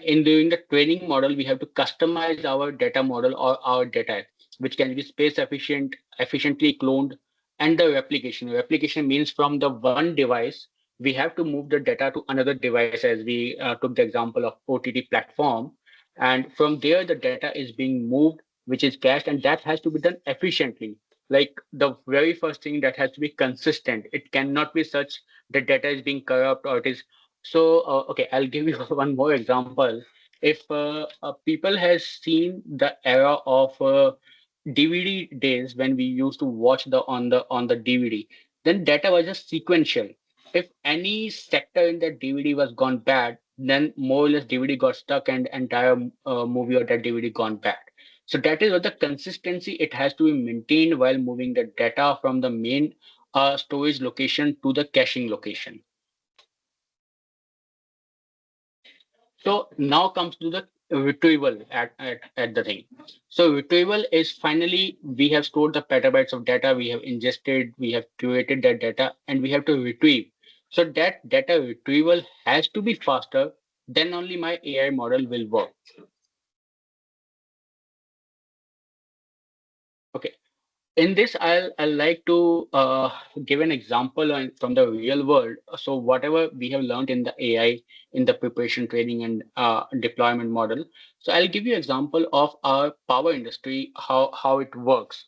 in doing the training model, we have to customize our data model or our data. which can be space efficient, efficiently cloned, and the replication. Replication means from the one device, we have to move the data to another device, as we took the example of OTT platform. And from there, the data is being moved, which is cached, and that has to be done efficiently. Like the very first thing, that has to be consistent. It cannot be such that data is being corrupt or it is. So, okay, I'll give you one more example. If people has seen the era of DVD days when we used to watch the on the DVD, then data was just sequential. If any sector in that DVD was gone bad, then more or less DVD got stuck and entire movie or that DVD gone bad. So that is what the consistency it has to be maintained while moving the data from the main storage location to the caching location. So now comes to the retrieval at the thing. So retrieval is finally we have stored the petabytes of data, we have ingested, we have curated that data, and we have to retrieve. So that data retrieval has to be faster, then only my AI model will work. Okay. In this, I'll like to give an example from the real world. So whatever we have learned in the AI, in the preparation, training, and deployment model. So I'll give you example of our power industry, how it works.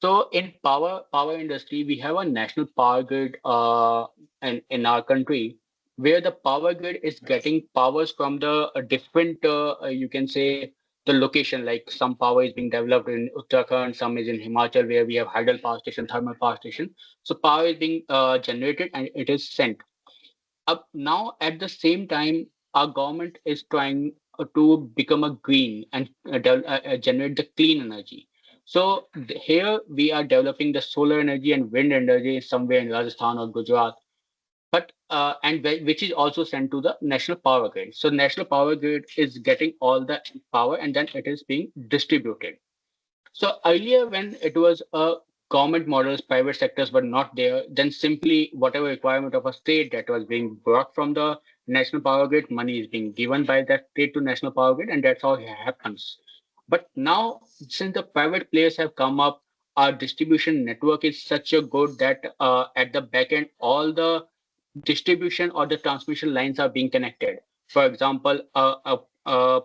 So in power industry, we have a national power grid in our country, where the power grid is getting powers from the different you can say the location. Like some power is being developed in Uttarakhand, some is in Himachal, where we have hydel power station, thermal power station. So power is being generated and it is sent up. Now at the same time, our government is trying to become a green and generate the clean energy. So here we are developing the solar energy and wind energy somewhere in Rajasthan or Gujarat, but which is also sent to the national power grid. So national power grid is getting all the power and then it is being distributed. So earlier, when it was a government models, private sectors were not there, then simply whatever requirement of a state that was being brought from the national power grid, money is being given by that state to national power grid, and that's how it happens. But now, since the private players have come up, our distribution network is such a good that at the back end, all the distribution or the transmission lines are being connected. For example, a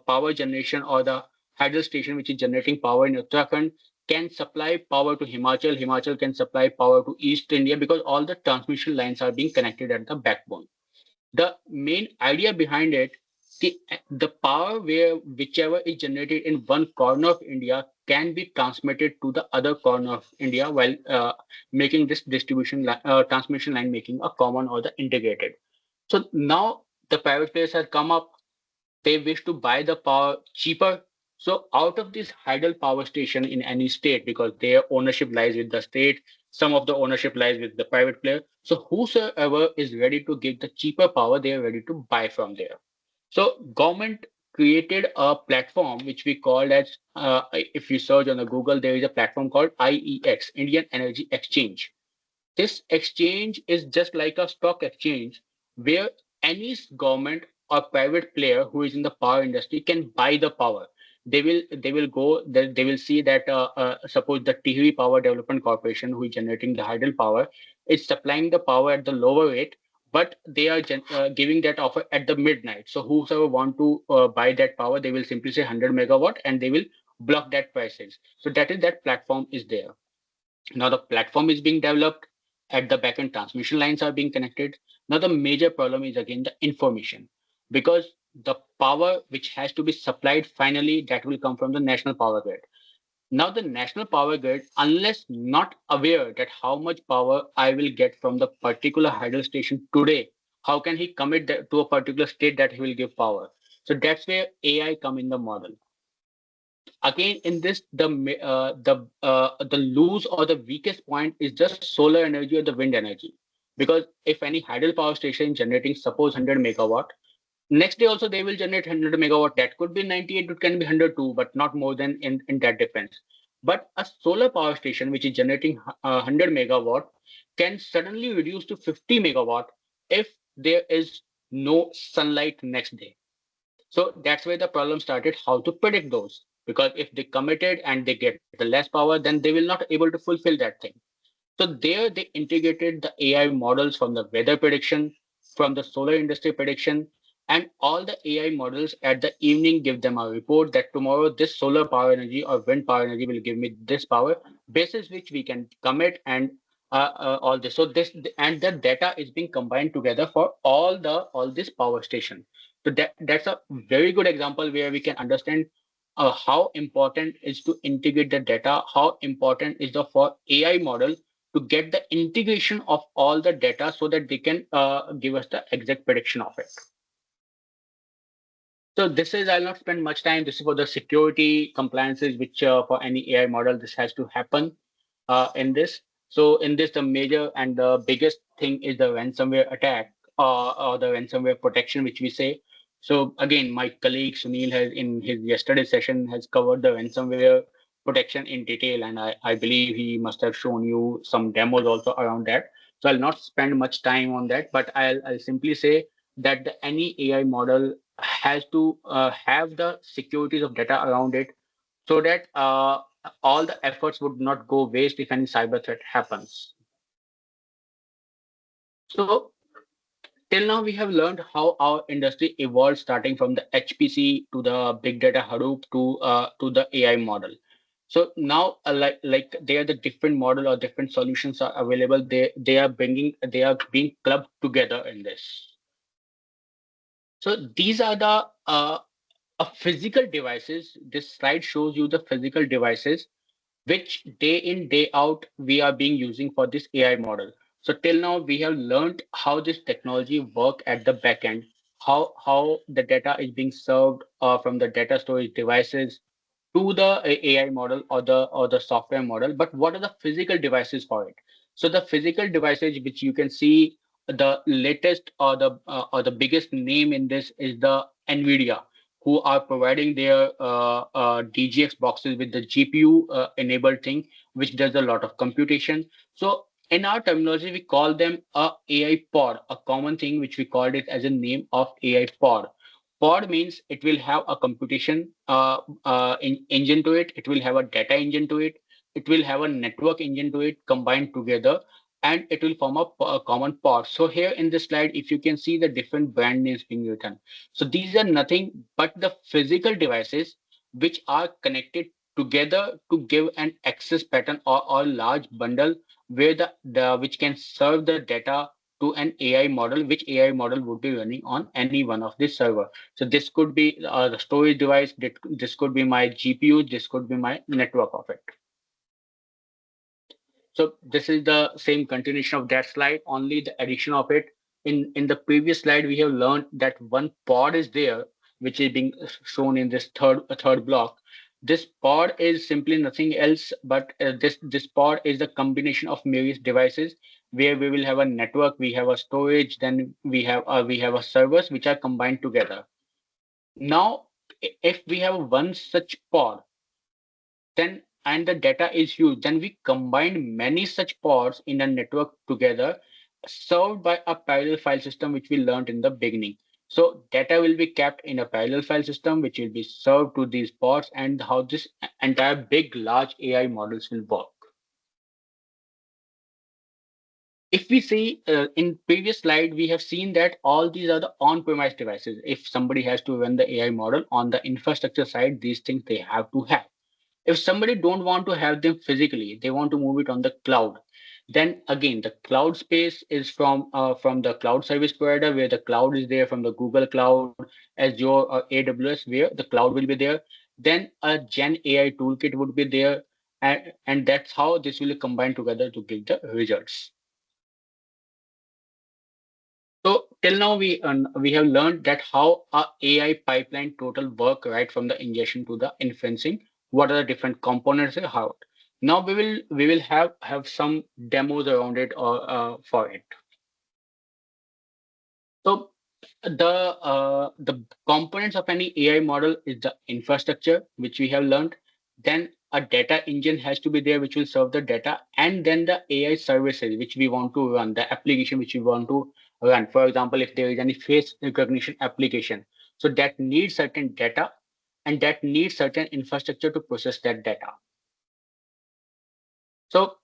power generation or the hydel station which is generating power in Uttarakhand can supply power to Himachal. Himachal can supply power to East India because all the transmission lines are being connected at the backbone. The main idea behind it, the power where whichever is generated in one corner of India can be transmitted to the other corner of India while making this transmission line making a common or the integrated. So now the private players have come up, they wish to buy the power cheaper. So out of this hydel power station in any state, because their ownership lies with the state, some of the ownership lies with the private player. So whosoever is ready to give the cheaper power, they are ready to buy from there. So government created a platform which we called as, if you search on the Google, there is a platform called IEX, Indian Energy Exchange. This exchange is just like a stock exchange where any government or private player who is in the power industry can buy the power. They will go they will see that suppose the Tihri Power Development Corporation, who is generating the hydel power, is supplying the power at the lower rate, but they are giving that offer at the midnight. So whosoever want to buy that power, they will simply say 100 megawatt and they will block that prices. So that platform is there. Now the platform is being developed, at the backend transmission lines are being connected. Now the major problem is again the information, because the power which has to be supplied finally, that will come from the national power grid. Now the national power grid, unless not aware that how much power I will get from the particular hydro station today, how can he commit that to a particular state that he will give power? So that's where AI come in the model. Again, in this, the loose or the weakest point is just solar energy or the wind energy, because if any hydel power station generating suppose 100 megawatt, next day also they will generate 100 megawatt. That could be 98, it can be 102, but not more than in that difference. But a solar power station which is generating 100 megawatt can suddenly reduce to 50 megawatt if there is no sunlight next day. So that's where the problem started, how to predict those. because if they committed and they get the less power, then they will not able to fulfill that thing. So there they integrated the AI models from the weather prediction, from the solar industry prediction, and all the AI models at the evening give them a report that tomorrow this solar power energy or wind power energy will give me this power, basis which we can commit and all this. So this and the data is being combined together for all this power station. So that's a very good example where we can understand how important is to integrate the data, how important is the for AI model to get the integration of all the data so that they can give us the exact prediction of it. So this is, I'll not spend much time. This is for the security compliances, which for any AI model, this has to happen in this. So in this, the major and the biggest thing is the ransomware attack or the ransomware protection, which we say. So again, my colleague Sunil has in his yesterday session has covered the ransomware protection in detail, and I believe he must have shown you some demos also around that. So I'll not spend much time on that, but I'll simply say that any AI model has to have the securities of data around it so that all the efforts would not go waste if any cyber threat happens. So till now we have learned how our industry evolved starting from the HPC to the big data Hadoop to the AI model. So now like they are the different model or different solutions are available. They are being clubbed together in this. So these are the physical devices. This slide shows you the physical devices which day in day out we are being using for this AI model. So till now we have learned how this technology work at the back end, how the data is being served from the data storage devices to the AI model or the software model. But what are the physical devices for it? So the physical devices which you can see, the latest or the biggest name in this is the NVIDIA, who are providing their DGX boxes with the GPU enabled thing, which does a lot of computation. So in our terminology, we call them a AI pod, a common thing which we called it as a name of AI pod. Pod means it will have a computation engine to it. It will have a data engine to it. It will have a network engine to it combined together, and it will form a common pod. So here in this slide, if you can see the different brand names being written. So these are nothing but the physical devices which are connected together to give an access pattern or large bundle where the which can serve the data to an AI model, which AI model would be running on any one of this server. So this could be the storage device, this could be my GPU, this could be my network of it. So this is the same continuation of that slide, only the addition of it. In the previous slide, we have learned that one pod is there, which is being shown in this third block. This pod is simply nothing else, but this pod is the combination of various devices where we will have a network, we have a storage, then we have a servers which are combined together. Now, if we have one such pod, then and the data is huge, then we combine many such pods in a network together, served by a parallel file system, which we learned in the beginning. So data will be kept in a parallel file system, which will be served to these pods, and how this entire big, large AI models will work. If we see in previous slide, we have seen that all these are the on-premise devices. If somebody has to run the AI model on the infrastructure side, these things they have to have. If somebody don't want to have them physically, they want to move it on the cloud, then again the cloud space is from the cloud service provider, where the cloud is there from the Google Cloud, Azure or AWS, where the cloud will be there. Then a Gen AI toolkit would be there, and that's how this will combine together to give the results. So till now we have learned that how a AI pipeline total work, right from the ingestion to the inferencing. What are the different components and how? Now we will have some demos around it or for it. So the components of any AI model is the infrastructure, which we have learned. Then a data engine has to be there, which will serve the data, and then the AI services which we want to run, the application which we want to run. For example, if there is any face recognition application, so that needs certain data, and that needs certain infrastructure to process that data. So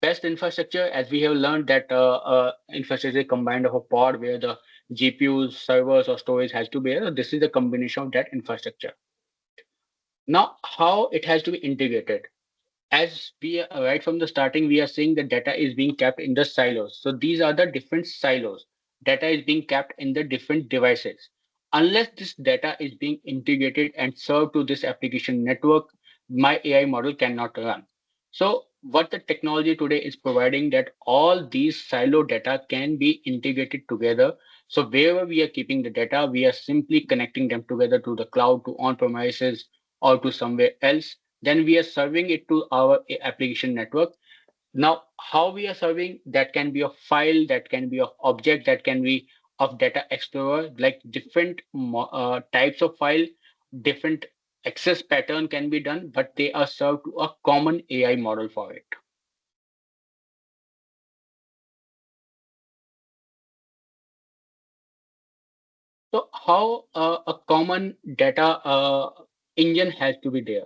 best infrastructure, as we have learned that infrastructure is combined of a pod where the GPUs, servers, or storage has to be there. So this is the combination of that infrastructure. Now, how it has to be integrated? As we right from the starting, we are saying the data is being kept in the silos. So these are the different silos. Data is being kept in the different devices. Unless this data is being integrated and served to this application network, my AI model cannot run. So what the technology today is providing, that all these silo data can be integrated together. So wherever we are keeping the data, we are simply connecting them together to the cloud, to on-premises, or to somewhere else. Then we are serving it to our application network. Now, how we are serving, that can be of file, that can be of object, that can be of data explorer, like different types of file, different access pattern can be done, but they are served to a common AI model for it. So how a common data engine has to be there.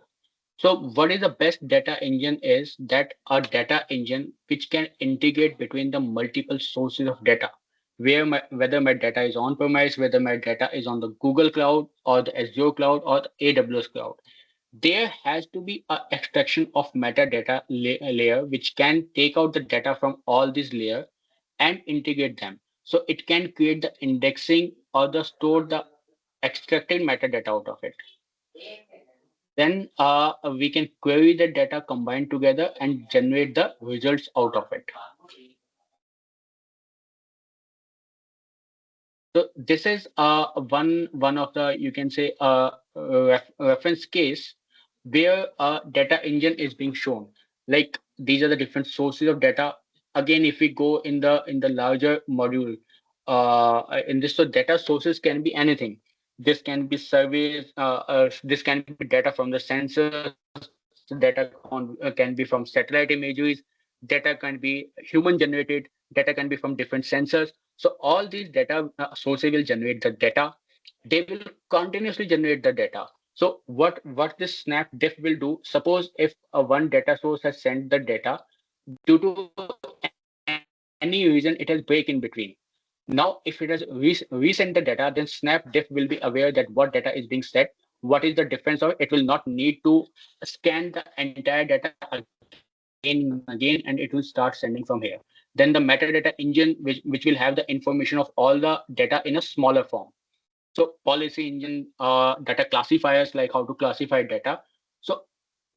So what is the best data engine is that a data engine which can integrate between the multiple sources of data, whether my data is on premise, whether my data is on the Google Cloud or the Azure Cloud or the AWS Cloud. There has to be a extraction of metadata layer which can take out the data from all these layers and integrate them. So it can create the indexing or the store the extracted metadata out of it. Then we can query the data combined together and generate the results out of it. So this is one of the, you can say, reference case where a data engine is being shown. Like these are the different sources of data. Again, if we go in the larger module, in this, so data sources can be anything. This can be surveys. This can be data from the sensors. Data can be from satellite imageries. Data can be human generated. Data can be from different sensors. So all these data sources will generate the data. They will continuously generate the data. So what this snap diff will do, suppose if one data source has sent the data, due to any reason it has break in between. Now if it has resent the data, then snap diff will be aware that what data is being set, what is the difference, or it will not need to scan the entire data again and again, and it will start sending from here. Then the metadata engine, which will have the information of all the data in a smaller form. So policy engine, data classifiers, like how to classify data. So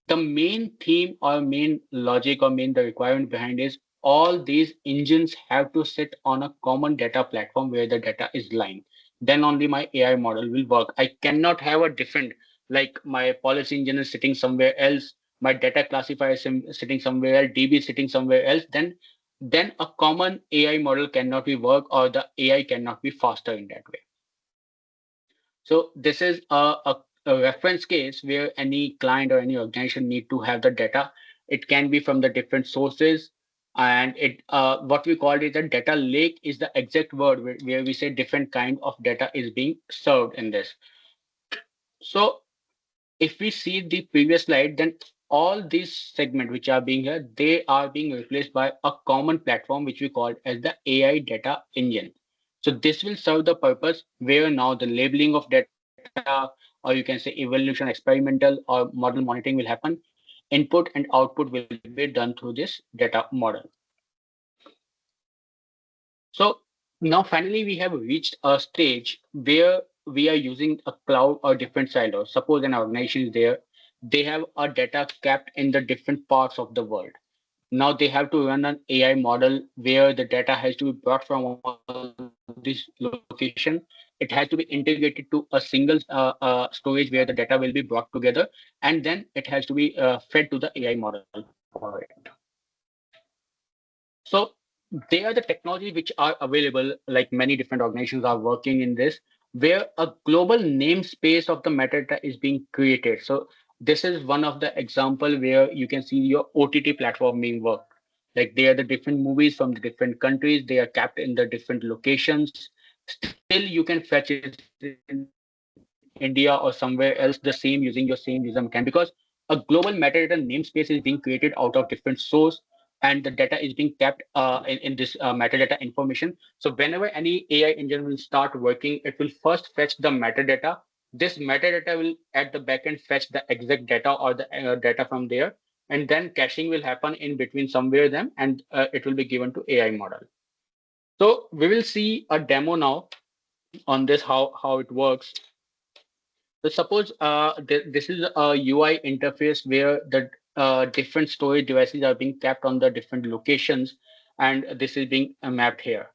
the main theme or main logic or main the requirement behind is all these engines have to sit on a common data platform where the data is lying. Then only my AI model will work. I cannot have a different, like my policy engine is sitting somewhere else, my data classifier is sitting somewhere else, DB is sitting somewhere else. Then a common AI model cannot be work, or the AI cannot be faster in that way. So this is a reference case where any client or any organization need to have the data. It can be from the different sources, and it what we call it a data lake is the exact word where we say different kind of data is being served in this. So if we see the previous slide, then all these segments which are being here, they are being replaced by a common platform which we call as the AI data engine. So this will serve the purpose where now the labeling of data, or you can say evaluation, experimental or model monitoring will happen. Input and output will be done through this data model. So now finally we have reached a stage where we are using a cloud or different silos. Suppose an organization is there, they have a data kept in the different parts of the world. Now they have to run an AI model where the data has to be brought from all these location. It has to be integrated to a single storage where the data will be brought together, and then it has to be fed to the AI model for it. So they are the technologies which are available, like many different organizations are working in this, where a global namespace of the metadata is being created. So this is one of the example where you can see your OTT platform being worked. Like they are the different movies from the different countries, they are kept in the different locations. Still, you can fetch it in any location. India or somewhere else the same using your same user account, because a global metadata namespace is being created out of different source, and the data is being kept in this metadata information. So whenever any AI engine will start working, it will first fetch the metadata. This metadata will at the backend fetch the exact data or the data from there, and then caching will happen in between somewhere them, and it will be given to AI model. So we will see a demo now on this, how it works. So suppose this is a UI interface where the different storage devices are being kept on the different locations, and this is being mapped here.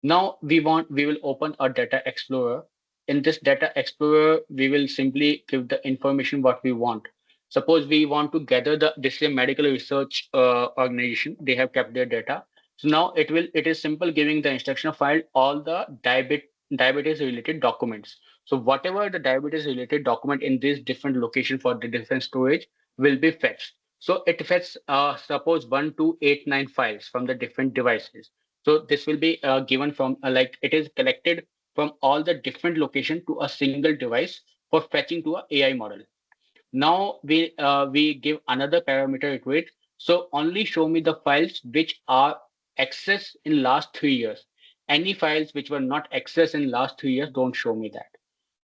Now we will open a data explorer. In this data explorer, we will simply give the information what we want. Suppose we want to gather the, this is a medical research organization. They have kept their data. So now it is simple giving the instruction file all the diabetes related documents. So whatever the diabetes related document in this different location for the different storage will be fetched. So it fetches suppose 1289 files from the different devices. So this will be given from like it is collected from all the different location to a single device for fetching to a AI model. Now we give another parameter to it. So only show me the files which are accessed in last 3 years. Any files which were not accessed in last 3 years, don't show me that.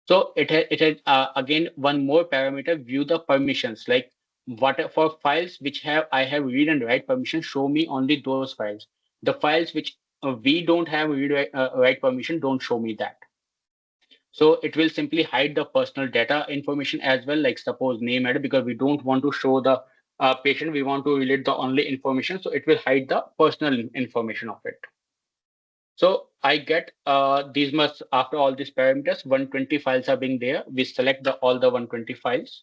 So it has again one more parameter, view the permissions, like what for files which have I have read and write permission, show me only those files. The files which we don't have read write permission, don't show me that. So it will simply hide the personal data information as well, like suppose name address, because we don't want to show the patient, we want to relate the only information. So it will hide the personal information of it. So I get these must after all these parameters, 120 files are being there. We select the all the 120 files.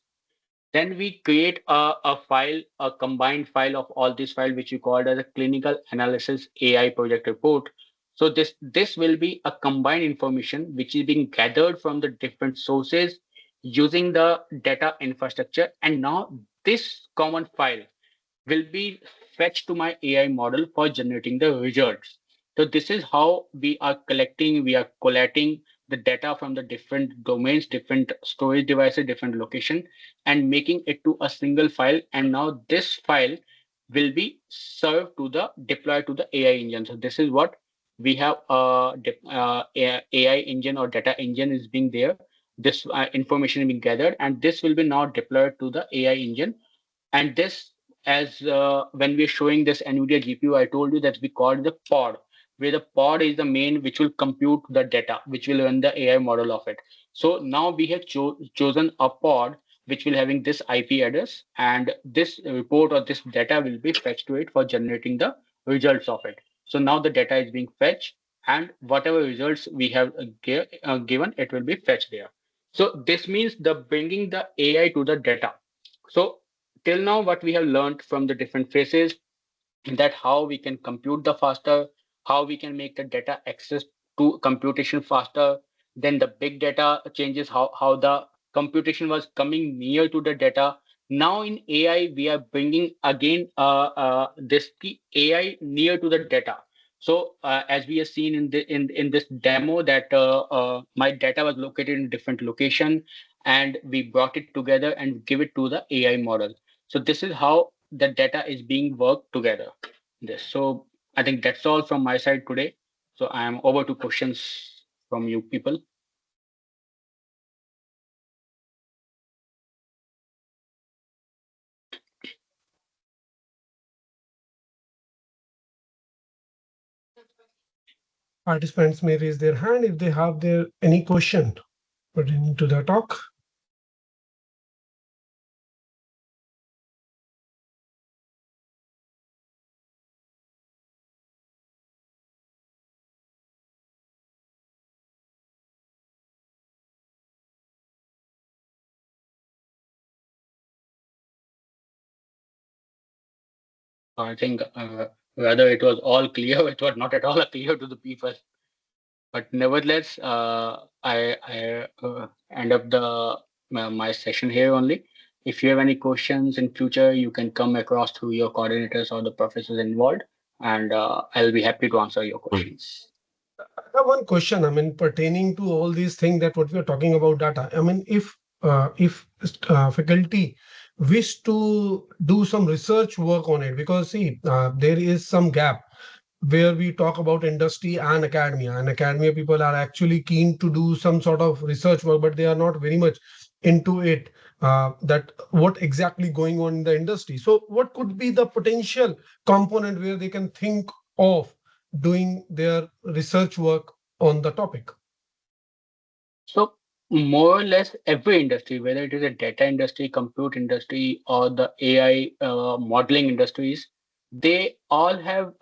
Then we create a file, a combined file of all these files, which we called as a clinical analysis AI project report. So this will be a combined information which is being gathered from the different sources using the data infrastructure. And now this common file will be fetched to my AI model for generating the results. So this is how we are collecting, we are collating the data from the different domains, different storage devices, different location, and making it to a single file. And now this file will be served to the deployed to the AI engine. So this is what we have AI engine or data engine is being there. This information is being gathered, and this will be now deployed to the AI engine. And this, as when we're showing this NVIDIA GPU, I told you that we call it the pod, where the pod is the main which will compute the data, which will run the AI model of it. So now we have chosen a pod which will having this IP address, and this report or this data will be fetched to it for generating the results of it. So now the data is being fetched, and whatever results we have given, it will be fetched there. So this means the bringing the AI to the data. So till now, what we have learned from the different phases, that how we can compute the faster, how we can make the data access to computation faster. Then the big data changes, how the computation was coming near to the data. Now in AI, we are bringing again this the AI near to the data. So as we have seen in in this demo that my data was located in different location, and we brought it together and give it to the AI model. So this is how the data is being worked together. This. So I think that's all from my side today. So I am over to questions from you people. Participants may raise their hand if they have their any question pertaining to the talk. So I think whether it was all clear, it was not at all clear to the people. But nevertheless, I end up the my session here only. If you have any questions in future, you can come across through your coordinators or the professors involved, and I'll be happy to answer your questions. I have one question. I mean, pertaining to all these things that what we are talking about data. I mean, if faculty wish to do some research work on it, because see, there is some gap where we talk about industry and academia people are actually keen to do some sort of research work, but they are not very much into it. That what exactly going on in the industry. So, what could be the potential component where they can think of doing their research work on the topic? So more or less every industry, whether it is a data industry, compute industry, or the AI modeling industries, they all have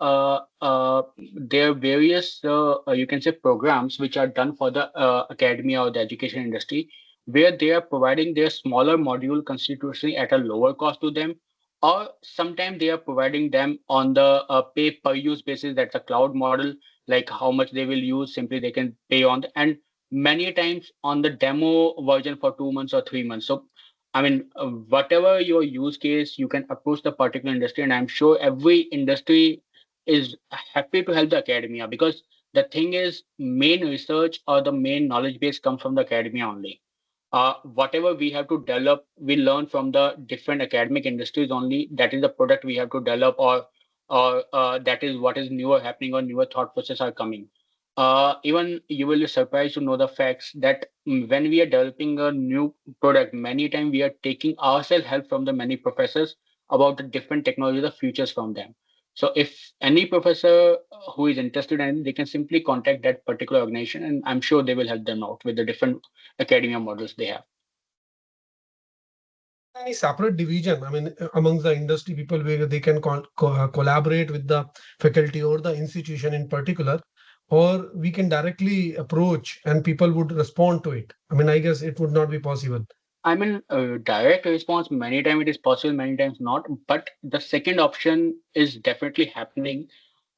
their various, you can say, programs which are done for the academia or the education industry, where they are providing their smaller module constitutionally at a lower cost to them, or sometimes they are providing them on the pay per use basis. That's a cloud model, like how much they will use. Simply they can pay on and many times on the demo version for 2 months or 3 months. So, I mean, whatever your use case, you can approach the particular industry, and I'm sure every industry is happy to help the academia because the thing is, main research or the main knowledge base comes from the academia only. Whatever we have to develop, we learn from the different academic industries only. That is the product we have to develop, or that is what is newer happening or newer thought process are coming. Even you will be surprised to know the facts that when we are developing a new product, many times we are taking ourselves help from the many professors about the different technology, the futures from them. So if any professor who is interested in, they can simply contact that particular organization, and I'm sure they will help them out with the different academia models they have. Any separate division, I mean, amongst the industry people where they can collaborate with the faculty or the institution in particular, or we can directly approach and people would respond to it. I mean, I guess it would not be possible. I mean, direct response, many times it is possible, many times not. But the second option is definitely happening.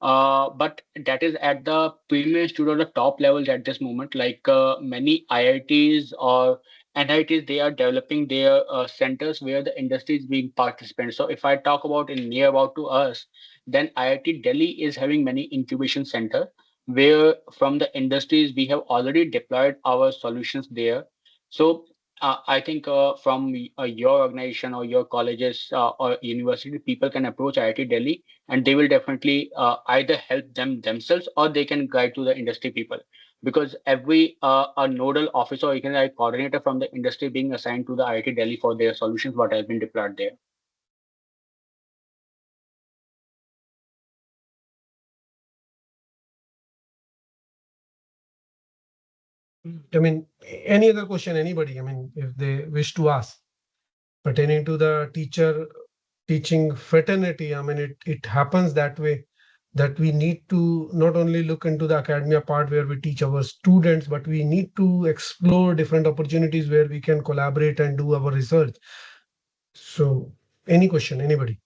But that is at the premium studio, the top levels at this moment. Like many IITs or NITs, they are developing their centers where the industry is being participant. So if I talk about in near about to us, then IIT Delhi is having many incubation center where from the industries we have already deployed our solutions there. So I think from your organization or your colleges or university, people can approach IIT Delhi and they will definitely either help them themselves or they can guide to the industry people. Because every a nodal officer or you can say coordinator from the industry being assigned to the IIT Delhi for their solutions, what has been deployed there. I mean, any other question, anybody, I mean, if they wish to ask pertaining to the teaching fraternity, I mean, it happens that way that we need to not only look into the academia part where we teach our students, but we need to explore different opportunities where we can collaborate and do our research. So, any question, anybody?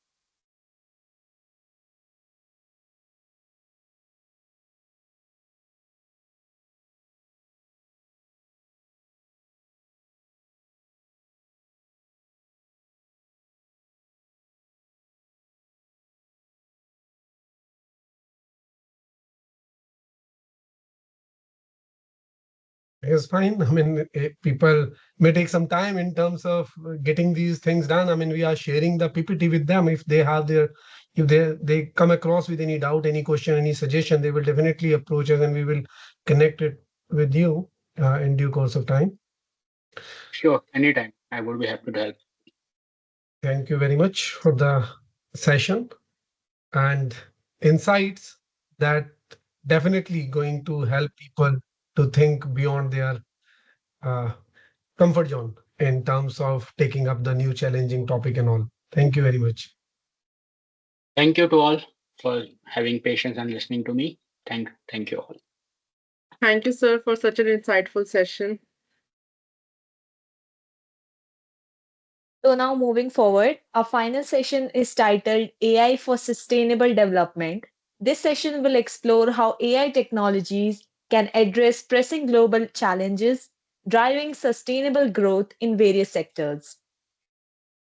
It's fine. I mean, people may take some time in terms of getting these things done. I mean, we are sharing the PPT with them. If they have their, if they come across with any doubt, any question, any suggestion, they will definitely approach us and we will connect it with you in due course of time. Sure, anytime. I would be happy to help. Thank you very much for the session and insights that definitely going to help people to think beyond their uh, comfort zone in terms of taking up the new challenging topic and all. Thank you very much. Thank you to all for having patience and listening to me. Thank you all. Thank you, sir, for such an insightful session. So now moving forward, our final session is titled AI for Sustainable Development. This session will explore how AI technologies can address pressing global challenges, driving sustainable growth in various sectors.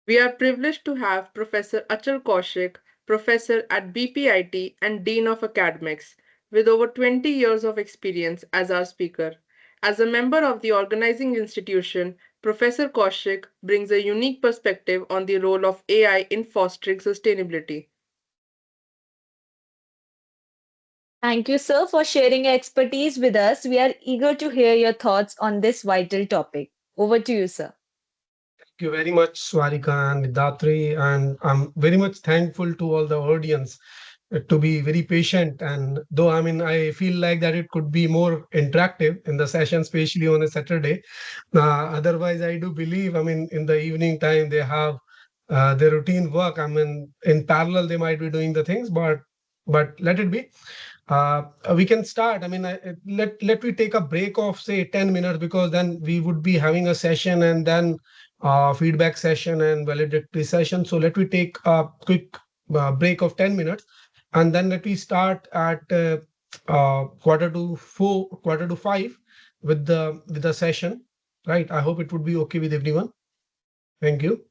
We are privileged to have Professor Achal Kaushik, professor at BPIT and Dean of Academics, with over 20 years of experience as our speaker. As a member of the organizing institution, Professor Kaushik brings a unique perspective on the role of AI in fostering sustainability. Thank you, sir, for sharing your expertise with us. We are eager to hear your thoughts on this vital topic. Over to you, sir. Thank you very much, Swarika and Datri, and I'm very much thankful to all the audience to be very patient. And though I feel like that it could be more interactive in the session, especially on a Saturday. Otherwise, I do believe, in the evening time they have their routine work. In parallel they might be doing the things, but let it be. We can start. Let me take a break of say 10 minutes, because then we would be having a session and then feedback session and valedictory session. So let me take a quick break of 10 minutes, and then let me start at quarter to five with the session. Right. I hope it would be okay with everyone. Thank you.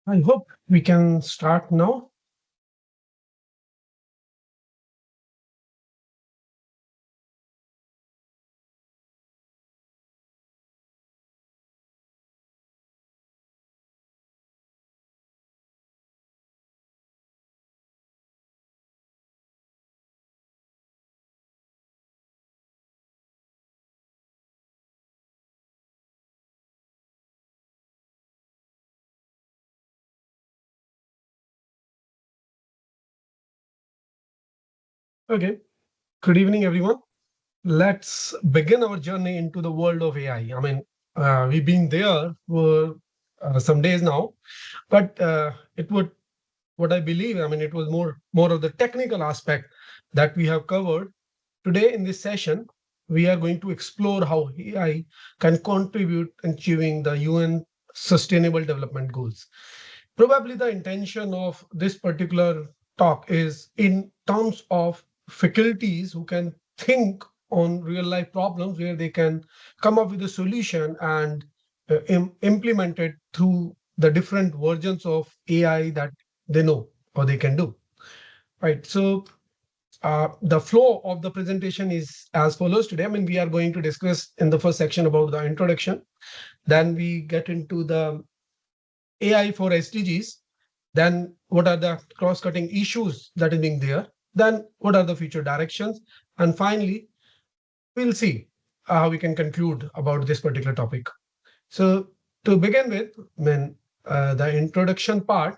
I hope we can start now. Okay. Good evening, everyone. Let's begin our journey into the world of AI. I mean, we've been there for some days now, but it would what I believe. I mean, it was more of the technical aspect that we have covered. Today in this session, we are going to explore how AI can contribute in achieving the UN Sustainable Development Goals. Probably the intention of this particular talk is in terms of faculties who can think on real life problems where they can come up with a solution and implement it through the different versions of AI that they know or they can do. Right. So the flow of the presentation is as follows today. I mean, we are going to discuss in the first section about the introduction. Then we get into the AI for SDGs. Then what are the cross-cutting issues that is being there? Then what are the future directions? And finally, we'll see how we can conclude about this particular topic. So to begin with, when the introduction part,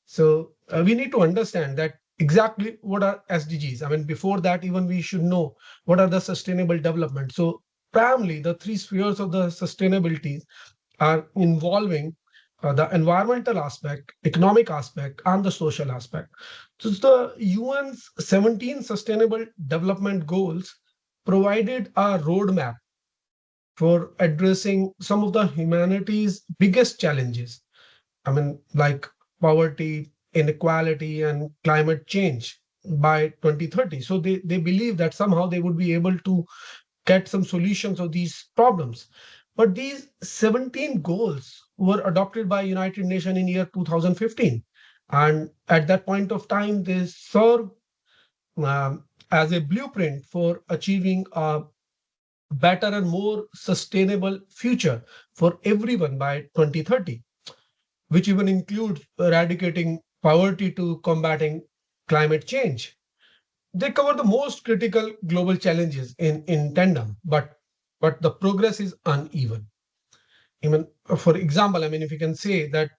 so we need to understand that exactly what are SDGs. I mean, before that, even we should know what are the sustainable development. So primarily, the three spheres of the sustainability are involving the environmental aspect, economic aspect, and the social aspect. So the UN's 17 Sustainable Development Goals provided a roadmap for addressing some of the humanity's biggest challenges. I mean, like poverty, inequality, and climate change by 2030. So they believe that somehow they would be able to get some solutions of these problems. But these 17 goals were adopted by United Nations in year 2015. And at that point of time, they serve as a blueprint for achieving a better and more sustainable future for everyone by 2030, which even includes eradicating poverty to combating climate change. They cover the most critical global challenges in tandem, but the progress is uneven. Even for example, I mean, if you can say that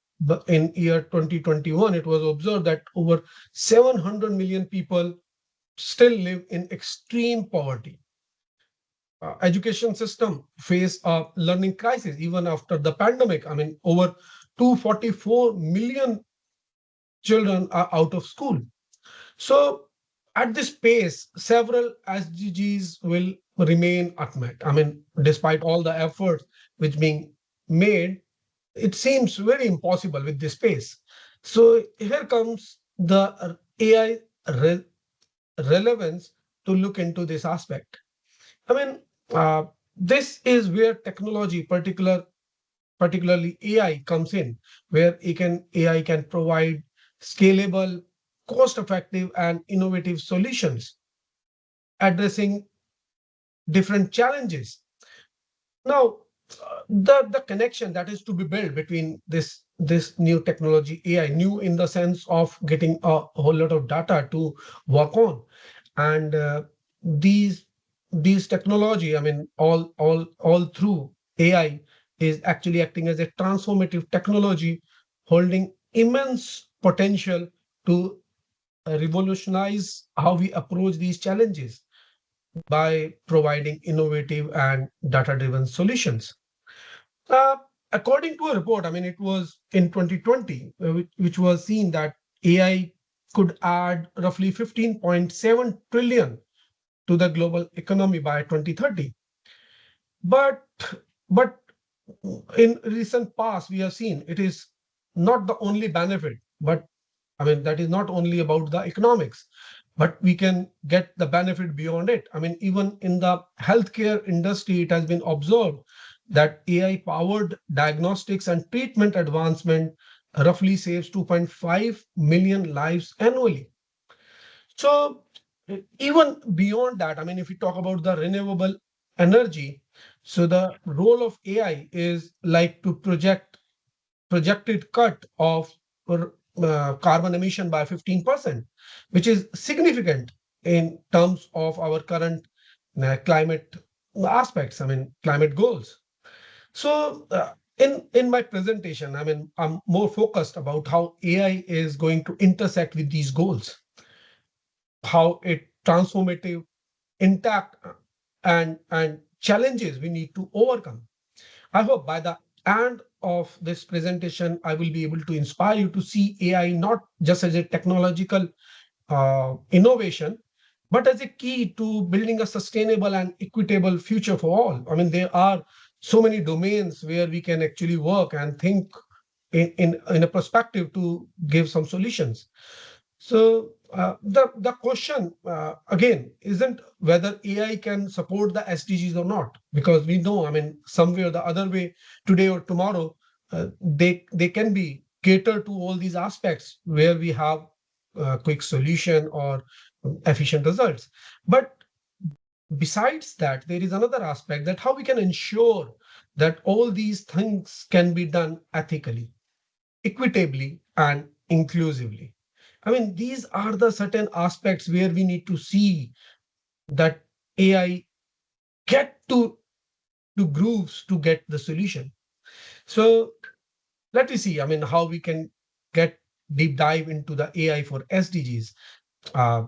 in year 2021, it was observed that over 700 million people still live in extreme poverty. Education system face a learning crisis even after the pandemic. I mean, over 244 million children are out of school. So at this pace, several SDGs will remain unmet. I mean, despite all the efforts which being made, it seems very impossible with this pace. So here comes the AI relevance to look into this aspect. I mean, uh, this is where technology, particularly AI, comes in, where AI can provide scalable, cost-effective, and innovative solutions addressing different challenges. Now, the connection that is to be built between this new technology, AI, new in the sense of getting a whole lot of data to work on, and these these technology, I mean, all through AI is actually acting as a transformative technology, holding immense potential to revolutionize how we approach these challenges by providing innovative and data-driven solutions. Uh, According to a report, I mean, it was in 2020, which was seen that AI could add roughly 15.7 trillion to the global economy by 2030. But but in recent past, we have seen it is not the only benefit, but I mean, that is not only about the economics, but we can get the benefit beyond it. I mean, even in the healthcare industry, it has been observed that AI powered diagnostics and treatment advancement roughly saves 2.5 million lives annually. So even beyond that, I mean, if we talk about the renewable energy, so the role of AI is like to projected cut of carbon emission by 15%, which is significant in terms of our current climate aspects, I mean, climate goals. So in my presentation, I mean, I'm more focused about how AI is going to intersect with these goals, how it transformative, intact, and challenges we need to overcome. I hope by the end of this presentation, I will be able to inspire you to see AI not just as a technological innovation, but as a key to building a sustainable and equitable future for all. I mean, there are so many domains where we can actually work and think in a perspective to give some solutions. So the question again isn't whether AI can support the SDGs or not, because we know, I mean, somewhere or the other way, today or tomorrow, they can be cater to all these aspects where we have quick solution or efficient results. But besides that, there is another aspect, that how we can ensure that all these things can be done ethically, equitably, and inclusively. I mean, these are the certain aspects where we need to see that AI get to grooves to get the solution. So let me see, I mean, how we can get deep dive into the AI for SDGs. Uh,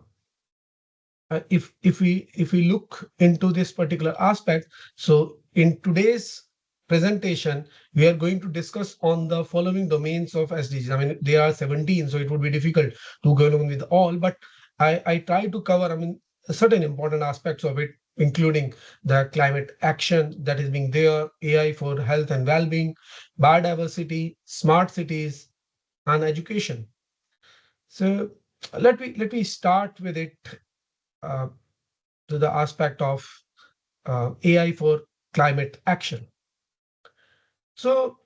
if we look into this particular aspect, so in today's presentation, we are going to discuss on the following domains of SDGs. I mean, there are 17, so it would be difficult to go along with all, but I try to cover, I mean, certain important aspects of it, including the climate action that is being there, AI for health and well-being, biodiversity, smart cities, and education. So let me start with it, uh, to the aspect of AI for climate action. So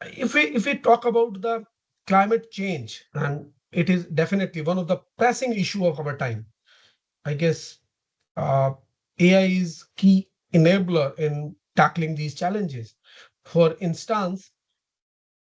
if we talk about the climate change, and it is definitely one of the pressing issue of our time, I guess uh, AI is key enabler in tackling these challenges. For instance,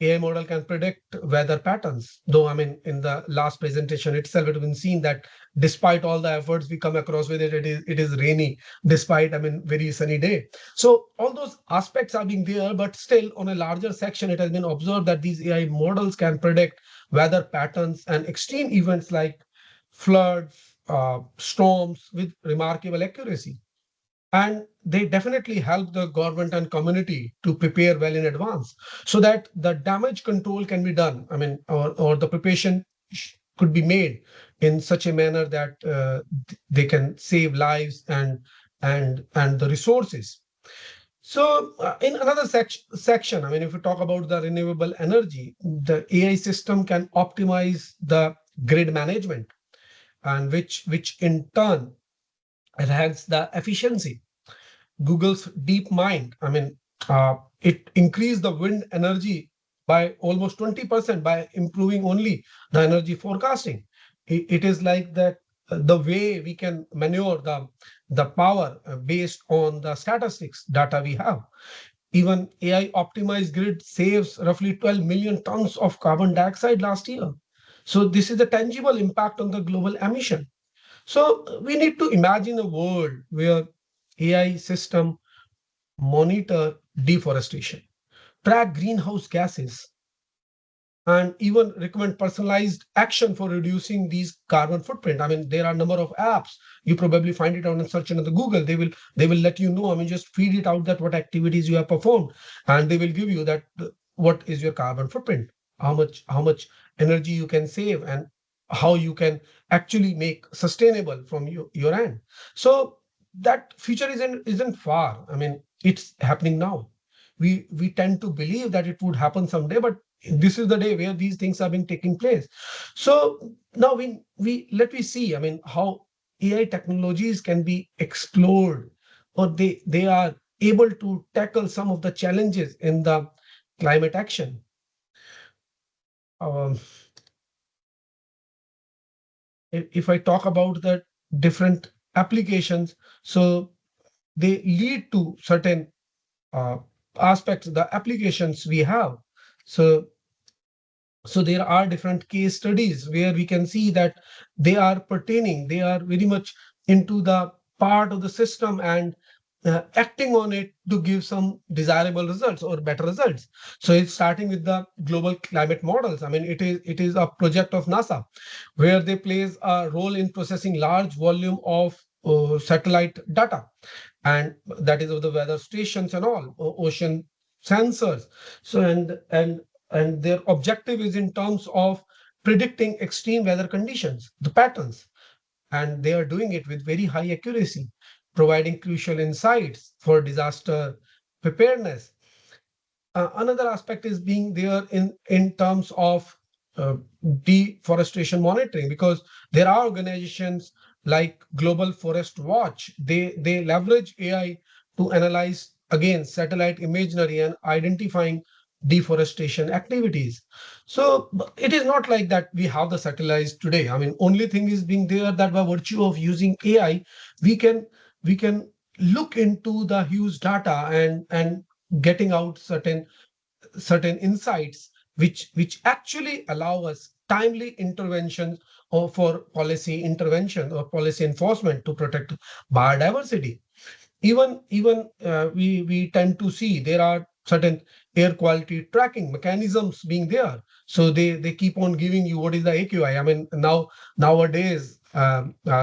AI model can predict weather patterns. Though, I mean, in the last presentation itself, it has been seen that despite all the efforts we come across with it, it is rainy, despite, I mean, very sunny day. So all those aspects are being there, but still on a larger section, it has been observed that these AI models can predict weather patterns and extreme events like floods, storms with remarkable accuracy. And they definitely help the government and community to prepare well in advance, so that the damage control can be done, I mean, or the preparation could be made in such a manner that they can save lives and the resources. So in another section, I mean, if we talk about the renewable energy, the AI system can optimize the grid management, and which in turn enhance the efficiency. Google's DeepMind, I mean, it increased the wind energy by almost 20% by improving only the energy forecasting. It is like that the way we can maneuver the power based on the statistics data we have. Even AI optimized grid saves roughly 12 million tons of carbon dioxide last year. So this is the tangible impact on the global emission. So we need to imagine a world where AI system monitor deforestation, track greenhouse gases, and even recommend personalized action for reducing these carbon footprint. I mean, there are a number of apps. You probably find it out and search into the Google. They will let you know. I mean, just feed it out that what activities you have performed, and they will give you that what is your carbon footprint, how much energy you can save, and how you can actually make sustainable from your end. So that future isn't far. I mean, it's happening now. We tend to believe that it would happen someday, but this is the day where these things have been taking place. So now we let me see, I mean, how AI technologies can be explored, or they are able to tackle some of the challenges in the climate action. um, if I talk about the different applications, so they lead to certain uh, aspects, the applications we have. So there are different case studies where we can see that they are very much into the part of the system and acting on it to give some desirable results or better results. So it's starting with the global climate models. I mean, it is a project of NASA where they plays a role in processing large volume of satellite data, and that is of the weather stations and all ocean sensors. So and their objective is in terms of predicting extreme weather conditions, the patterns, and they are doing it with very high accuracy, providing crucial insights for disaster preparedness. Another aspect is being there in terms of uh, deforestation monitoring, because there are organizations like Global Forest Watch. They leverage AI to analyze again satellite imagery and identifying deforestation activities. So it is not like that we have the satellites today. I mean, only thing is being there that by virtue of using AI, we can look into the huge data and getting out certain insights which actually allow us timely interventions or for policy intervention or policy enforcement to protect biodiversity. Even we tend to see there are certain air quality tracking mechanisms being there, so they keep on giving you what is the AQI. I mean, nowadays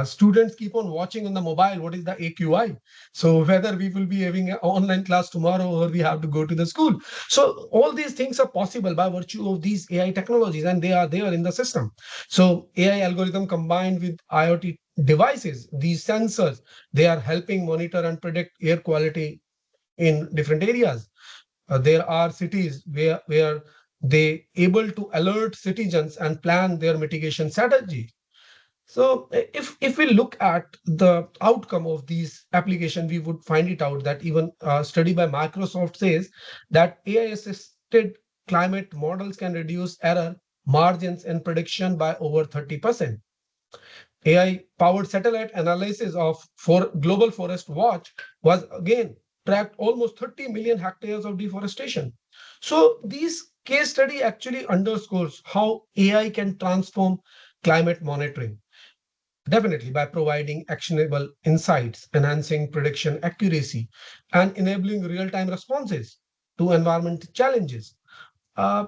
students keep on watching on the mobile what is the AQI, so whether we will be having an online class tomorrow or we have to go to the school. So all these things are possible by virtue of these AI technologies, and they are there in the system. So AI algorithm combined with IoT devices, these sensors, they are helping monitor and predict air quality in different areas. There are cities where they able to alert citizens and plan their mitigation strategy. So if we look at the outcome of these application, we would find it out that even a study by Microsoft says that AI assisted climate models can reduce error margins and prediction by over 30%. AI-powered satellite analysis of for Global Forest Watch was again tracked almost 30 million hectares of deforestation. So these case study actually underscores how AI can transform climate monitoring, definitely by providing actionable insights, enhancing prediction accuracy, and enabling real-time responses to environment challenges. Uh,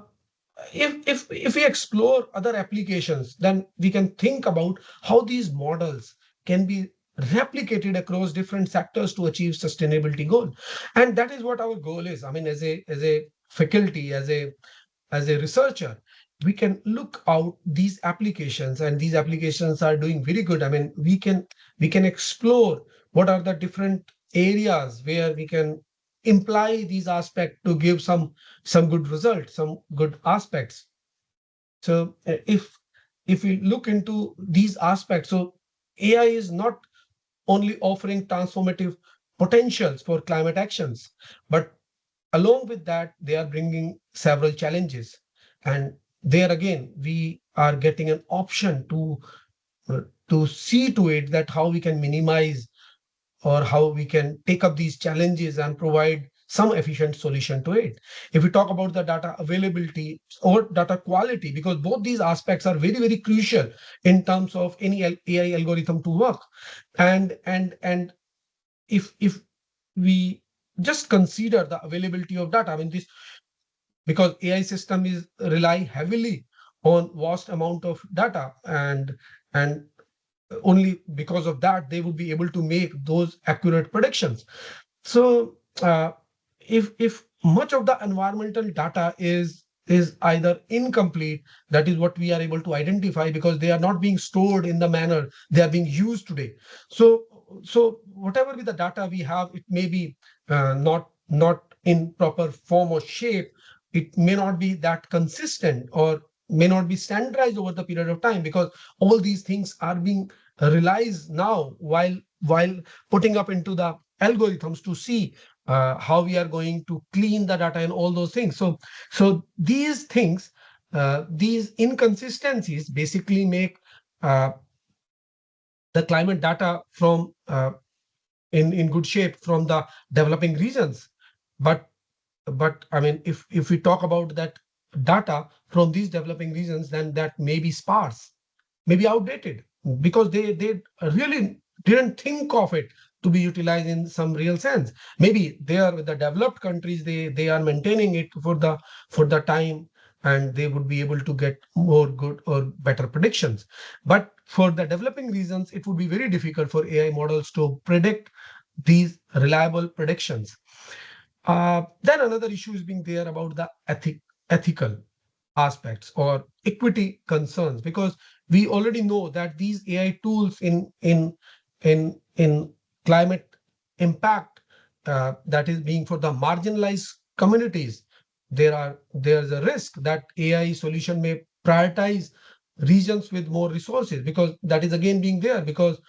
if we explore other applications, then we can think about how these models can be replicated across different sectors to achieve sustainability goal. And that is what our goal is. I mean, as a faculty, as a researcher, we can look out these applications, and these applications are doing very good. I mean, we can explore what are the different areas where we can imply these aspects to give some good results, some good aspects. So if we look into these aspects, so AI is not only offering transformative potentials for climate actions, but along with that, they are bringing several challenges. And there again, we are getting an option uh, to see to it that how we can minimize or how we can take up these challenges and provide some efficient solution to it. If we talk about the data availability or data quality, because both these aspects are very, very crucial in terms of any AI algorithm to work. And if we just consider the availability of data, I mean, this because AI system is rely heavily on vast amount of data, and only because of that they would be able to make those accurate predictions. So if much of the environmental data is either incomplete, that is what we are able to identify, because they are not being stored in the manner they are being used today. So whatever with the data we have, it may be not in proper form or shape. It may not be that consistent or may not be standardized over the period of time, because all these things are being realized now while putting up into the algorithms to see how we are going to clean the data and all those things. So these things these inconsistencies basically make the climate data from in good shape from the developing regions. But I mean, if we talk about that data from these developing regions, then that may be sparse, maybe outdated, because they really didn't think of it to be utilized in some real sense. Maybe they are with the developed countries, they are maintaining it for the time, and they would be able to get more good or better predictions. But for the developing regions, it would be very difficult for AI models to predict these reliable predictions. Then another issue is being there about the ethical aspects or equity concerns, because we already know that these AI tools in climate impact, that is being for the marginalized communities, there's a risk that AI solution may prioritize regions with more resources, because that is again being there because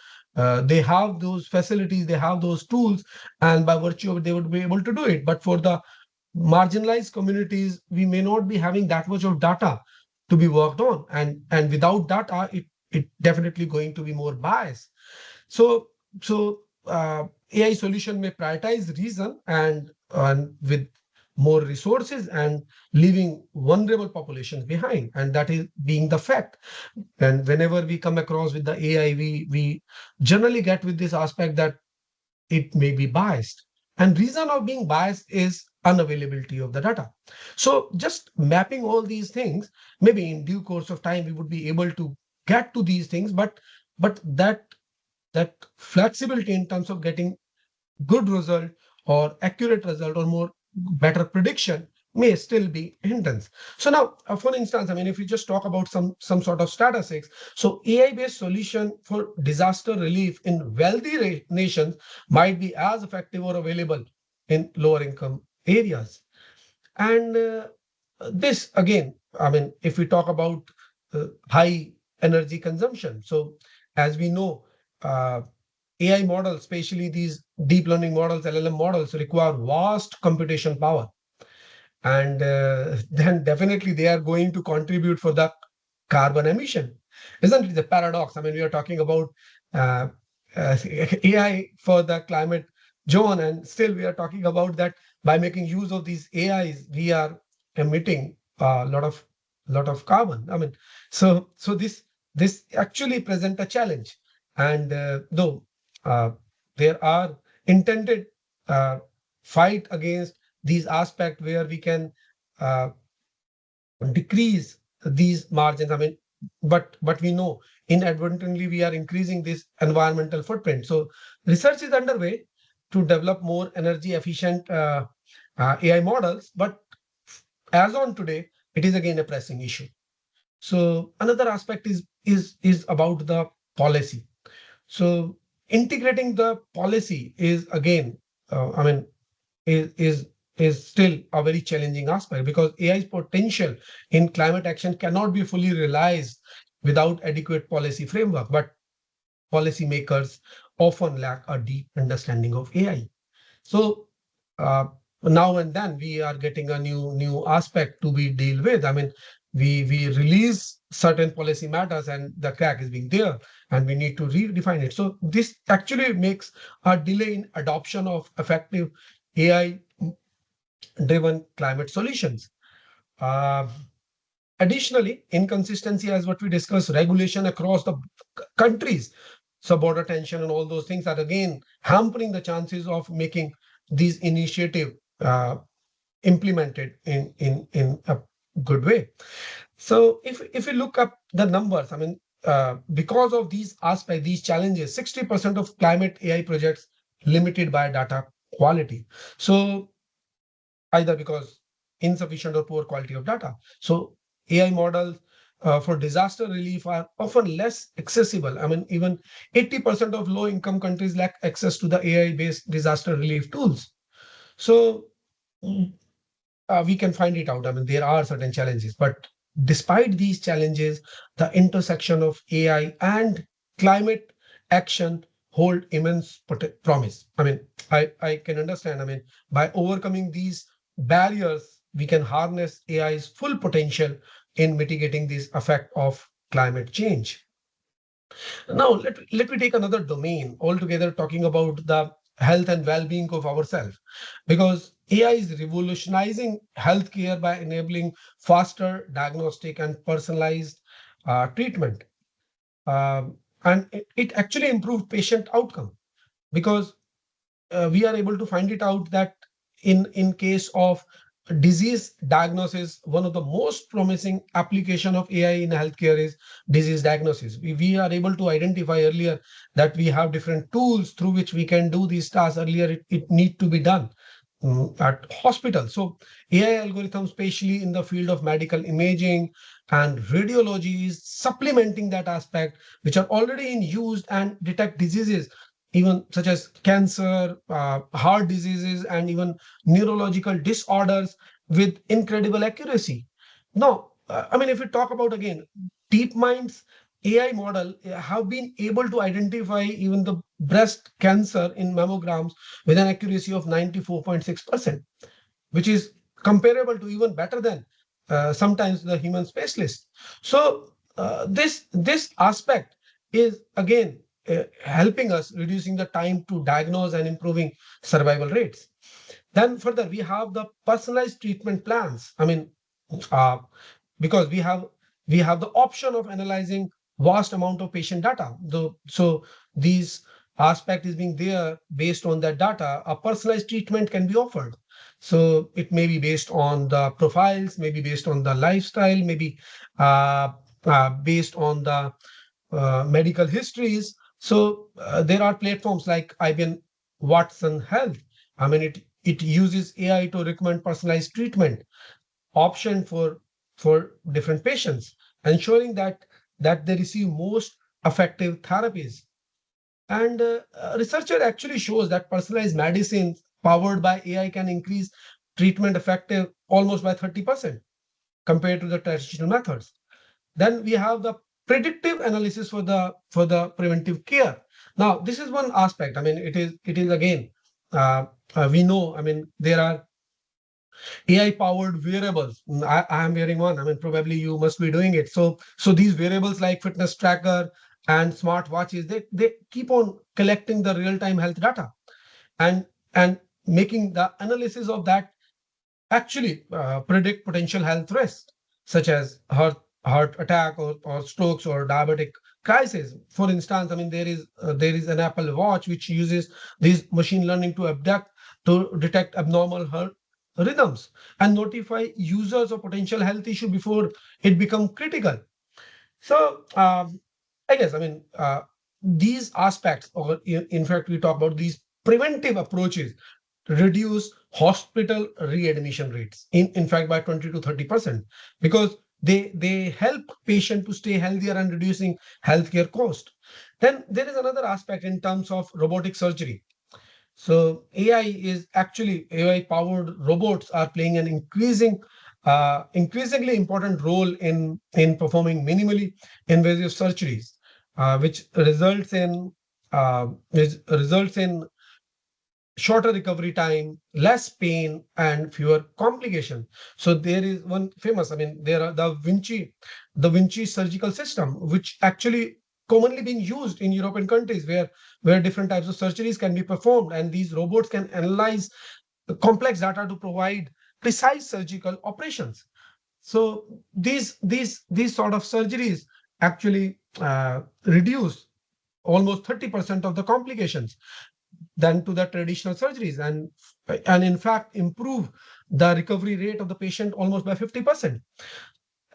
they have those facilities, they have those tools, and by virtue of it, they would be able to do it. But for the marginalized communities, we may not be having that much of data to be worked on, and without data, it definitely going to be more biased. So AI solution may prioritize reason and with more resources and leaving vulnerable populations behind, and that is being the fact. And whenever we come across with the AI, we generally get with this aspect that it may be biased. And reason of being biased is unavailability of the data. So just mapping all these things, maybe in due course of time, we would be able to get to these things, but that flexibility in terms of getting good result or accurate result or more better prediction may still be hindrance. So now, for instance, I mean, if we just talk about some sort of statistics, so AI-based solution for disaster relief in wealthy nations might be as effective or available in lower income areas. And this again, I mean, if we talk about high energy consumption, so as we know, AI models, especially these deep learning models, LLM models, require vast computation power. And then definitely they are going to contribute for the carbon emission. Isn't it the paradox? I mean, we are talking about uh, AI for the climate zone, and still we are talking about that by making use of these AIs, we are emitting a lot of carbon. I mean, so this actually present a challenge, and though uh, there are intended uh, fight against these aspects where we can uh, decrease these margins. I mean, but we know inadvertently we are increasing this environmental footprint. So research is underway to develop more energy efficient AI models, but as on today, it is again a pressing issue. So another aspect is about the policy. So integrating the policy is again, I mean, is still a very challenging aspect, because AI's potential in climate action cannot be fully realized without adequate policy framework. But policymakers often lack a deep understanding of AI. So uh, now and then we are getting a new aspect to be deal with. I mean, we release certain policy matters and the crack is being there, and we need to redefine it. So this actually makes a delay in adoption of effective AI driven climate solutions. Uh, Additionally, inconsistency, as what we discussed, regulation across the countries, so border tension and all those things are again hampering the chances of making these initiative implemented in a good way. So if we look up the numbers, I mean, because of these aspects, these challenges, 60% of climate AI projects limited by data quality. So either because insufficient or poor quality of data. So AI models for disaster relief are often less accessible. I mean, even 80% of low income countries lack access to the AI based disaster relief tools. So we can find it out. I mean, there are certain challenges, but despite these challenges, the intersection of AI and climate action hold immense promise. I mean, I can understand. I mean, by overcoming these barriers, we can harness AI's full potential in mitigating this effect of climate change. Now, let me take another domain altogether, talking about the health and well-being of ourselves, because AI is revolutionizing healthcare by enabling faster diagnostic and personalized treatment. And it actually improved patient outcome, because we are able to find it out that in case of disease diagnosis, one of the most promising application of AI in healthcare is disease diagnosis. We are able to identify earlier that we have different tools through which we can do these tasks. Earlier it need to be done at hospital. So AI algorithms, especially in the field of medical imaging and radiology, is supplementing that aspect, which are already in use and detect diseases, even such as cancer, heart diseases, and even neurological disorders with incredible accuracy. Now, I mean, if we talk about again, DeepMind's AI model have been able to identify even the breast cancer in mammograms with an accuracy of 94.6%, which is comparable to even better than sometimes the human specialist. So this aspect is again helping us reducing the time to diagnose and improving survival rates. Then further, we have the personalized treatment plans. I mean, uh, because we have the option of analyzing vast amount of patient data. So these aspect is being there based on that data. A personalized treatment can be offered. So it may be based on the profiles, maybe based on the lifestyle, maybe based on the medical histories. So there are platforms like IBM Watson Health. I mean, it uses AI to recommend personalized treatment option for different patients, ensuring that they receive most effective therapies. And researcher actually shows that personalized medicine powered by AI can increase treatment effective almost by 30% compared to the traditional methods. Then we have the predictive analysis for the preventive care. Now, this is one aspect. I mean, it is again, we know. I mean, there are AI powered wearables. I am wearing one. I mean, probably you must be doing it. So these wearables like fitness tracker and smart watches, they keep on collecting the real time health data and and making the analysis of that actually predict potential health risks, such as heart attack or strokes or diabetic crisis. For instance, I mean, there is an Apple Watch which uses this machine learning to detect abnormal heart rhythms and notify users of potential health issue before it become critical. So I guess, I mean, these aspects, or in fact, we talk about these preventive approaches reduce hospital readmission rates in fact by 20 to 30%, because they help patient to stay healthier and reducing healthcare cost. Then there is another aspect in terms of robotic surgery. So AI powered robots are playing an increasingly important role in performing minimally invasive surgeries, which results in shorter recovery time, less pain, and fewer complications. So there is one famous, I mean, there are the Vinci surgical system, which actually commonly being used in European countries where different types of surgeries can be performed, and these robots can analyze the complex data to provide precise surgical operations. So these sort of surgeries actually reduce almost 30% of the complications than to the traditional surgeries, and in fact improve the recovery rate of the patient almost by 50%.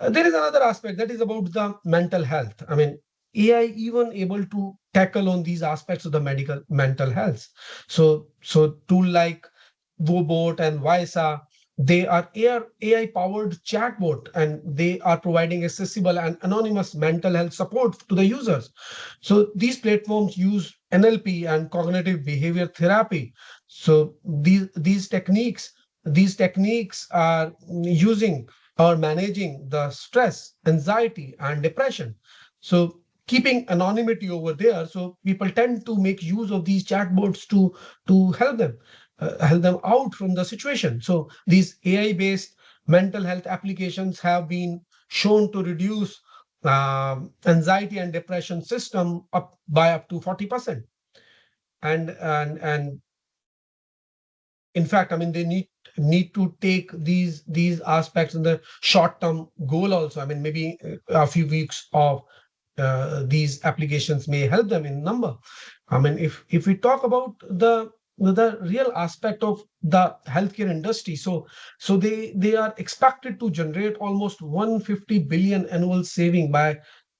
There is another aspect that is about the mental health. I mean, AI even able to tackle on these aspects of the medical mental health. So tool like Wobot and Visa, they are AI powered chatbot, and they are providing accessible and anonymous mental health support to the users. So these platforms use NLP and cognitive behavior therapy. So these techniques are using or managing the stress, anxiety, and depression. So keeping anonymity over there, so people tend to make use of these chatbots to help them out from the situation. So these AI based mental health applications have been shown to reduce anxiety and depression system up to 40%. And in fact, I mean, they need to take these aspects in the short term goal also. I mean, maybe a few weeks of these applications may help them in number. I mean, if we talk about the real aspect of the healthcare industry, so they are expected to generate almost 150 billion annual saving by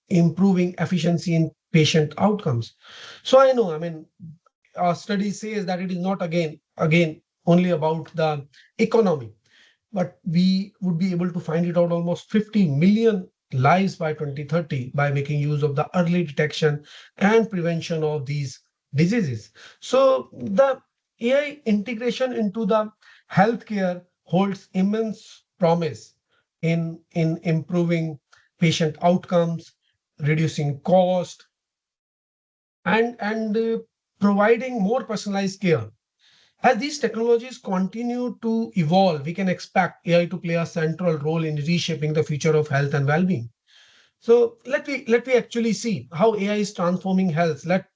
improving efficiency in patient outcomes. So I know, I mean, our study says that it is not again only about the economy, but we would be able to find it out almost 50 million lives by 2030 by making use of the early detection and prevention of these diseases. So the AI integration into the healthcare holds immense promise in improving patient outcomes, reducing cost, and providing more personalized care. As these technologies continue to evolve, we can expect AI to play a central role in reshaping the future of health and well-being. So let me actually see how AI is transforming health. Let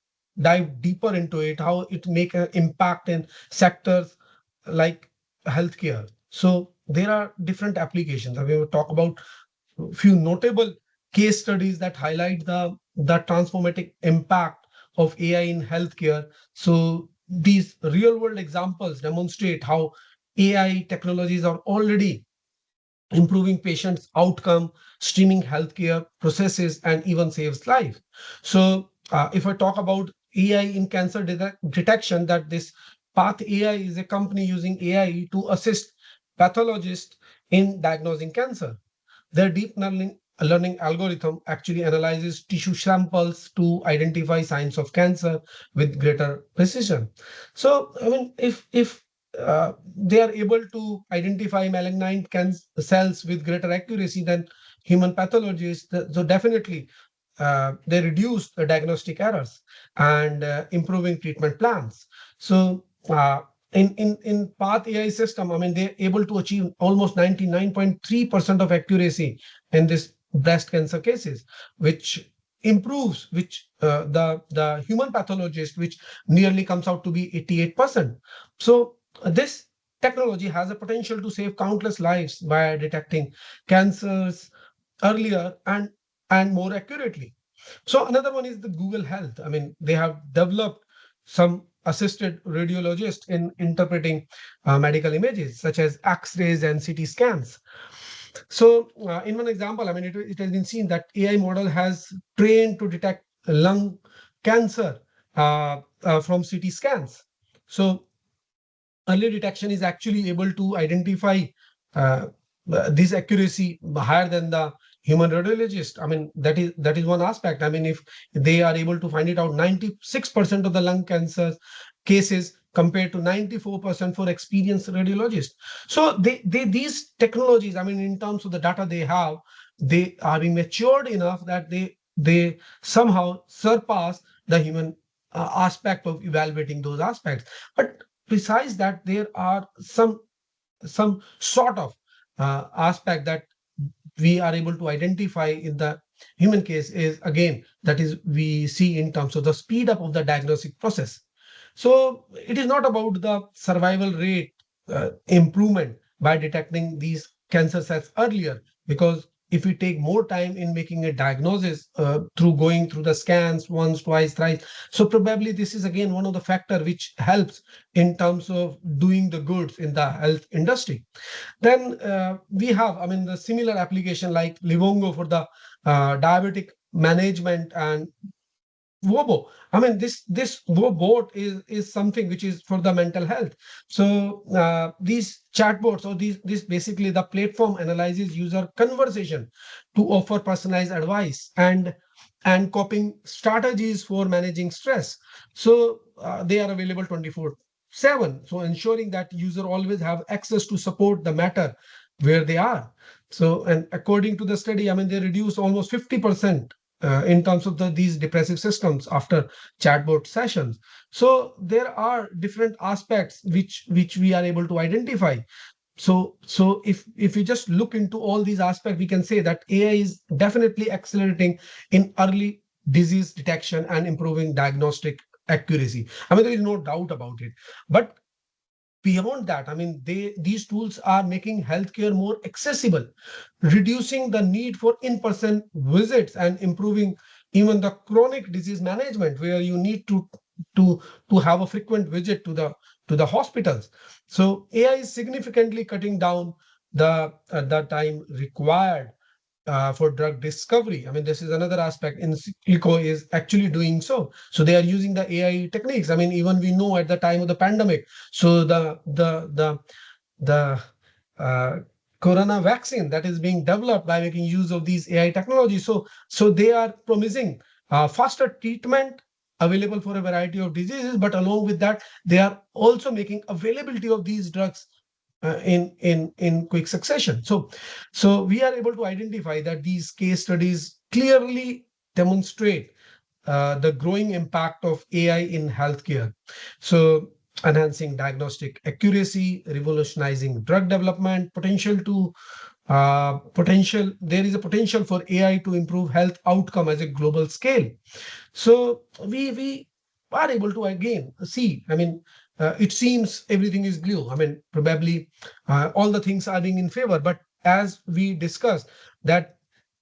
dive deeper into it, how it make an impact in sectors like healthcare. So there are different applications. I will talk about few notable case studies that highlight the transformative impact of AI in healthcare. So these real world examples demonstrate how AI technologies are already improving patients' outcome, streaming healthcare processes, and even saves life. So if I talk about AI in cancer detection, that this Path AI is a company using AI to assist pathologists in diagnosing cancer. Their deep learning algorithm actually analyzes tissue samples to identify signs of cancer with greater precision. So, I mean, if they are able to identify malignant cells with greater accuracy than human pathologists, so definitely they reduce the diagnostic errors and improving treatment plans. So in Path AI system, I mean, they're able to achieve almost 99.3% of accuracy in this breast cancer cases, which improves which the human pathologist, which nearly comes out to be 88%. So this technology has a potential to save countless lives by detecting cancers earlier and more accurately. So another one is the Google Health. I mean, they have developed some assisted radiologists in interpreting medical images such as X-rays and CT scans. So in one example, I mean, it has been seen that AI model has trained to detect lung cancer from CT scans. So early detection is actually able to identify uh, this accuracy higher than the human radiologist. I mean, that is one aspect. I mean, if they are able to find it out 96% of the lung cancer cases compared to 94% for experienced radiologists. So these technologies, I mean, in terms of the data they have, they are being matured enough that they somehow surpass the human aspect of evaluating those aspects. But besides that, there are some sort of aspect that we are able to identify in the human case is again that is we see in terms of the speed up of the diagnostic process. So it is not about the survival rate improvement by detecting these cancer cells earlier, because if we take more time in making a diagnosis through going through the scans once, twice, thrice, so probably this is again one of the factor which helps in terms of doing the goods in the health industry. Then we have, I mean, the similar application like Livongo for the diabetic management, and Wobo. I mean, this bot is something which is for the mental health. So these chatbots or these this basically the platform analyzes user conversation to offer personalized advice and coping strategies for managing stress. So they are available 24/7. So ensuring that user always have access to support the matter where they are. So, and according to the study, I mean, they reduce almost 50% in terms of these depressive systems after chatbot sessions. So there are different aspects which we are able to identify. so if we just look into all these aspects, we can say that AI is definitely accelerating in early disease detection and improving diagnostic accuracy. I mean, there is no doubt about it. But beyond that, I mean, these tools are making healthcare more accessible, reducing the need for in-person visits and improving even the chronic disease management, where you need to to have a frequent visit to the hospitals. So AI is significantly cutting down the time required for drug discovery. I mean, this is another aspect in Silico is actually doing so. So they are using the AI techniques. I mean, even we know at the time of the pandemic, so the uh, corona vaccine that is being developed by making use of these AI technology. So they are promising faster treatment available for a variety of diseases, but along with that, they are also making availability of these drugs in quick succession. So we are able to identify that these case studies clearly demonstrate the growing impact of AI in healthcare. So enhancing diagnostic accuracy, revolutionizing drug development, there is a potential for AI to improve health outcome as a global scale. So we are able to again see. I mean, it seems everything is blue. I mean, probably all the things are being in favor. But as we discussed, that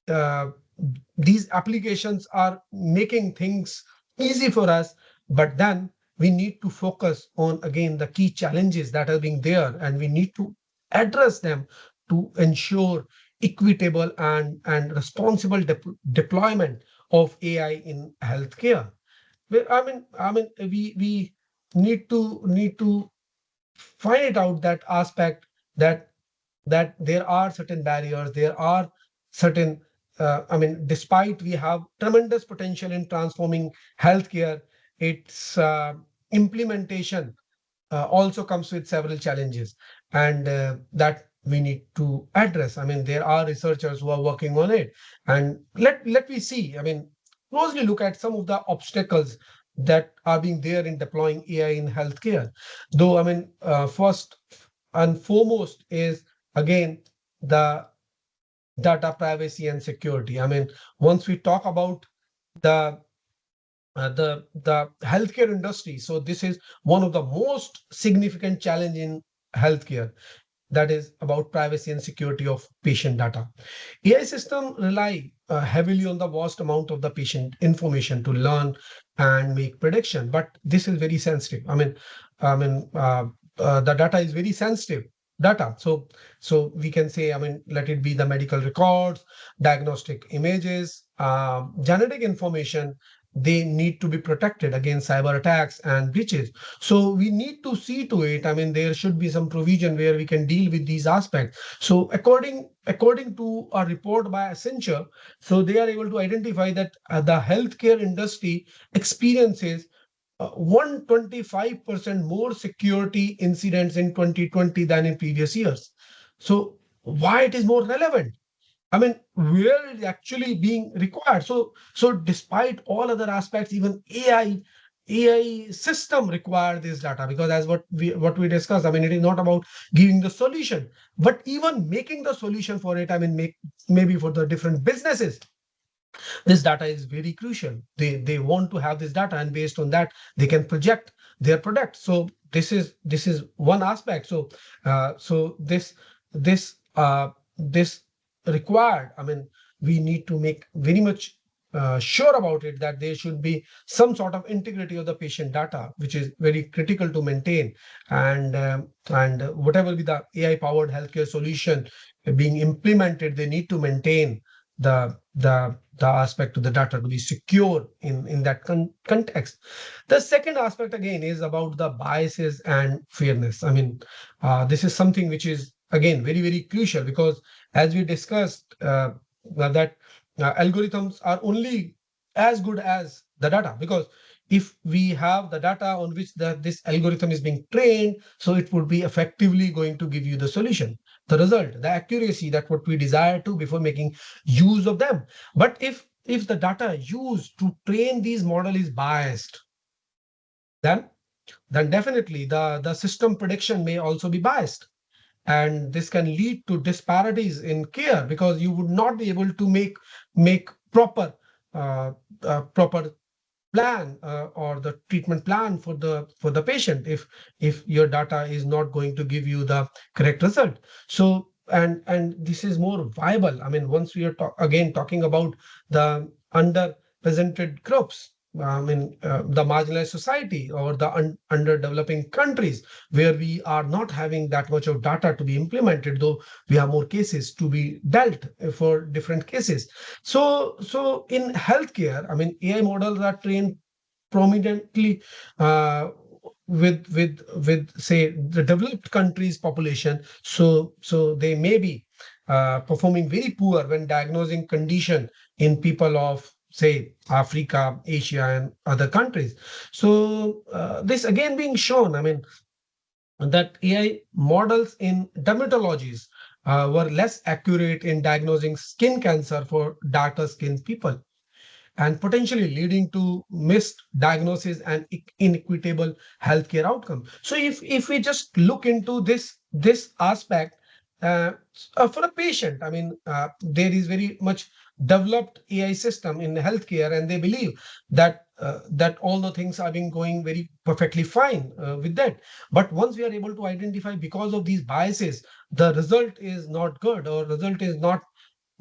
uh, these applications are making things easy for us, but then we need to focus on again the key challenges that are being there, and we need to address them to ensure equitable and responsible deployment of AI in healthcare. I mean, we need to find it out that aspect that there are certain barriers, there are certain, I mean, despite we have tremendous potential in transforming healthcare, its implementation also comes with several challenges, and that we need to address. I mean, there are researchers who are working on it, and let me see. I mean, closely look at some of the obstacles that are being there in deploying AI in healthcare. Though, I mean, first and foremost is again the data privacy and security. I mean, once we talk about the the healthcare industry, so this is one of the most significant challenge in healthcare, that is about privacy and security of patient data. AI systems rely heavily on the vast amount of the patient information to learn and make prediction, but this is very sensitive. I mean, the data is very sensitive data. So we can say, I mean, let it be the medical records, diagnostic images, genetic information. They need to be protected against cyber attacks and breaches. So we need to see to it. I mean, there should be some provision where we can deal with these aspects. So according to a report by Accenture, so they are able to identify that the healthcare industry experiences 125% more security incidents in 2020 than in previous years. So why it is more relevant? I mean, where it's actually being required. So despite all other aspects, even AI system require this data, because as what we discussed, I mean, it is not about giving the solution, but even making the solution for it. I mean, maybe for the different businesses, this data is very crucial. They want to have this data, and based on that, they can project their product. So this is one aspect. So this required. I mean, we need to make very much sure about it, that there should be some sort of integrity of the patient data, which is very critical to maintain. And whatever be the AI powered healthcare solution being implemented, they need to maintain the aspect of the data to be secure in that context. The second aspect again is about the biases and fairness. I mean, this is something which is again very crucial, because as we discussed, that algorithms are only as good as the data, because if we have the data on which this algorithm is being trained, so it would be effectively going to give you the solution, the result, the accuracy, that what we desire to before making use of them. But if the data used to train these model is biased, then definitely the system prediction may also be biased. and this can lead to disparities in care because you would not be able to make uh, proper plan or the treatment plan for the patient if your data is not going to give you the correct result. So and this is more viable. I mean, once we are again talking about the underrepresented groups, I mean, the marginalized society or the underdeveloping countries where we are not having that much of data to be implemented, though we have more cases to be dealt for different cases. So in healthcare, I mean, AI models are trained prominently uh, with say the developed countries population. So they may be performing very poor when diagnosing condition in people of say Africa, Asia, and other countries. So this again being shown, I mean, that AI models in dermatologies were less accurate in diagnosing skin cancer for darker skinned people and potentially leading to missed diagnosis and inequitable healthcare outcome. So if we just look into this aspect for a patient, I mean, there is very much developed AI system in healthcare, and they believe that all the things are being going very perfectly fine with that. But once we are able to identify because of these biases, the result is not good or result is not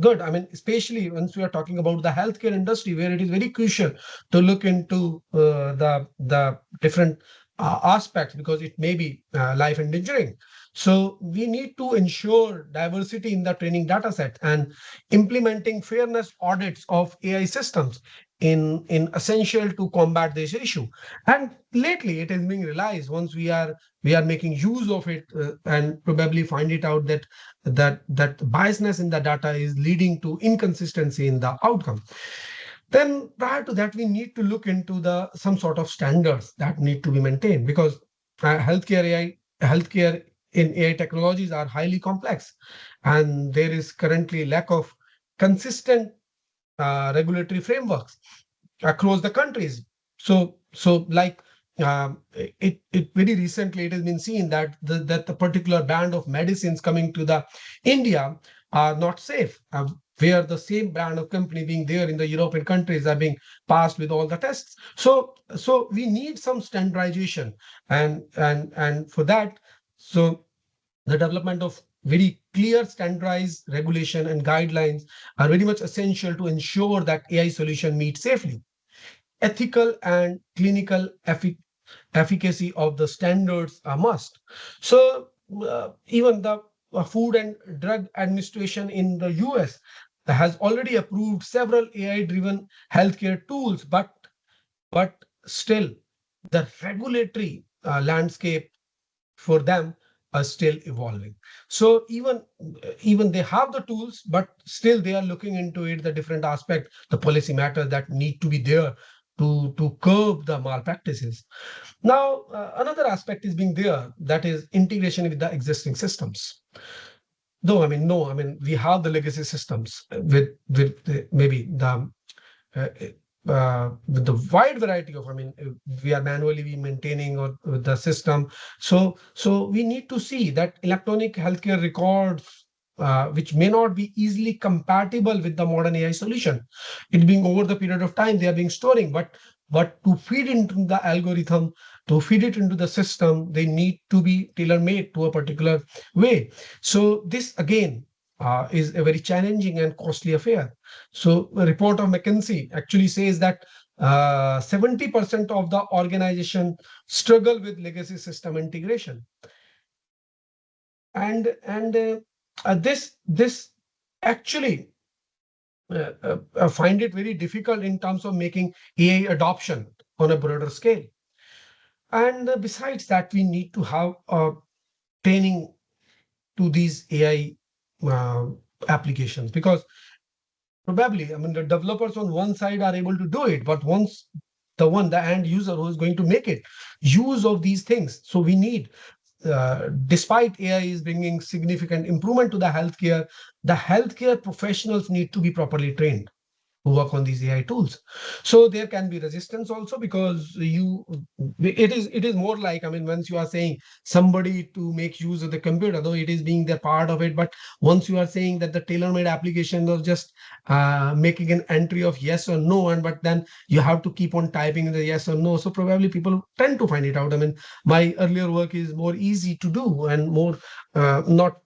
good. I mean, especially once we are talking about the healthcare industry, where it is very crucial to look into the different aspects because it may be life endangering. So we need to ensure diversity in the training data set and implementing fairness audits of AI systems in essential to combat this issue. And lately, it is being realized once we are making use of it and probably find it out that biasness in the data is leading to inconsistency in the outcome. Then prior to that, we need to look into the some sort of standards that need to be maintained because healthcare in AI technologies are highly complex, and there is currently lack of consistent regulatory frameworks across the countries. So like it very recently it has been seen that the particular brand of medicines coming to the India are not safe. Where the same brand of company being there in the European countries are being passed with all the tests. So we need some standardization, and for that, so the development of very clear standardized regulation and guidelines are very much essential to ensure that AI solution meet safely ethical and clinical efficacy of the standards are must. So even the Food and Drug Administration in the US has already approved several AI-driven healthcare tools, but still the regulatory landscape for them are still evolving. So even they have the tools, but still they are looking into it, the different aspect, the policy matters that need to be there to curb the malpractices. Now another aspect is being there, that is integration with the existing systems. Though I mean, no, I mean, we have the legacy systems maybe the uh, with the wide variety of, I mean, we are manually be maintaining or the system. So we need to see that electronic healthcare records, which may not be easily compatible with the modern AI solution. It being over the period of time, they are being storing, but to feed into the algorithm, to feed it into the system, they need to be tailor-made to a particular way. So this again is a very challenging and costly affair. So a report of McKinsey actually says that 70% of the organization struggle with legacy system integration. And this actually find it very difficult in terms of making AI adoption on a broader scale. And besides that, we need to have training to these AI applications because probably, I mean, the developers on one side are able to do it, but once the end user who is going to make it use of these things. So we need, despite AI is bringing significant improvement to the healthcare professionals need to be properly trained. work on these AI tools. So there can be resistance also, because it is more like, I mean, once you are saying somebody to make use of the computer, though it is being their part of it, but once you are saying that the tailor-made application of just making an entry of yes or no, and but then you have to keep on typing the yes or no, so probably people tend to find it out. I mean, my earlier work is more easy to do and more not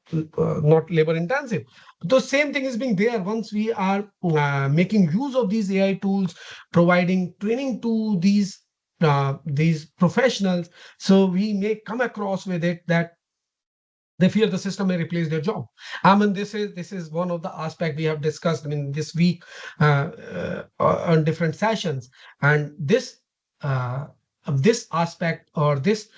labor intensive. The same thing is being there once we are making use of these AI tools, providing training to these professionals. So we may come across with it that they fear the system may replace their job. I mean, this is one of the aspects we have discussed, I mean, this week on different sessions. And uh, this aspect, or this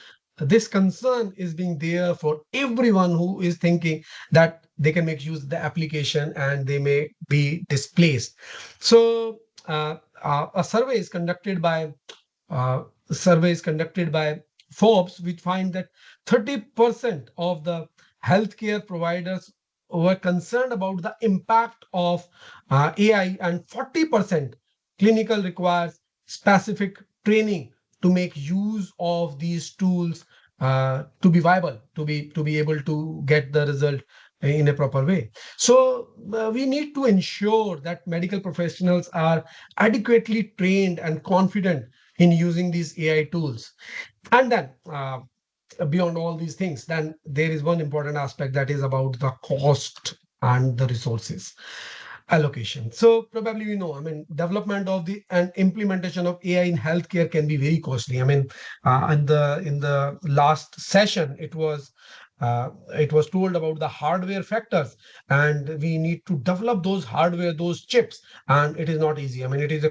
concern is being there for everyone who is thinking that they can make use of the application and they may be displaced. So a uh, survey is conducted by Forbes, which find that 30% of the healthcare providers were concerned about the impact of AI, and 40% clinical requires specific training to make use of these tools to be viable, to be able to get the result in a proper way. So we need to ensure that medical professionals are adequately trained and confident in using these AI tools. And then beyond all these things, then there is one important aspect, that is about the cost and the resources allocation. So probably I mean, development of the and implementation of AI in healthcare can be very costly. I mean, in the last session, it was told about the hardware factors, and we need to develop those hardware, those chips, and it is not easy. I mean, it is a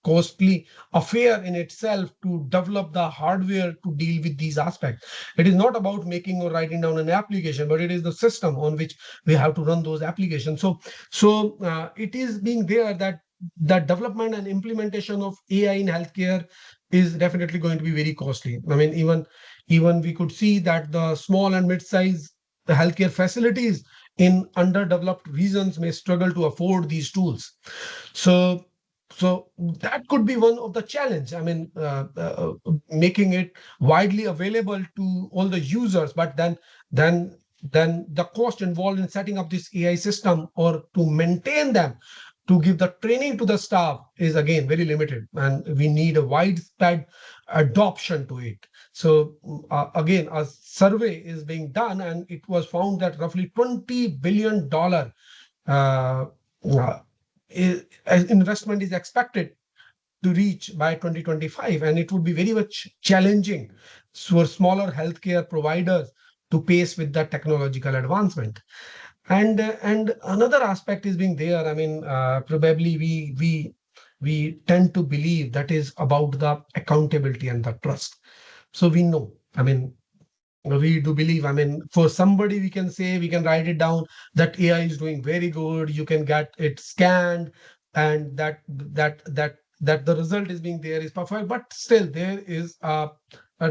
costly affair in itself to develop the hardware to deal with these aspects. It is not about making or writing down an application, but it is the system on which we have to run those applications. So it is being there that the development and implementation of AI in healthcare is definitely going to be very costly. I mean, even we could see that the small and mid-sized healthcare facilities in underdeveloped regions may struggle to afford these tools. So so that could be one of the challenge. I mean, making it widely available to all the users, but then then the cost involved in setting up this AI system or to maintain them, to give the training to the staff, is again very limited, and we need a widespread adoption to it. So again, a survey is being done, and it was found that roughly $20 billion uh, uh, investment is expected to reach by 2025, and it would be very much challenging for smaller healthcare providers to pace with the technological advancement. And another aspect is being there. I mean, probably we tend to believe that is about the accountability and the trust. So we know, I mean, we do believe, I mean, for somebody we can say, we can write it down that AI is doing very good, you can get it scanned, and that the result is being there is perfect, but still there is a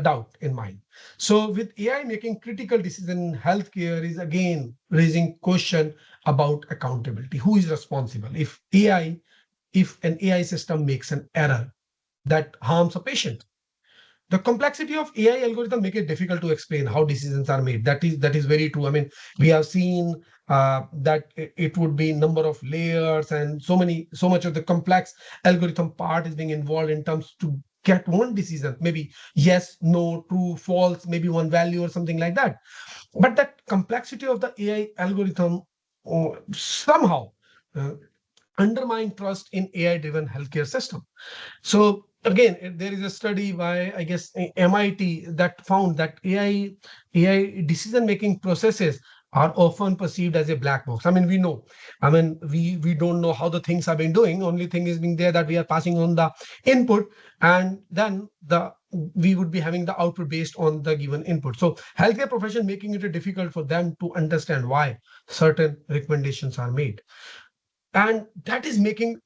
doubt in mind. So with AI making critical decision in healthcare is again raising question about accountability. Who is responsible if an AI system makes an error that harms a patient? The complexity of AI algorithm make it difficult to explain how decisions are made. That is very true. I mean, we have seen that it would be number of layers, and so much of the complex algorithm part is being involved in terms to get one decision, maybe yes, no, true, false, maybe one value or something like that. But that complexity of the AI algorithm somehow uh, undermine trust in AI-driven healthcare system. So again, there is a study by, I guess, MIT that found that AI decision-making processes are often perceived as a black box. I mean, we know. I mean, we don't know how the things are being doing. Only thing is being there that we are passing on the input, and then we would be having the output based on the given input. So healthcare profession making it difficult for them to understand why certain recommendations are made, and that is making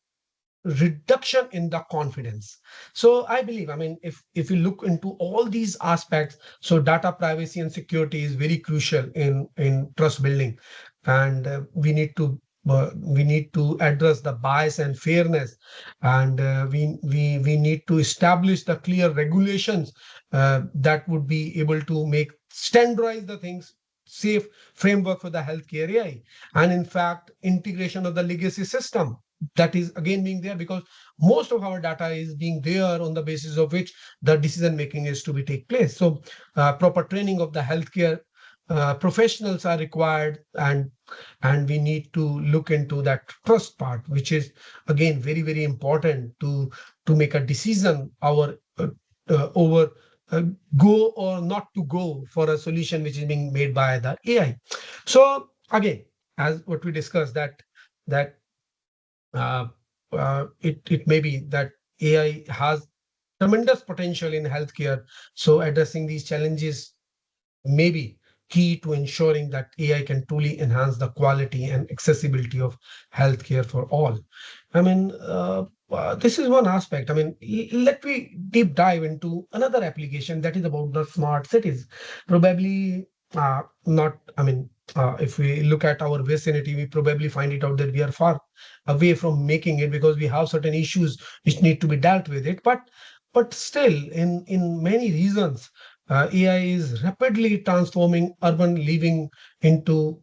reduction in the confidence. So I believe, I mean, if you look into all these aspects, so data privacy and security is very crucial in trust building, and we need to we need to address the bias and fairness, and we need to establish the clear regulations that would be able to make standardize the things, safe framework for the healthcare AI, and in fact integration of the legacy system that is again being there, because most of our data is being there on the basis of which the decision making is to be take place. So proper training of the healthcare professionals are required, and we need to look into that trust part, which is again very very important to make a decision our over go or not to go for a solution which is being made by the AI. So again, as what we discussed, that uh, it may be that AI has tremendous potential in healthcare. So addressing these challenges may be key to ensuring that AI can truly enhance the quality and accessibility of healthcare for all. I mean, this is one aspect. I mean, let me deep dive into another application that is about the smart cities. Probably not, I mean, if we look at our vicinity, we probably find it out that we are far away from making it because we have certain issues which need to be dealt with it. But still, in many reasons, AI is rapidly transforming urban living into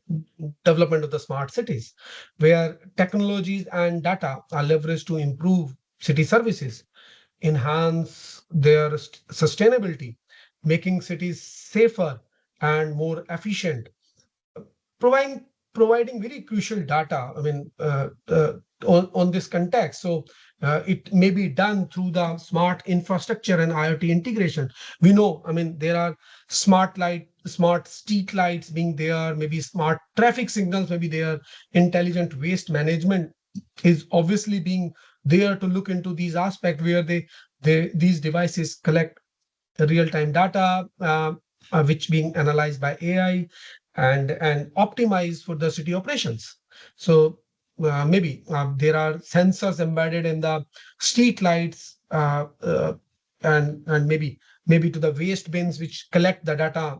development of the smart cities, where technologies and data are leveraged to improve city services, enhance their sustainability, making cities safer and more efficient, providing providing very crucial data. I mean, on this context. So it may be done through the smart infrastructure and IoT integration. We know, I mean, there are smart street lights being there, maybe smart traffic signals, maybe there, intelligent waste management is obviously being there to look into these aspects where these devices collect real-time data, which being analyzed by AI and optimized for the city operations. So maybe there are sensors embedded in the street lights, and maybe to the waste bins which collect the data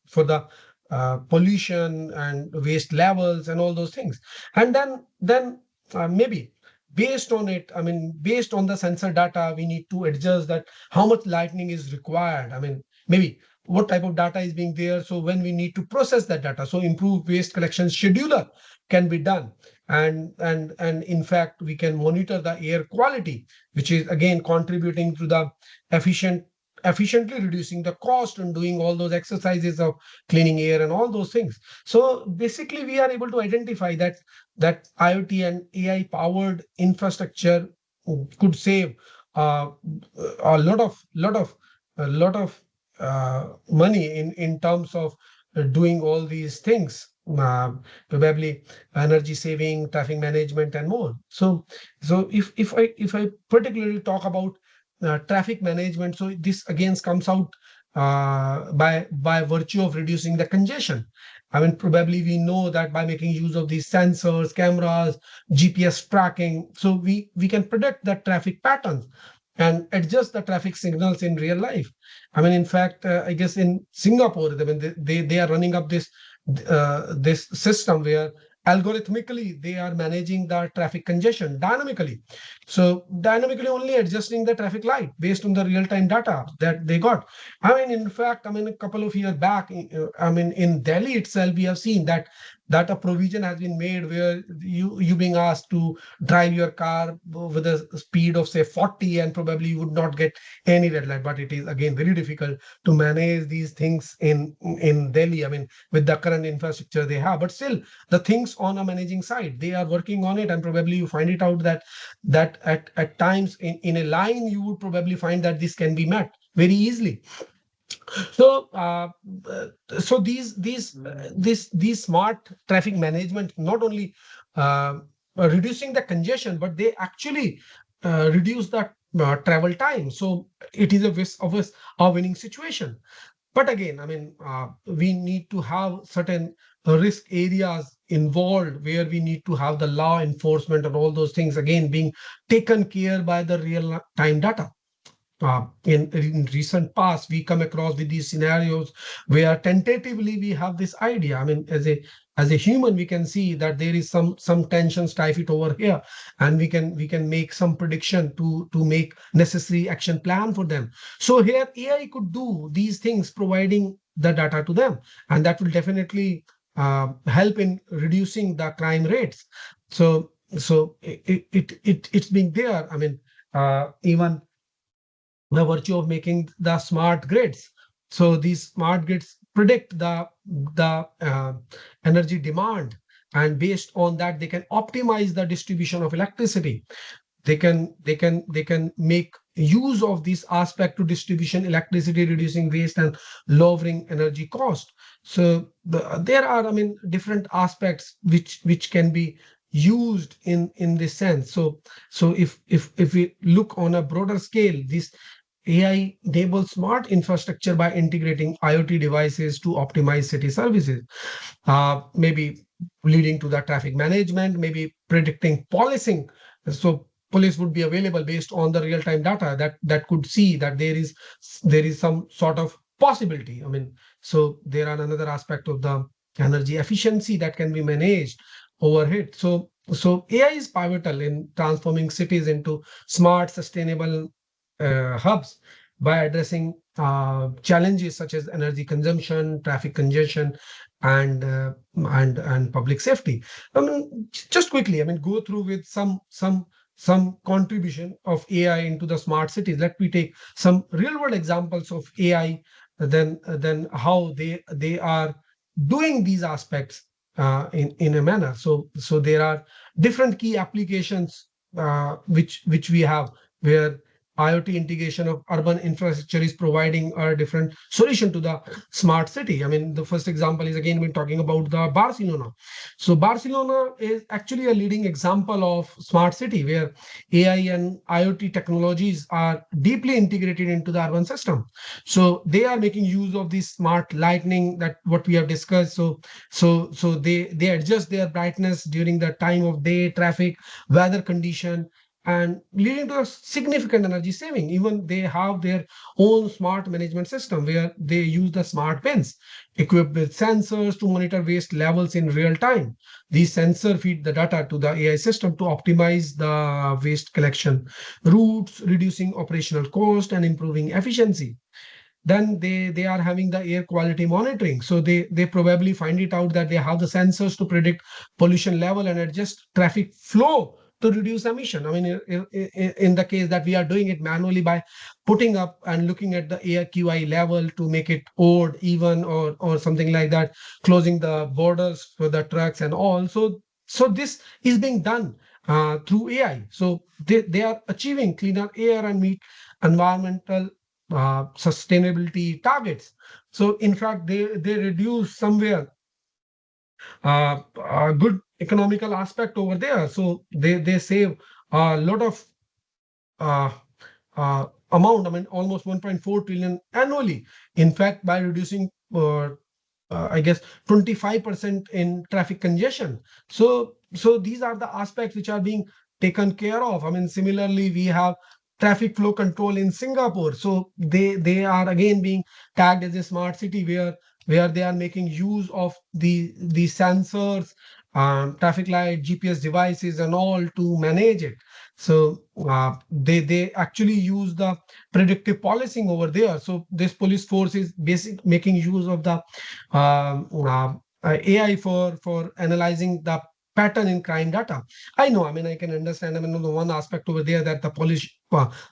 for the pollution and waste levels and all those things. And then maybe based on it, I mean, based on the sensor data, we need to adjust that how much lightning is required. I mean, maybe what type of data is being there. So when we need to process that data, so improve waste collection scheduler can be done. And in fact, we can monitor the air quality, which is again contributing to the efficiently reducing the cost and doing all those exercises of cleaning air and all those things. So basically, we are able to identify that IoT and AI powered infrastructure could save a lot of money in terms of doing all these things, probably energy saving, traffic management, and more. So if I particularly talk about traffic management, so this again comes out by virtue of reducing the congestion. I mean, probably we know that by making use of these sensors, cameras, GPS tracking, so we can predict the traffic patterns and adjust the traffic signals in real life. I mean, in fact, I guess in Singapore, I mean, they are running up this system where algorithmically they are managing the traffic congestion dynamically. So dynamically only adjusting the traffic light based on the real-time data that they got. I mean, in fact, I mean, a couple of years back, I mean, in Delhi itself, we have seen that a provision has been made where you being asked to drive your car with a speed of say 40, and probably you would not get any red light. But it is again very difficult to manage these things in Delhi. I mean, with the current infrastructure they have, but still the things on a managing side, they are working on it, and probably you find it out that at times in a line you would probably find that this can be met very easily. So, so these smart traffic management not only reducing the congestion, but they actually reduce the travel time. So it is a winning situation. But again, I mean, we need to have certain risk areas involved where we need to have the law enforcement and all those things again being taken care by the real time data. In recent past, we come across with these scenarios where tentatively we have this idea. I mean, as a human, we can see that there is some tension stifle it over here, and we can make some prediction to make necessary action plan for them. So here AI could do these things, providing the data to them, and that will definitely help in reducing the crime rates. So it's being there. I mean, even the virtue of making the smart grids. So these smart grids predict the energy demand, and based on that, they can optimize the distribution of electricity. They can make use of this aspect to distribution electricity, reducing waste and lowering energy cost. So there are, I mean, different aspects which can be used in this sense. So if we look on a broader scale, this AI enables smart infrastructure by integrating IoT devices to optimize city services, maybe leading to the traffic management, maybe predicting policing. So police would be available based on the real-time data that could see that there is some sort of possibility. I mean, so there are another aspect of the energy efficiency that can be managed overhead. So AI is pivotal in transforming cities into smart, sustainable hubs by addressing challenges such as energy consumption, traffic congestion, and and public safety. I mean, just quickly, I mean, go through with some contribution of AI into the smart cities. Let me take some real world examples of AI, then how they are doing these aspects in a manner. So there are different key applications which we have, where IoT integration of urban infrastructure is providing a different solution to the smart city. I mean, the first example is, again, we're talking about the Barcelona. So Barcelona is actually a leading example of smart city, where AI and IoT technologies are deeply integrated into the urban system. So they are making use of this smart lighting, that what we have discussed. So they adjust their brightness during the time of day, traffic, weather condition, and leading to a significant energy saving. Even they have their own smart management system, where they use the smart bins equipped with sensors to monitor waste levels in real time. These sensors feed the data to the AI system to optimize the waste collection routes, reducing operational cost and improving efficiency. Then they are having the air quality monitoring. So they probably find it out that they have the sensors to predict pollution level and adjust traffic flow to reduce emission. I mean, in the case that we are doing it manually by putting up and looking at the AQI level to make it odd, even, or something like that, closing the borders for the trucks and all. So this is being done through AI. So they are achieving cleaner air and meet environmental sustainability targets. So in fact, they reduce somewhere a good economical aspect over there. So they save a lot of uh, amount. I mean, almost 1.4 trillion annually. In fact, by reducing I guess 25% in traffic congestion. So these are the aspects which are being taken care of. I mean, similarly, we have traffic flow control in Singapore. So they are again being tagged as a smart city, where they are making use of the sensors, traffic light, GPS devices, and all to manage it. So they actually use the predictive policing over there. So this police force is basic making use of the AI for analyzing the pattern in crime data. I know, I mean, I can understand. I mean, the one aspect over there, that the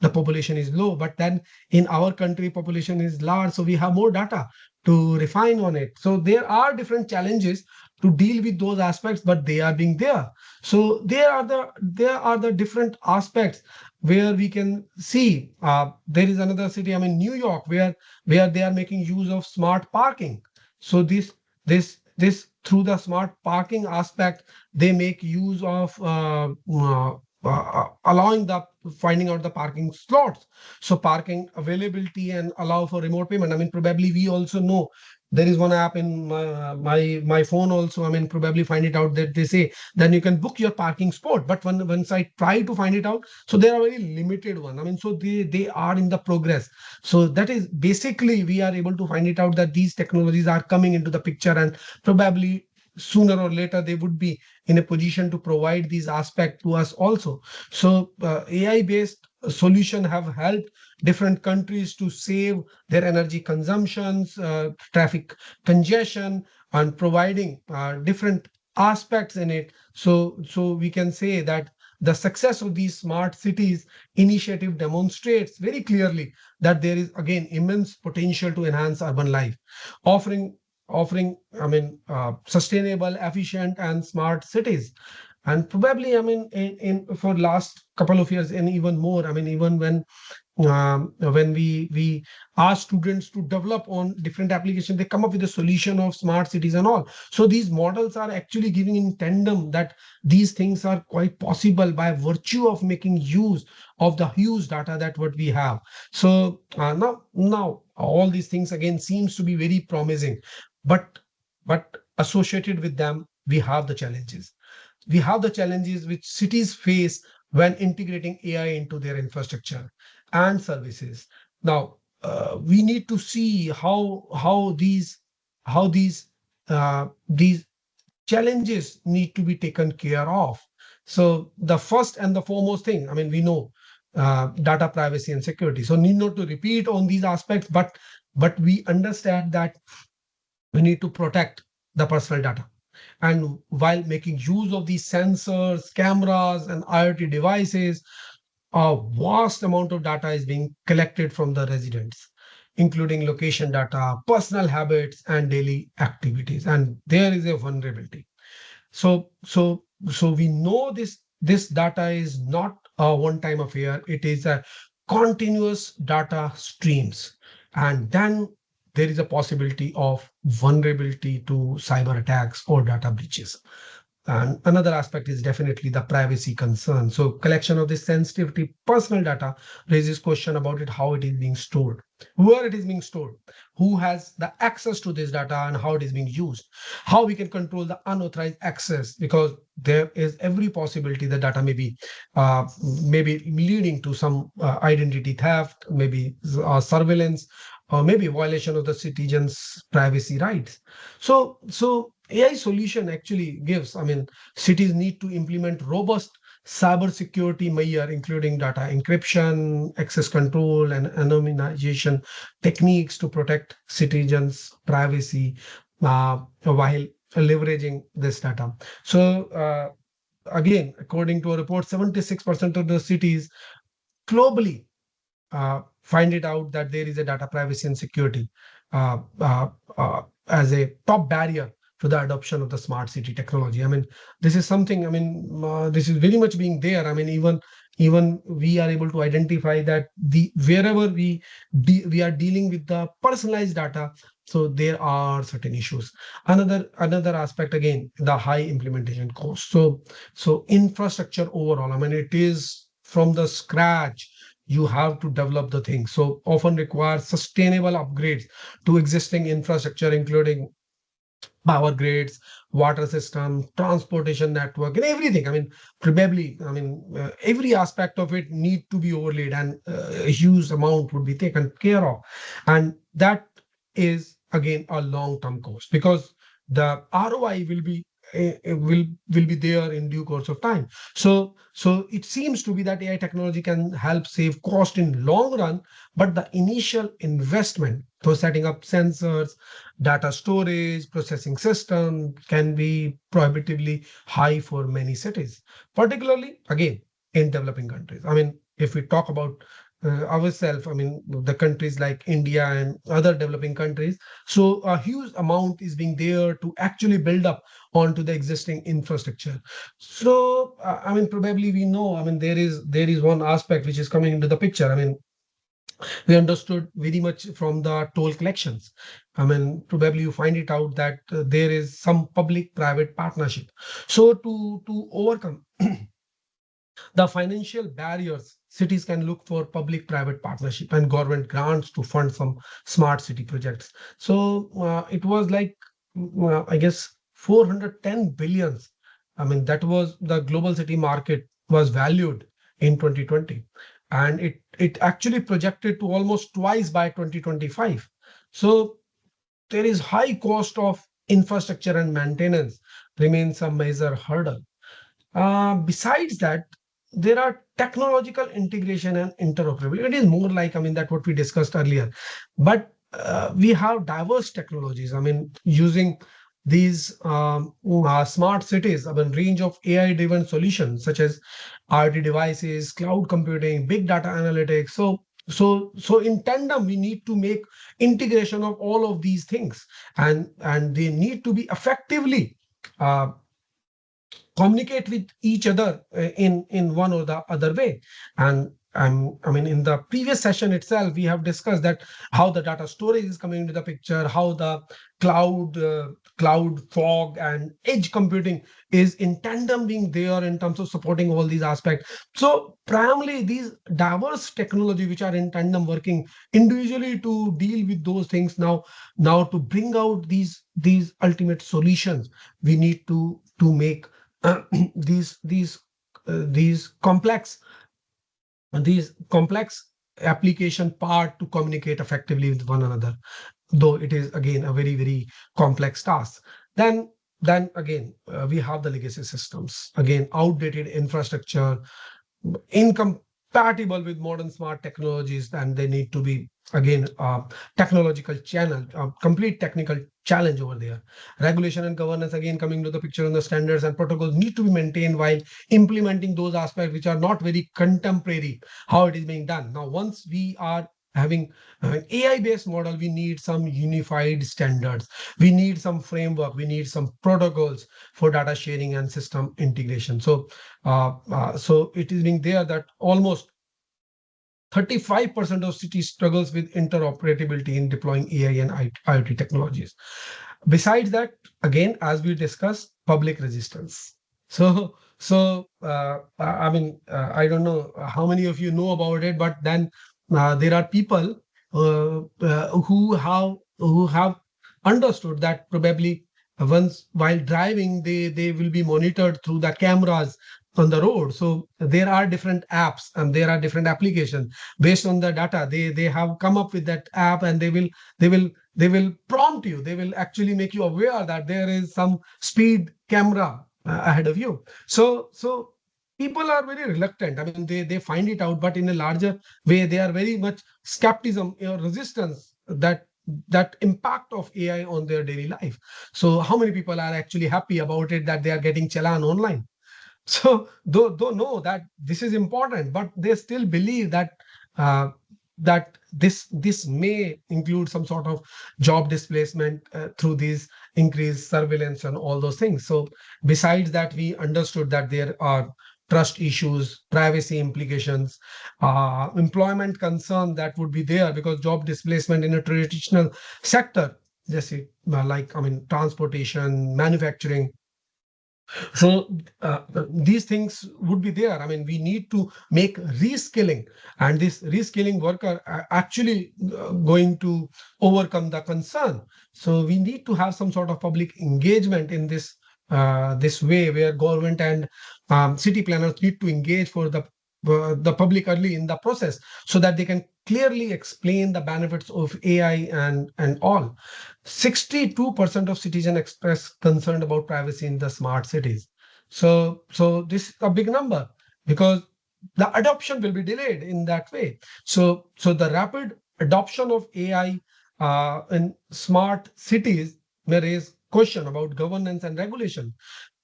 population is low, but then in our country, population is large, so we have more data to refine on it. So there are different challenges to deal with those aspects, but they are being there. So there are the different aspects where we can see. There is another city, I mean, New York, where they are making use of smart parking. So this through the smart parking aspect, they make use of allowing the finding out the parking slots, so parking availability, and allow for remote payment. I mean, probably we also know there is one app in my phone also. I mean, probably find it out that they say then you can book your parking spot. But once I try to find it out, so they are very limited one. I mean, so they are in the progress. So that is basically we are able to find it out that these technologies are coming into the picture, and probably sooner or later they would be in a position to provide these aspects to us also. So AI based solution have helped different countries to save their energy consumptions, traffic congestion, and providing different aspects in it. So we can say that the success of these smart cities initiative demonstrates very clearly that there is again immense potential to enhance urban life, offering sustainable, efficient, and smart cities. And probably, in for last couple of years and even more, even when we ask students to develop on different applications, they come up with a solution of smart cities and all. So these models are actually giving in tandem that these things are quite possible by virtue of making use of the huge data that what we have. So now all these things again seems to be very promising, but associated with them we have the challenges which cities face when integrating AI into their infrastructure and services. Now, we need to see how these challenges need to be taken care of. So the first and the foremost thing, we know data privacy and security. So need not to repeat on these aspects, but we understand that we need to protect the personal data. And while making use of these sensors, cameras, and IoT devices, a vast amount of data is being collected from the residents, including location data, personal habits, and daily activities. And there is a vulnerability. So we know this data is not a one-time affair. It is a continuous data streams, and then there is a possibility of vulnerability to cyber attacks or data breaches. And another aspect is definitely the privacy concern. So collection of this sensitivity personal data raises question about it, how it is being stored, where it is being stored, who has the access to this data, and how it is being used, how we can control the unauthorized access, because there is every possibility the data may be leading to some identity theft, maybe surveillance, or maybe violation of the citizens' privacy rights. So AI solution actually gives, cities need to implement robust cyber security measure, including data encryption, access control, and anonymization techniques to protect citizens' privacy while leveraging this data. So again, according to a report, 76% of the cities globally find it out that there is a data privacy and security uh, uh, as a top barrier to the adoption of the smart city technology. This is something. This is very much being there. Even we are able to identify that the wherever we are dealing with the personalized data, so there are certain issues. Another aspect, again, the high implementation cost. So infrastructure overall, it is from the scratch you have to develop the thing, so often requires sustainable upgrades to existing infrastructure, including power grids, water system, transportation network, and everything. Probably, every aspect of it need to be overlaid, and a huge amount would be taken care of, and that is again a long-term cost, because the ROI will be there in due course of time. So it seems to be that AI technology can help save cost in long run, but the initial investment for setting up sensors, data storage, processing system can be prohibitively high for many cities, particularly again in developing countries. If we talk about ourselves, the countries like India and other developing countries, so a huge amount is being there to actually build up onto the existing infrastructure. So probably we know, there is one aspect which is coming into the picture. We understood very much from the toll collections. Probably you find it out that there is some public-private partnership. So to overcome the financial barriers, cities can look for public-private partnership and government grants to fund some smart city projects. So it was like, I guess, 410 billions. That was the global city market was valued in 2020, and it actually projected to almost twice by 2025. So there is high cost of infrastructure and maintenance remains a major hurdle. Besides that, there are technological integration and interoperability. It is more like, I mean, that what we discussed earlier, but we have diverse technologies. I mean, using these smart cities, I mean, range of AI-driven solutions such as IoT devices, cloud computing, big data analytics. So in tandem, we need to make integration of all of these things, and they need to be effectively uh, communicate with each other in one or the other way. And I mean, in the previous session itself, we have discussed that how the data storage is coming into the picture, how the cloud fog and edge computing is in tandem being there in terms of supporting all these aspects. So primarily these diverse technology which are in tandem working individually to deal with those things, now to bring out these ultimate solutions, we need to make uh, these these these complex application part to communicate effectively with one another, though it is again a very complex task. Then again, we have the legacy systems, again outdated infrastructure, incompatible with modern smart technologies, and they need to be again technological channel, complete technical challenge over there. Regulation and governance again coming to the picture, and the standards and protocols need to be maintained while implementing those aspects which are not very contemporary, how it is being done. Now, once we are having an AI based model, we need some unified standards, we need some framework, we need some protocols for data sharing and system integration. So it is being there that almost 35% of cities struggles with interoperability in deploying AI and IoT technologies. Besides that, again, as we discussed, public resistance. I mean, I don't know how many of you know about it, but then there are people who have understood that probably once while driving, they will be monitored through the cameras on the road. So there are different apps and there are different applications based on the data. They have come up with that app, and they will prompt you, they will actually make you aware that there is some speed camera ahead of you. So people are very reluctant. I mean, they find it out, but in a larger way they are very much skepticism or resistance that impact of AI on their daily life. So how many people are actually happy about it that they are getting challan online? So though know that this is important, but they still believe that uh, this may include some sort of job displacement through these increased surveillance and all those things. So besides that, we understood that there are trust issues, privacy implications, employment concern that would be there because job displacement in a traditional sector, just like, I mean, transportation, manufacturing. So these things would be there. I mean, we need to make reskilling, and this reskilling worker are actually going to overcome the concern. So we need to have some sort of public engagement in this way, where government and city planners need to engage for the public early in the process, so that they can clearly explain the benefits of AI and all. 62% of citizens express concern about privacy in the smart cities. So this is a big number because the adoption will be delayed in that way. So the rapid adoption of AI in smart cities may raise question about governance and regulation.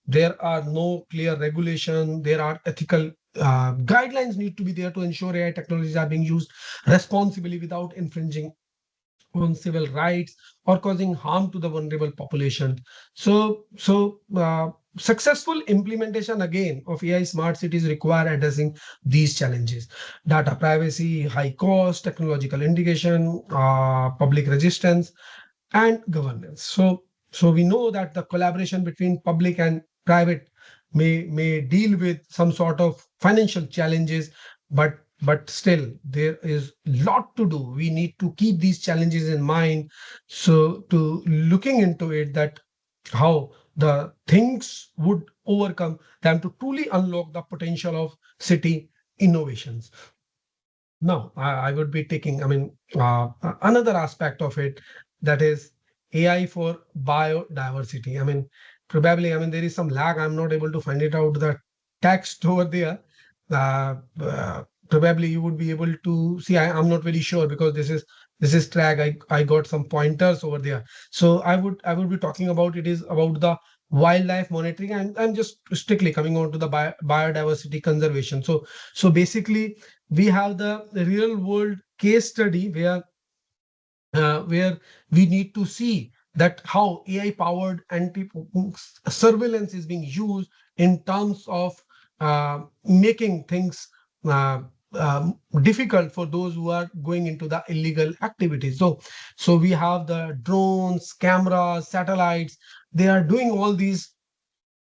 There are no clear regulation. There are ethical guidelines need to be there to ensure AI technologies are being used responsibly without infringing on civil rights or causing harm to the vulnerable population. So successful implementation again of AI smart cities require addressing these challenges: data privacy, high cost, technological integration, public resistance, and governance. So we know that the collaboration between public and private may deal with some sort of financial challenges, but still there is a lot to do. We need to keep these challenges in mind, so to looking into it, that how the things would overcome them to truly unlock the potential of city innovations. Now I would be taking, I mean, another aspect of it, that is AI for biodiversity. I mean, probably, I mean, there is some lag. I'm not able to find it out the text over there. Probably you would be able to see. I'm not very sure because this is track. I got some pointers over there. So I would be talking about it is about the wildlife monitoring, and I'm just strictly coming on to the biodiversity conservation. So basically we have the real world case study where we need to see that how AI powered anti surveillance is being used in terms of making things uh, difficult for those who are going into the illegal activities. So we have the drones, cameras, satellites. They are doing all these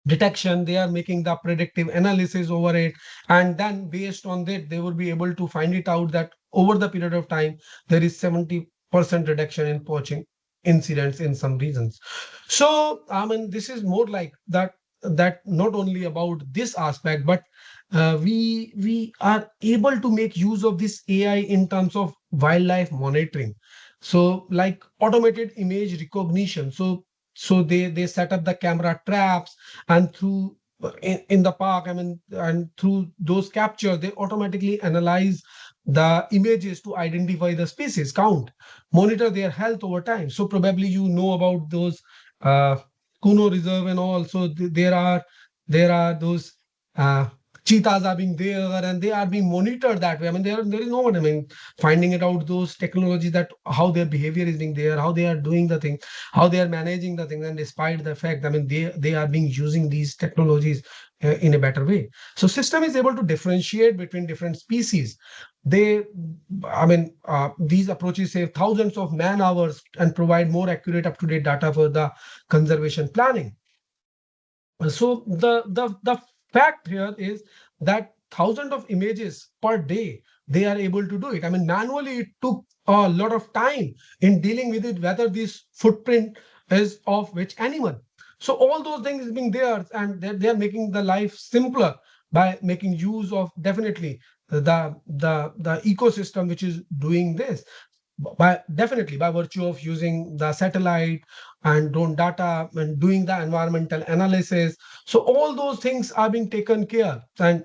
detection, they are making the predictive analysis over it, and then based on that they will be able to find it out that over the period of time there is 70% reduction in poaching incidents in some regions. So I mean this is more like that not only about this aspect, but we are able to make use of this AI in terms of wildlife monitoring. So like automated image recognition. So they set up the camera traps, and through in the park, I mean, and through those capture they automatically analyze the images to identify the species count, monitor their health over time. So probably you know about those uh, Kuno Reserve and all. So there are those uh, cheetahs are being there, and they are being monitored that way. I mean, there is no one, I mean, finding it out those technologies, that how their behavior is being there, how they are doing the thing, how they are managing the thing. And despite the fact, I mean, they are being using these technologies in a better way. So system is able to differentiate between different species. They, I mean, these approaches save thousands of man hours and provide more accurate, up to date data for the conservation planning. So the fact here is that thousands of images per day they are able to do it. I mean, manually it took a lot of time in dealing with it, whether this footprint is of which animal. So all those things being there, and they are making the life simpler by making use of definitely the ecosystem which is doing this, by definitely by virtue of using the satellite and drone data and doing the environmental analysis. So all those things are being taken care, and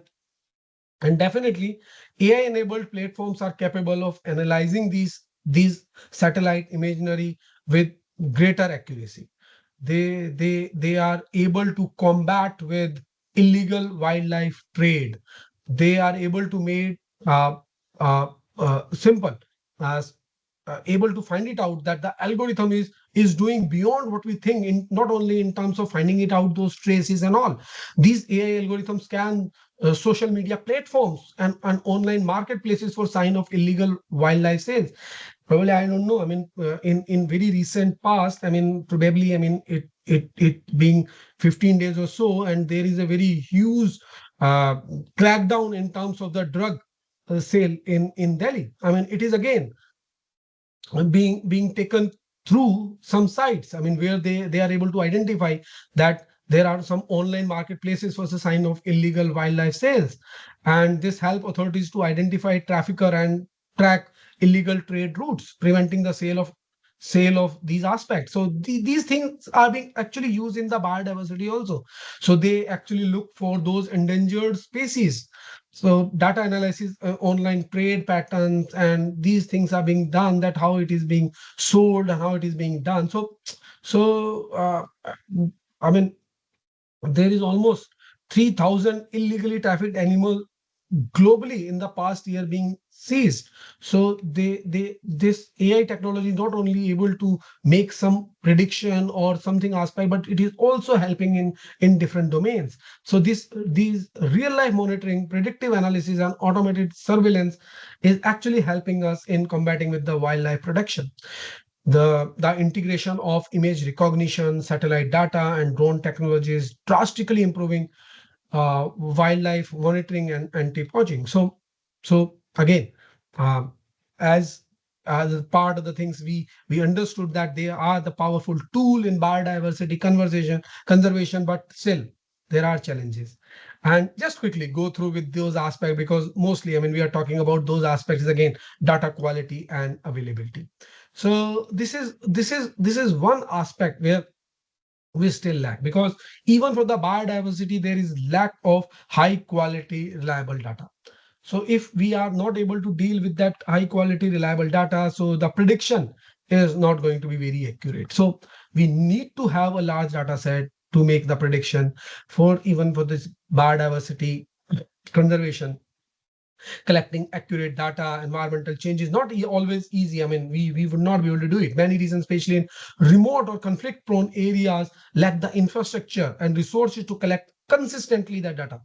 definitely AI enabled platforms are capable of analyzing these satellite imagery with greater accuracy. They are able to combat with illegal wildlife trade. They are able to make uh, uh, simple as able to find it out that the algorithm is doing beyond what we think, in not only in terms of finding it out those traces and all. These AI algorithms scan social media platforms and online marketplaces for sign of illegal wildlife sales. Probably, I don't know, I mean, in very recent past, I mean, probably, I mean, it being 15 days or so, and there is a very huge crackdown in terms of the drug sale in Delhi. I mean, it is again being taken through some sites. I mean, where they are able to identify that there are some online marketplaces for the sign of illegal wildlife sales, and this help authorities to identify trafficker and track illegal trade routes, preventing the sale of these aspects. So these things are being actually used in the biodiversity also. So they actually look for those endangered species. So data analysis, online trade patterns, and these things are being done, that how it is being sold and how it is being done. So I mean, there is almost 3,000 illegally trafficked animals globally in the past year being seized. So this AI technology is not only able to make some prediction or something aspect, but it is also helping in different domains. So these real life monitoring, predictive analysis, and automated surveillance is actually helping us in combating with the wildlife production. The integration of image recognition, satellite data, and drone technology is drastically improving wildlife monitoring and anti-poaching. So again, um, as a part of the things, we understood that they are the powerful tool in biodiversity conservation, but still there are challenges. And just quickly go through with those aspects, because mostly, I mean, we are talking about those aspects again: data quality and availability. So this is one aspect where we still lack, because even for the biodiversity there is lack of high quality reliable data. So if we are not able to deal with that high quality reliable data, so the prediction is not going to be very accurate. So we need to have a large data set to make the prediction for even for this biodiversity conservation. Collecting accurate data, environmental change is not always easy. I mean, we would not be able to do it. Many reasons, especially in remote or conflict prone areas, lack the infrastructure and resources to collect consistently that data.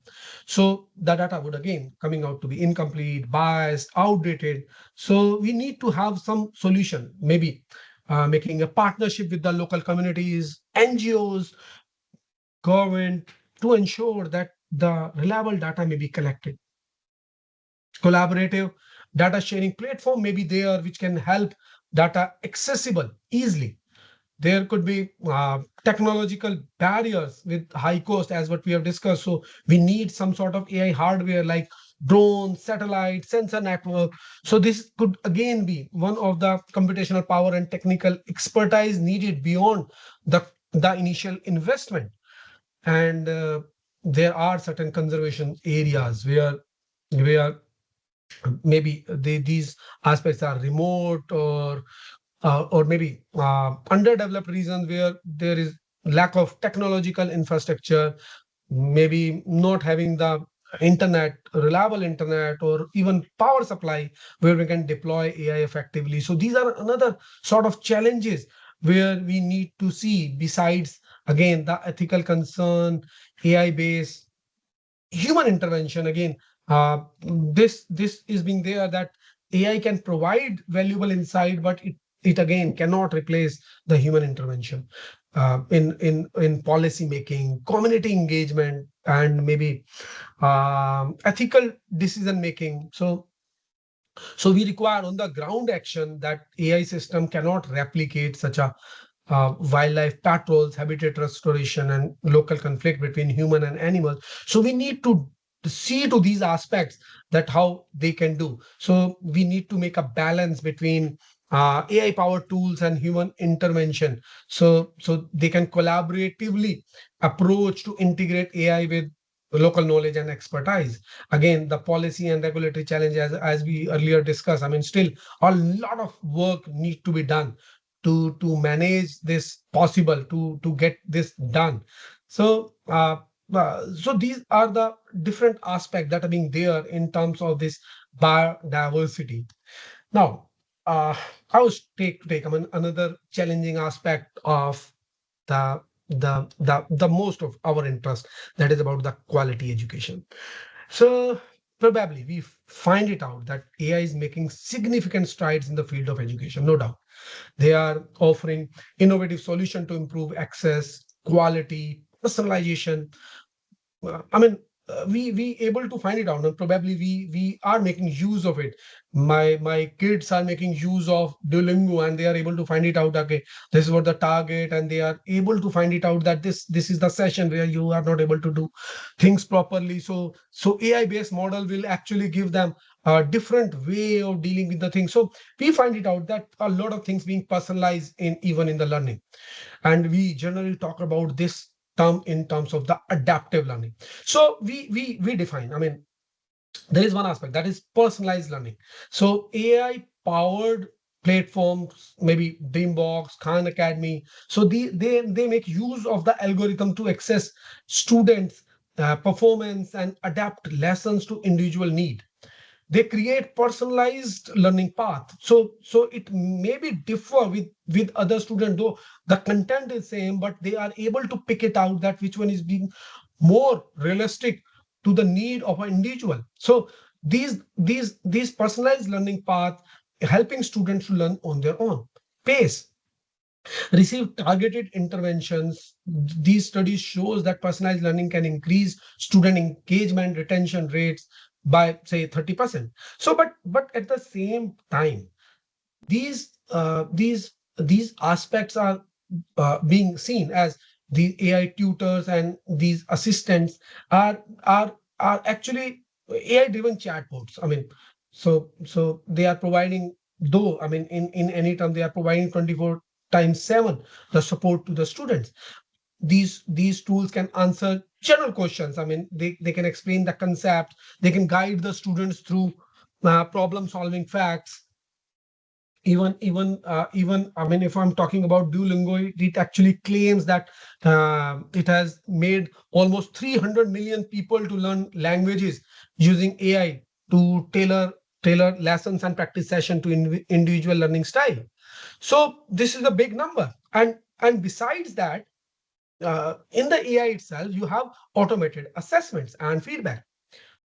So the data would again coming out to be incomplete, biased, outdated. So we need to have some solution, maybe making a partnership with the local communities, NGOs, government, to ensure that the reliable data may be collected. Collaborative data sharing platform may be there which can help data accessible easily. There could be technological barriers with high cost, as what we have discussed. So we need some sort of AI hardware like drone, satellite, sensor network. So this could again be one of the computational power and technical expertise needed beyond the initial investment. And there are certain conservation areas where maybe these aspects are remote, or maybe underdeveloped regions where there is lack of technological infrastructure, maybe not having the internet, reliable internet, or even power supply where we can deploy AI effectively. So these are another sort of challenges where we need to see, besides again the ethical concern, AI based human intervention. Again, this is being there that AI can provide valuable insight, but it again cannot replace the human intervention in policy making, community engagement, and maybe ethical decision making. So we require on the ground action that AI system cannot replicate, such a wildlife patrols, habitat restoration, and local conflict between human and animal. So we need to see to these aspects that how they can do. So we need to make a balance between AI powered tools and human intervention. So they can collaboratively approach to integrate AI with local knowledge and expertise. Again, the policy and regulatory challenge, as we earlier discussed, I mean, still a lot of work need to be done to manage this possible, to get this done. So these are the different aspects that are being there in terms of this biodiversity. Now, I was take I mean, another challenging aspect of the most of our interest, that is about the quality education. So probably we find it out that AI is making significant strides in the field of education, no doubt. They are offering innovative solution to improve access, quality, personalization. I mean, we able to find it out, and probably we are making use of it. My kids are making use of Duolingo, and they are able to find it out. Okay, this is what the target, and they are able to find it out that this is the session where you are not able to do things properly. So AI based model will actually give them a different way of dealing with the thing. So we find it out that a lot of things being personalized in even in the learning, and we generally talk about this term in terms of the adaptive learning. So we define, I mean, there is one aspect that is personalized learning. So AI powered platforms, maybe Dreambox, Khan Academy, so they make use of the algorithm to access students performance and adapt lessons to individual need. They create personalized learning path. So it maybe differ with other students, though the content is same, but they are able to pick it out that which one is being more realistic to the need of an individual. So these personalized learning path helping students to learn on their own pace, receive targeted interventions. These studies shows that personalized learning can increase student engagement retention rates by say 30%. So but at the same time, these aspects are being seen as the AI tutors and these assistants are actually AI driven chatbots. I mean, so they are providing though I mean in any term they are providing 24 times 7 the support to the students. These tools can answer general questions. I mean they can explain the concept, they can guide the students through problem solving facts. Even I mean, if I'm talking about Duolingo, it actually claims that it has made almost 300 million people to learn languages using AI to tailor lessons and practice session to individual learning style. So this is a big number. And besides that, in the AI itself, you have automated assessments and feedback.